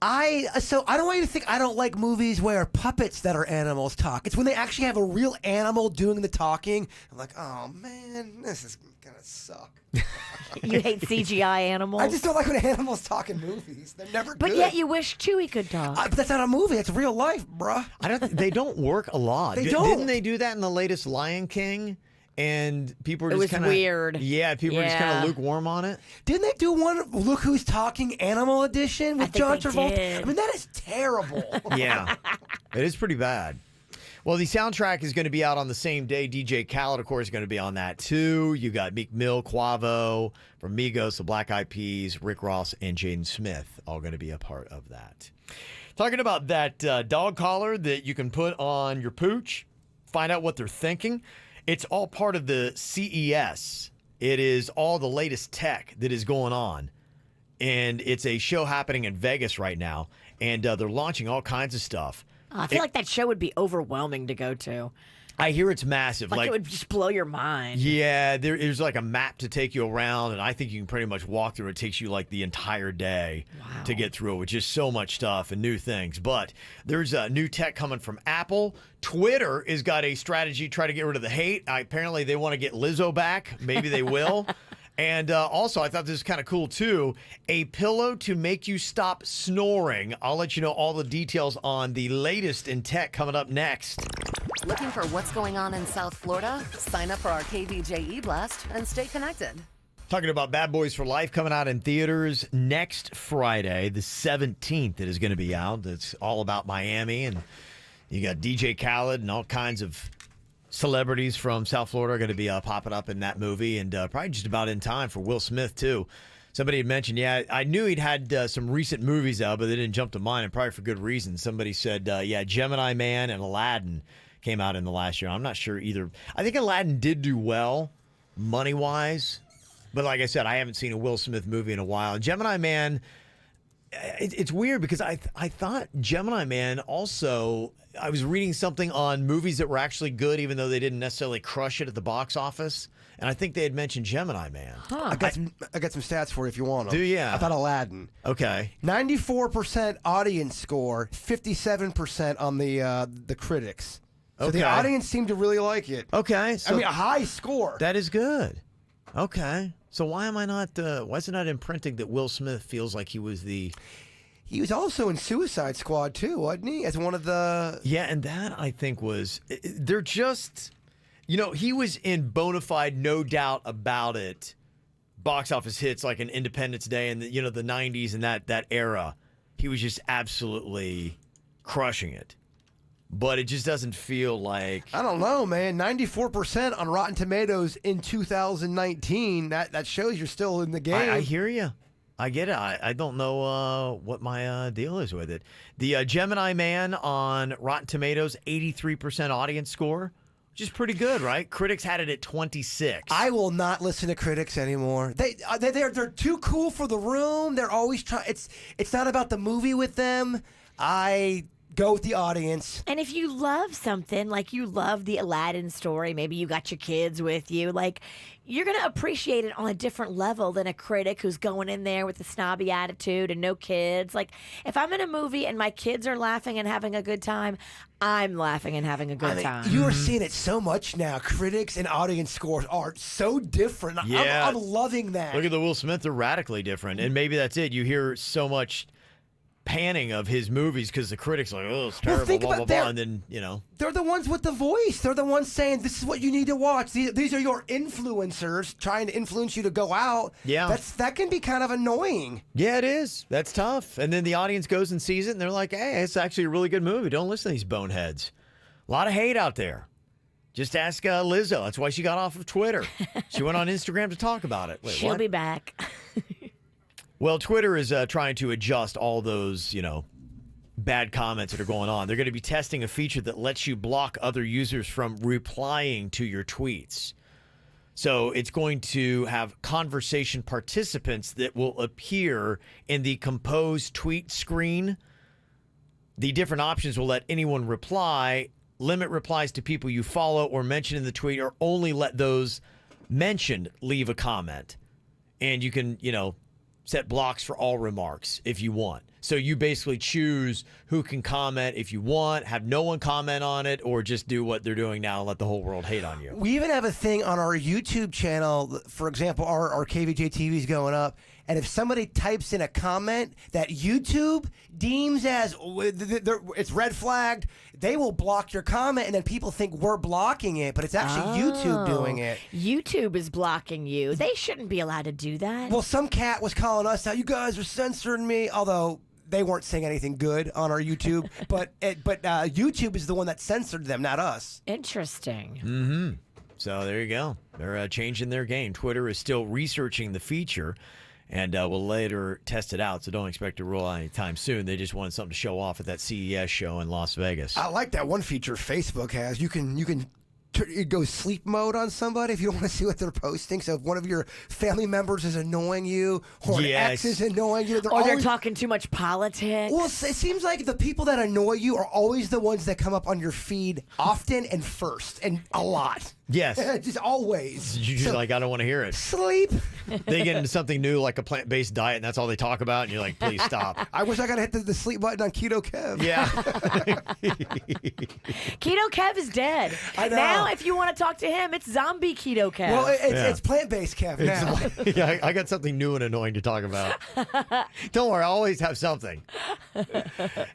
I don't want you to think I don't like movies where puppets that are animals talk. It's when they actually have a real animal doing the talking. I'm like, oh man, this is gonna suck. You hate CGI animals? I just don't like when animals talk in movies. They're never good. But yet you wish Chewie could talk. But that's not a movie. It's real life, bruh. They don't work a lot. They don't. Didn't they do that in the latest Lion King? And people were just kind of weird. Yeah, people were just kind of lukewarm on it. Didn't they do one Look Who's Talking Animal Edition with John Travolta? Did. I mean, that is terrible. Yeah, it is pretty bad. Well, the soundtrack is going to be out on the same day. DJ Khaled, of course, is going to be on that too. You got Meek Mill, Quavo from Migos, the Black Eyed Peas, Rick Ross, and Jaden Smith all going to be a part of that. Talking about that dog collar that you can put on your pooch, find out what they're thinking. It's all part of the CES. It is all the latest tech that is going on. And it's a show happening in Vegas right now. And they're launching all kinds of stuff. I feel like that show would be overwhelming to go to. I hear it's massive. Like it would just blow your mind. Yeah, there's like a map to take you around, and I think you can pretty much walk through. It takes you like the entire day to get through it, with just so much stuff and new things. But there's new tech coming from Apple. Twitter has got a strategy to try to get rid of the hate. Apparently, they want to get Lizzo back. Maybe they will. And also, I thought this was kind of cool, too. A pillow to make you stop snoring. I'll let you know all the details on the latest in tech coming up next. Looking for what's going on in South Florida? Sign up for our KVJ E-Blast and stay connected. Talking about Bad Boys for Life coming out in theaters next Friday, the 17th. It is going to be out. It's all about Miami, and you got DJ Khaled and all kinds of celebrities from South Florida are going to be popping up in that movie, and probably just about in time for Will Smith, too. Somebody had mentioned, I knew he'd had some recent movies out, but they didn't jump to mind, and probably for good reason. Somebody said, Gemini Man and Aladdin came out in the last year. I'm not sure either. I think Aladdin did do well, money-wise, but like I said, I haven't seen a Will Smith movie in a while. And Gemini Man, it's weird because I thought Gemini Man also, I was reading something on movies that were actually good, even though they didn't necessarily crush it at the box office. And I think they had mentioned Gemini Man. I got some stats for you if you want them. Do you? About Aladdin. Okay. 94% audience score, 57% on the critics. So Okay. the audience seemed to really like it. Okay. So I mean, a high score. that is good. Okay. So why am I not, why is it not imprinting that Will Smith feels like he was the... He was also in Suicide Squad, too, wasn't he? As one of the... Yeah, and that, I think, was... They're just... he was in Bonafide, no doubt about it, box office hits like an Independence Day and, the 90s and that era. He was just absolutely crushing it. But it just doesn't feel like... I don't know, man. 94% on Rotten Tomatoes in 2019. That shows you're still in the game. I hear you. I get it. I don't know what my deal is with it. The Gemini Man on Rotten Tomatoes, 83% audience score, which is pretty good, right? Critics had it at 26. I will not listen to critics anymore. They're too cool for the room. They're always trying. It's not about the movie with them. I go with the audience. And if you love something, like you love the Aladdin story, maybe you got your kids with you, like you're going to appreciate it on a different level than a critic who's going in there with a snobby attitude and no kids. Like if I'm in a movie and my kids are laughing and having a good time, I'm laughing and having a good time. You are seeing it so much now. Critics and audience scores are so different. Yeah. I'm loving that. Look at the Will Smith. They're radically different. And maybe that's it. You hear so much panning of his movies because the critics are like, oh, it's terrible, blah, blah, blah. And then, They're the ones with the voice. They're the ones saying, this is what you need to watch. These are your influencers trying to influence you to go out. Yeah. That can be kind of annoying. Yeah, it is. That's tough. And then the audience goes and sees it, and they're like, hey, it's actually a really good movie. Don't listen to these boneheads. A lot of hate out there. Just ask Lizzo. That's why she got off of Twitter. She went on Instagram to talk about it. Wait, She'll what? be back. Well, Twitter is trying to adjust all those, bad comments that are going on. They're going to be testing a feature that lets you block other users from replying to your tweets. So it's going to have conversation participants that will appear in the composed tweet screen. The different options will let anyone reply, limit replies to people you follow or mention in the tweet, or only let those mentioned leave a comment. And you can, set blocks for all remarks if you want. So you basically choose who can comment if you want, have no one comment on it, or just do what they're doing now and let the whole world hate on you. We even have a thing on our YouTube channel. For example, our KVJ TV is going up. And if somebody types in a comment that YouTube deems as it's red flagged, they will block your comment, and then people think we're blocking it, but it's actually YouTube doing it. YouTube is blocking you. They shouldn't be allowed to do that. Well, some cat was calling us out. You guys are censoring me, although they weren't saying anything good on our YouTube, but YouTube is the one that censored them, not us. Interesting. Mm-hmm. So there you go. They're changing their game. Twitter is still researching the feature and will later test it out, so don't expect to roll out anytime soon. They just wanted something to show off at that CES show in Las Vegas. I like that one feature Facebook has. You can go sleep mode on somebody if you don't want to see what they're posting. So if one of your family members is annoying you or an ex is annoying you, they're talking too much politics. Well, it seems like the people that annoy you are always the ones that come up on your feed often and first and a lot. Yes. Just always. You're just like, I don't want to hear it. Sleep. They get into something new like a plant-based diet, and that's all they talk about, and you're like, please stop. I wish I could hit the sleep button on Keto Kev. Yeah. Keto Kev is dead. I know. Now, if you want to talk to him, it's zombie Keto Kev. Well, it's plant-based Kev now. Yeah, I got something new and annoying to talk about. Don't worry, I always have something.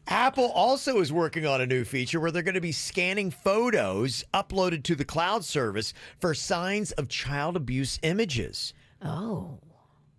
Apple also is working on a new feature where they're going to be scanning photos uploaded to the cloud service for signs of child abuse images. Oh.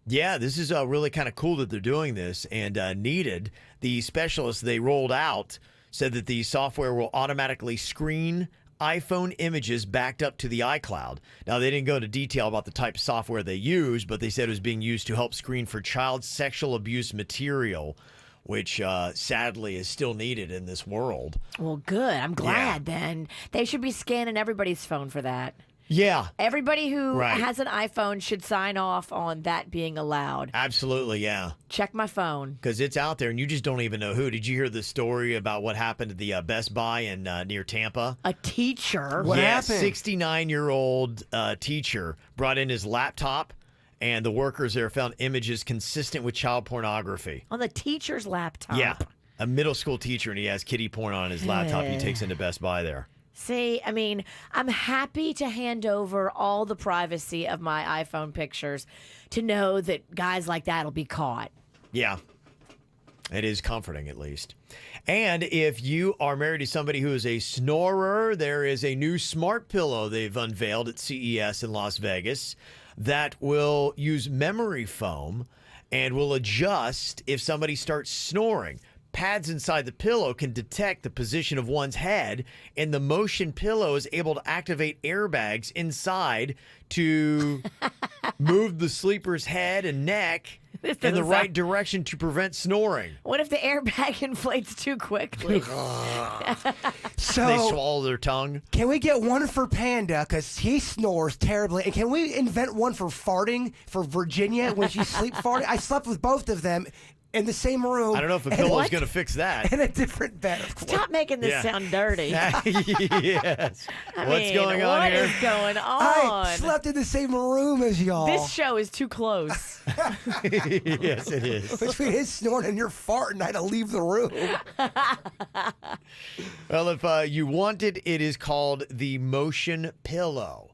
Yeah, this is really kind of cool that they're doing this and needed. The specialists they rolled out said that the software will automatically screen iPhone images backed up to the iCloud. Now, they didn't go into detail about the type of software they use, but they said it was being used to help screen for child sexual abuse material, which sadly is still needed in this world. Well, good. I'm glad then. They should be scanning everybody's phone for that. Yeah. Everybody who has an iPhone should sign off on that being allowed. Absolutely, yeah. Check my phone. Because it's out there and you just don't even know who. Did you hear the story about what happened at the Best Buy in near Tampa? A teacher? What happened? 69-year-old teacher brought in his laptop, and the workers there found images consistent with child pornography. On the teacher's laptop? Yeah. A middle school teacher, and he has kiddie porn on his laptop he takes into Best Buy there. See, I mean, I'm happy to hand over all the privacy of my iPhone pictures to know that guys like that will be caught. Yeah. It is comforting, at least. And if you are married to somebody who is a snorer, there is a new smart pillow they've unveiled at CES in Las Vegas that will use memory foam and will adjust if somebody starts snoring. Pads inside the pillow can detect the position of one's head, and the motion pillow is able to activate airbags inside to move the sleeper's head and neck in the right direction to prevent snoring. What if the airbag inflates too quickly? So they swallow their tongue. Can we get one for Panda because he snores terribly? And can we invent one for farting for Virginia when she sleep farting? I slept with both of them in the same room. I don't know if a pillow's going to fix that. In a different bed, of course. Stop making this sound dirty. Yes. What's going on here? What is going on? I slept in the same room as y'all. This show is too close. Yes, it is. Between his snoring and your farting, I had to leave the room. Well, if you want it, it is called the Motion Pillow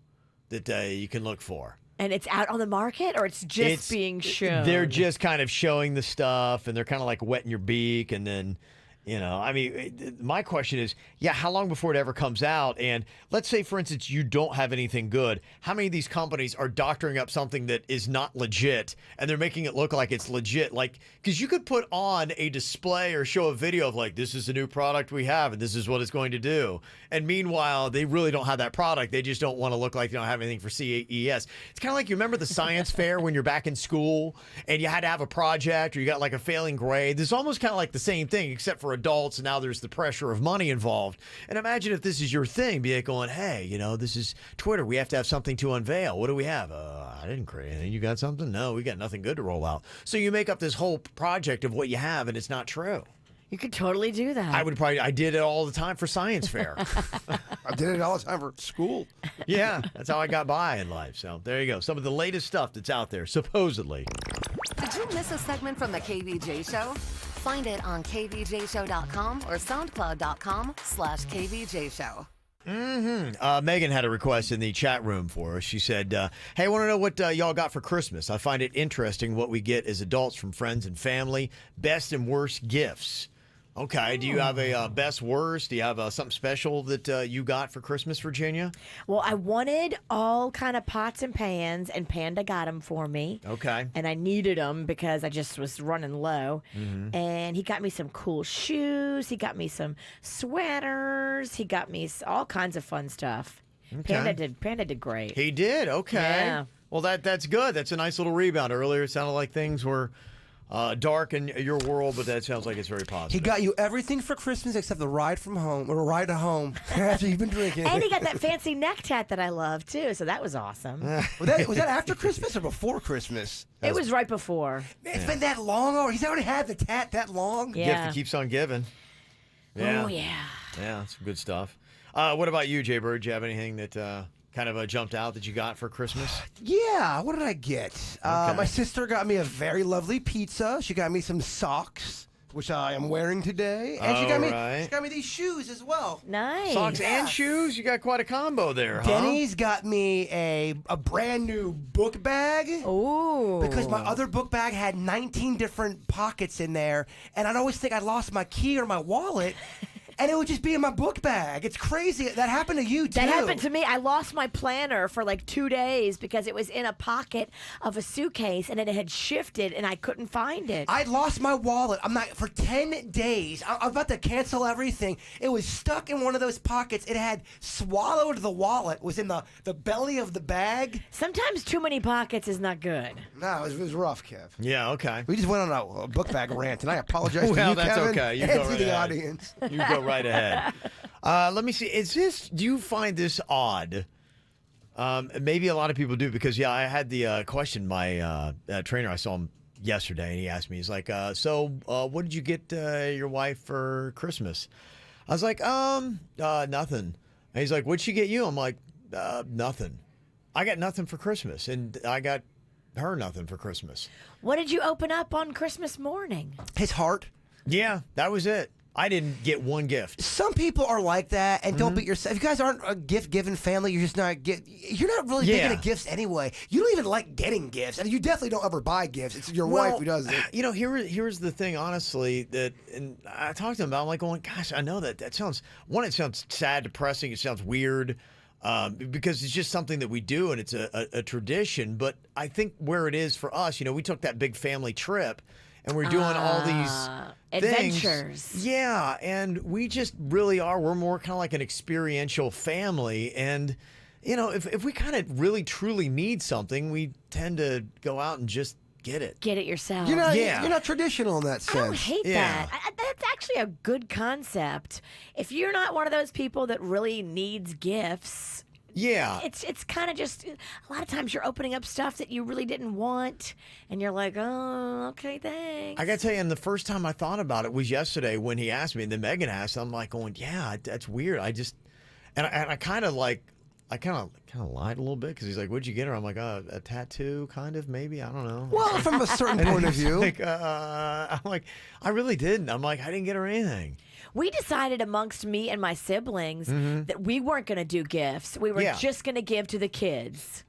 that you can look for. And it's out on the market, or it's just being shown? They're just kind of showing the stuff, and they're kind of like wetting your beak, and then, you know, I mean, my question is, how long before it ever comes out? And let's say, for instance, you don't have anything good. How many of these companies are doctoring up something that is not legit, and they're making it look like it's legit? Like, because you could put on a display or show a video of like, this is a new product we have, and this is what it's going to do. And meanwhile, they really don't have that product. They just don't want to look like they don't have anything for CES. It's kind of like, you remember the science fair when you're back in school and you had to have a project or you got like a failing grade? This is almost kind of like the same thing, except for adults, and now there's the pressure of money involved. And imagine if this is your thing, be like going, hey, you know, this is Twitter. We have to have something to unveil. What do we have? I didn't create anything. You got something? No, we got nothing good to roll out. So you make up this whole project of what you have, and it's not true. You could totally do that. I did it all the time for science fair. I did it all the time for school. Yeah, that's how I got by in life. So there you go. Some of the latest stuff that's out there, supposedly. Did you miss a segment from the KVJ Show? Find it on kvjshow.com or soundcloud.com/KVJ Show. Megan had a request in the chat room for us. She said, hey, I want to know what y'all got for Christmas. I find it interesting what we get as adults from friends and family, best and worst gifts. Okay. Do you have a best worst? Do you have something special that you got for Christmas, Virginia? Well, I wanted all kind of pots and pans, and Panda got them for me. Okay. And I needed them because I just was running low. And he got me some cool shoes. He got me some sweaters. He got me all kinds of fun stuff. Okay. Panda did great. He did. Okay. Yeah. Well, that's good. That's a nice little rebound. Earlier, it sounded like things were dark in your world, but that sounds like it's very positive. He got you everything for Christmas except the ride from home, or a ride to home after you've been drinking. And he got that fancy neck tat that I love too, so that was awesome. Was that after Christmas or before Christmas? It was right before. Man, it's been that long already. He's already had the tat that long. Yeah. Gift that keeps on giving. Yeah. Oh yeah. Yeah, some good stuff. What about you, Jbird? Do you have anything that kind of jumped out that you got for Christmas? Yeah, what did I get? Okay. My sister got me a very lovely pizza. She got me some socks, which I am wearing today, and she got me these shoes as well. Nice. Socks and shoes? You got quite a combo there, huh? Dennys got me a brand new book bag. Ooh. Because my other book bag had 19 different pockets in there, and I'd always think I lost my key or my wallet. And it would just be in my book bag. It's crazy. That happened to you, too. That happened to me. I lost my planner for like 2 days because it was in a pocket of a suitcase and it had shifted and I couldn't find it. I lost my wallet. For 10 days. I'm about to cancel everything. It was stuck in one of those pockets. It had swallowed the wallet. It was in the belly of the bag. Sometimes too many pockets is not good. No, it was rough, Kev. Yeah, okay. We just went on a book bag rant, and I apologize to Well, you, that's Kevin, okay. You and go to right the ahead. audience. You go right ahead. Let me see. Do you find this odd? Maybe a lot of people do because, I had the question. My trainer, I saw him yesterday, and he asked me, he's like, so what did you get your wife for Christmas? I was like, nothing. And he's like, what'd she get you? I'm like, nothing. I got nothing for Christmas, and I got her nothing for Christmas. What did you open up on Christmas morning? His heart. Yeah, that was it. I didn't get one gift. Some people are like that, and don't beat yourself. If you guys aren't a gift-giving family, you're just not you're not really big into gifts anyway. You don't even like getting gifts, and you definitely don't ever buy gifts. It's your wife who does it. Here's the thing, honestly, and I talked to him about. I'm like, going, gosh, I know that sounds. One, it sounds sad, depressing. It sounds weird. Because it's just something that we do and it's a tradition. But I think where it is for us, we took that big family trip and we're doing all these adventures. Things. Yeah, and we just really are. We're more kind of like an experiential family. And, if we kind of really truly need something, we tend to go out and just get it. Get it yourself. You're not traditional in that sense. I don't hate that. That's actually a good concept. If you're not one of those people that really needs gifts, it's kind of just a lot of times you're opening up stuff that you really didn't want, and you're like, oh, okay, thanks. I got to tell you, and the first time I thought about it was yesterday when he asked me, and then Megan asked. I'm like, going, yeah, that's weird. I kind of lied a little bit because he's like, what'd you get her? I'm like, a tattoo, kind of, maybe. I don't know. Well, from a certain point of view. I'm like, I really didn't. I'm like, I didn't get her anything. We decided amongst me and my siblings that we weren't going to do gifts. We were just going to give to the kids.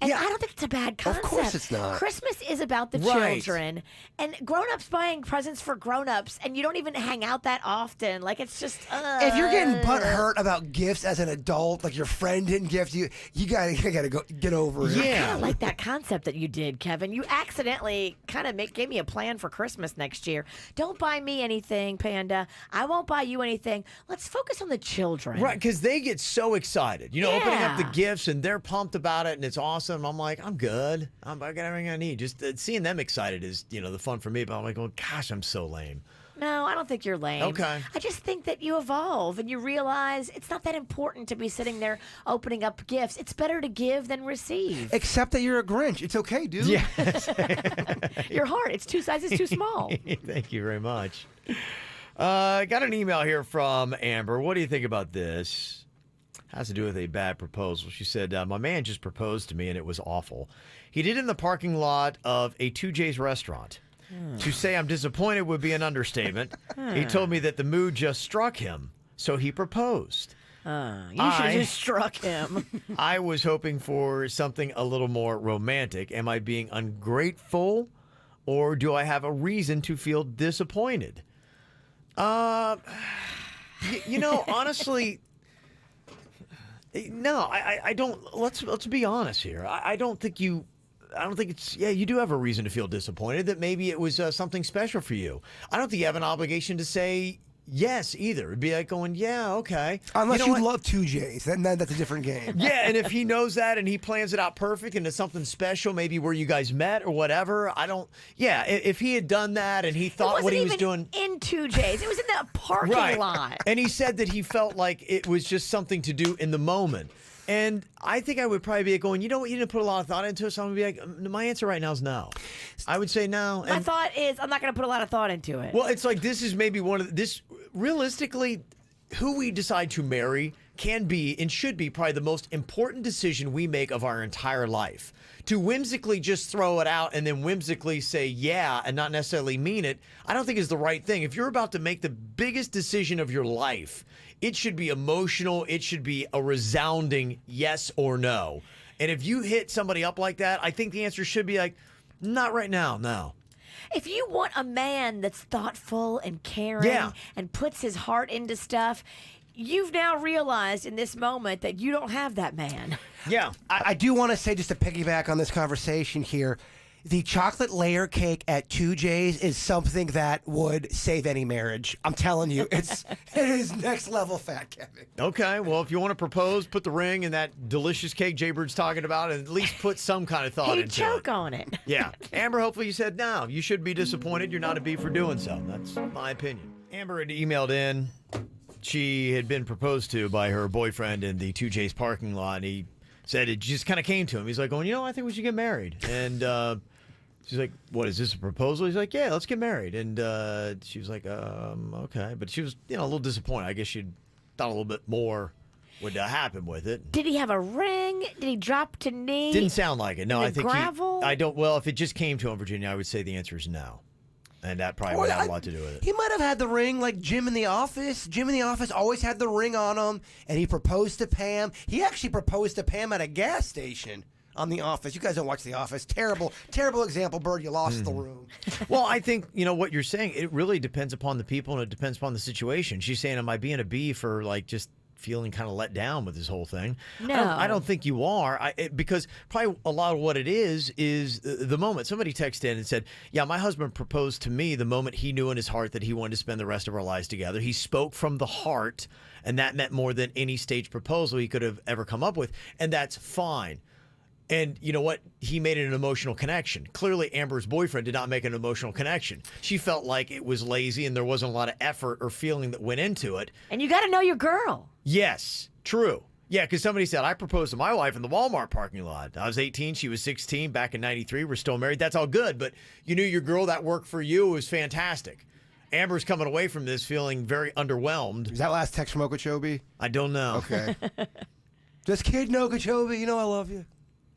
And I don't think it's a bad concept. Of course it's not. Christmas is about the children. And grown-ups buying presents for grown-ups, and you don't even hang out that often. Like, it's just... If you're getting butthurt about gifts as an adult, like your friend didn't gift you, you gotta go get over it. I kind of like that concept that you did, Kevin. You accidentally kind of gave me a plan for Christmas next year. Don't buy me anything, Panda. I won't buy you anything. Let's focus on the children. Right, because they get so excited. Opening up the gifts, and they're pumped about it, and it's awesome. I'm like, I'm good. I got everything I need. Just seeing them excited is, the fun for me. But I'm like, oh, gosh, I'm so lame. No, I don't think you're lame. Okay. I just think that you evolve and you realize it's not that important to be sitting there opening up gifts. It's better to give than receive. Except that you're a Grinch. It's okay, dude. Yes. Your heart, it's 2 sizes too small. Thank you very much. Got an email here from Amber. What do you think about this? Has to do with a bad proposal. She said, my man just proposed to me and it was awful. He did it in the parking lot of a 2J's restaurant. To say I'm disappointed would be an understatement. He told me that the mood just struck him, so he proposed. You should have just struck him. I was hoping for something a little more romantic. Am I being ungrateful, or do I have a reason to feel disappointed? You know, honestly, no, I don't. Let's be honest here. I don't think it's. Yeah, you do have a reason to feel disappointed that maybe it was something special for you. I don't think you have an obligation to say yes either. It'd be like going, yeah, okay. Unless you you love 2Js, then that's a different game. Yeah, and if he knows that and he plans it out perfect and it's something special, maybe where you guys met or whatever, yeah, if he had done that and he thought what he was doing. In 2Js. It was in the parking lot. And he said that he felt like it was just something to do in the moment. And I think I would probably be going, you know what, you didn't put a lot of thought into it, so I'm going to be like, my answer right now is no. I would say no. My thought is I'm not going to put a lot of thought into it. Well, it's like this is maybe realistically, who we decide to marry can be and should be probably the most important decision we make of our entire life. To whimsically just throw it out and then whimsically say yeah and not necessarily mean it, I don't think is the right thing. If you're about to make the biggest decision of your life, it should be emotional. It should be a resounding yes or no. And if you hit somebody up like that, I think the answer should be like, not right now, no. If you want a man that's thoughtful and caring and puts his heart into stuff, you've now realized in this moment that you don't have that man. Yeah. I do want to say, just to piggyback on this conversation here, the chocolate layer cake at 2J's is something that would save any marriage. I'm telling you, it is next level fat, Kevin. Okay, well, if you want to propose, put the ring in that delicious cake Jbird's talking about, and at least put some kind of thought He'd into choke it. on it. Yeah. Amber, hopefully you said no. You should be disappointed. You're not a B for doing so. That's my opinion. Amber had emailed in. She had been proposed to by her boyfriend in the 2J's parking lot, and he said it just kind of came to him. He's like, I think we should get married. And she's like, what, is this a proposal? He's like, yeah, let's get married. And she was like, okay. But she was, a little disappointed. I guess she'd thought a little bit more would happen with it. Did he have a ring? Did he drop to knee? Didn't sound like it. No, I think gravel? well, if it just came to him, Virginia, I would say the answer is no. And that probably would have a lot to do with it. He might have had the ring like Jim in the Office. Jim in the Office always had the ring on him, and he proposed to Pam. He actually proposed to Pam at a gas station on The Office. You guys don't watch The Office. Terrible example, Bird. You lost the room. Well, I think, what you're saying, it really depends upon the people and it depends upon the situation. She's saying, am I being a B for just feeling kind of let down with this whole thing? No. I don't think you are. Because probably a lot of what it is the moment. Somebody texted in and said, yeah, my husband proposed to me the moment he knew in his heart that he wanted to spend the rest of our lives together. He spoke from the heart, and that meant more than any staged proposal he could have ever come up with. And that's fine. And you know what? He made an emotional connection. Clearly, Amber's boyfriend did not make an emotional connection. She felt like it was lazy and there wasn't a lot of effort or feeling that went into it. And you got to know your girl. Yes, true. Yeah, because somebody said, I proposed to my wife in the Walmart parking lot. I was 18, she was 16, back in 93. We're still married. That's all good. But you knew your girl, that worked for you. It was fantastic. Amber's coming away from this feeling very underwhelmed. Is that last text from Okeechobee? I don't know. Okay. Just kidding, Okeechobee. You know I love you.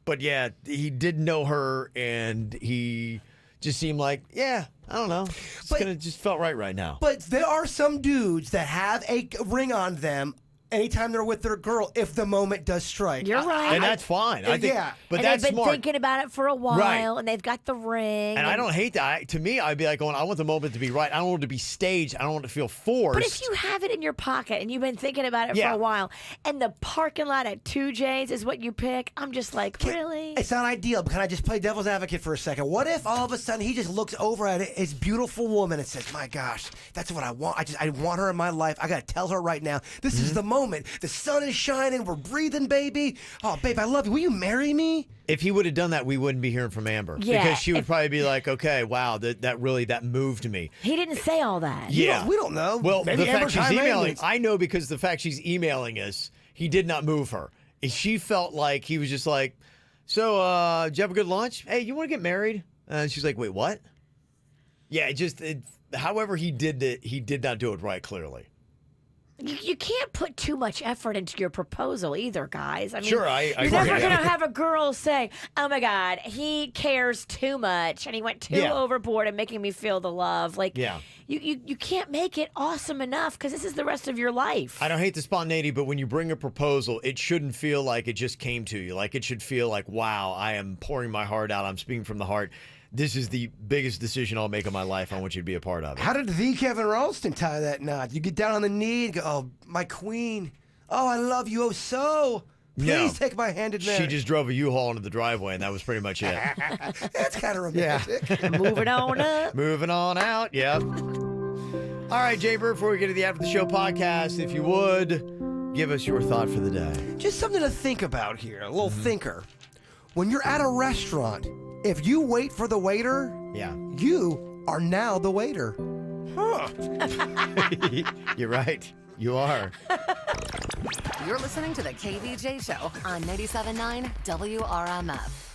But yeah, he did know her, and he just seemed like, yeah, I don't know. Just felt right now. But there are some dudes that have a ring on them anytime they're with their girl if the moment does strike. You're right. And that's fine. I think, yeah. But and that's they've been smart. thinking about it for a while, Right. and they've got the ring. And I don't hate that. To me, I'd be like going, I want the moment to be right. I don't want it to be staged. I don't want it to feel forced. But if you have it in your pocket and you've been thinking about it Yeah. for a while, and the parking lot at 2J's is what you pick, I'm just like, really? It's not ideal, but can I just play devil's advocate for a second? What if all of a sudden he just looks over at his beautiful woman and says, my gosh, that's what I want. I want her in my life. I got to tell her right now. This is the moment. The sun is shining. We're breathing, baby. Oh, babe, I love you. Will you marry me? If he would have done that, we wouldn't be hearing from Amber. Yeah, Because she would probably be like, okay, wow, that really moved me. He didn't say all that. Yeah. We don't know. Well, Maybe the fact Amber's she's high emailing, maintenance. I know because the fact she's emailing us, he did not move her. And she felt like he was just like, so, did you have a good lunch? Hey, you want to get married? And she's like, wait, what? Yeah, however he did it, he did not do it right, clearly. You can't put too much effort into your proposal either, guys. I mean, Sure, I you're agree. never Yeah. going to have a girl say, oh my God, he cares too much and he went too Yeah. overboard and making me feel the love. Like, Yeah. you can't make it awesome enough because this is the rest of your life. I don't hate the spontaneity, but when you bring a proposal, it shouldn't feel like it just came to you. Like, it should feel like, wow, I am pouring my heart out. I'm speaking from the heart. this is the biggest decision I'll make of my life. I want you to be a part of it. How did the Kevin Ralston tie that knot? You get down on the knee and go, oh, my queen. Oh, I love you. Oh, so. Please take my hand in marriage. She just drove a U-Haul into the driveway, and that was pretty much it. That's kind of romantic. Moving on up. Moving on out, yep. All right, Jbird, before we get to the After the Show podcast, if you would, give us your thought for the day. Just something to think about here, a little thinker. When you're at a restaurant, if you wait for the waiter, you are now the waiter. Huh. You're right. You are. You're listening to the KVJ Show on 97.9 WRMF.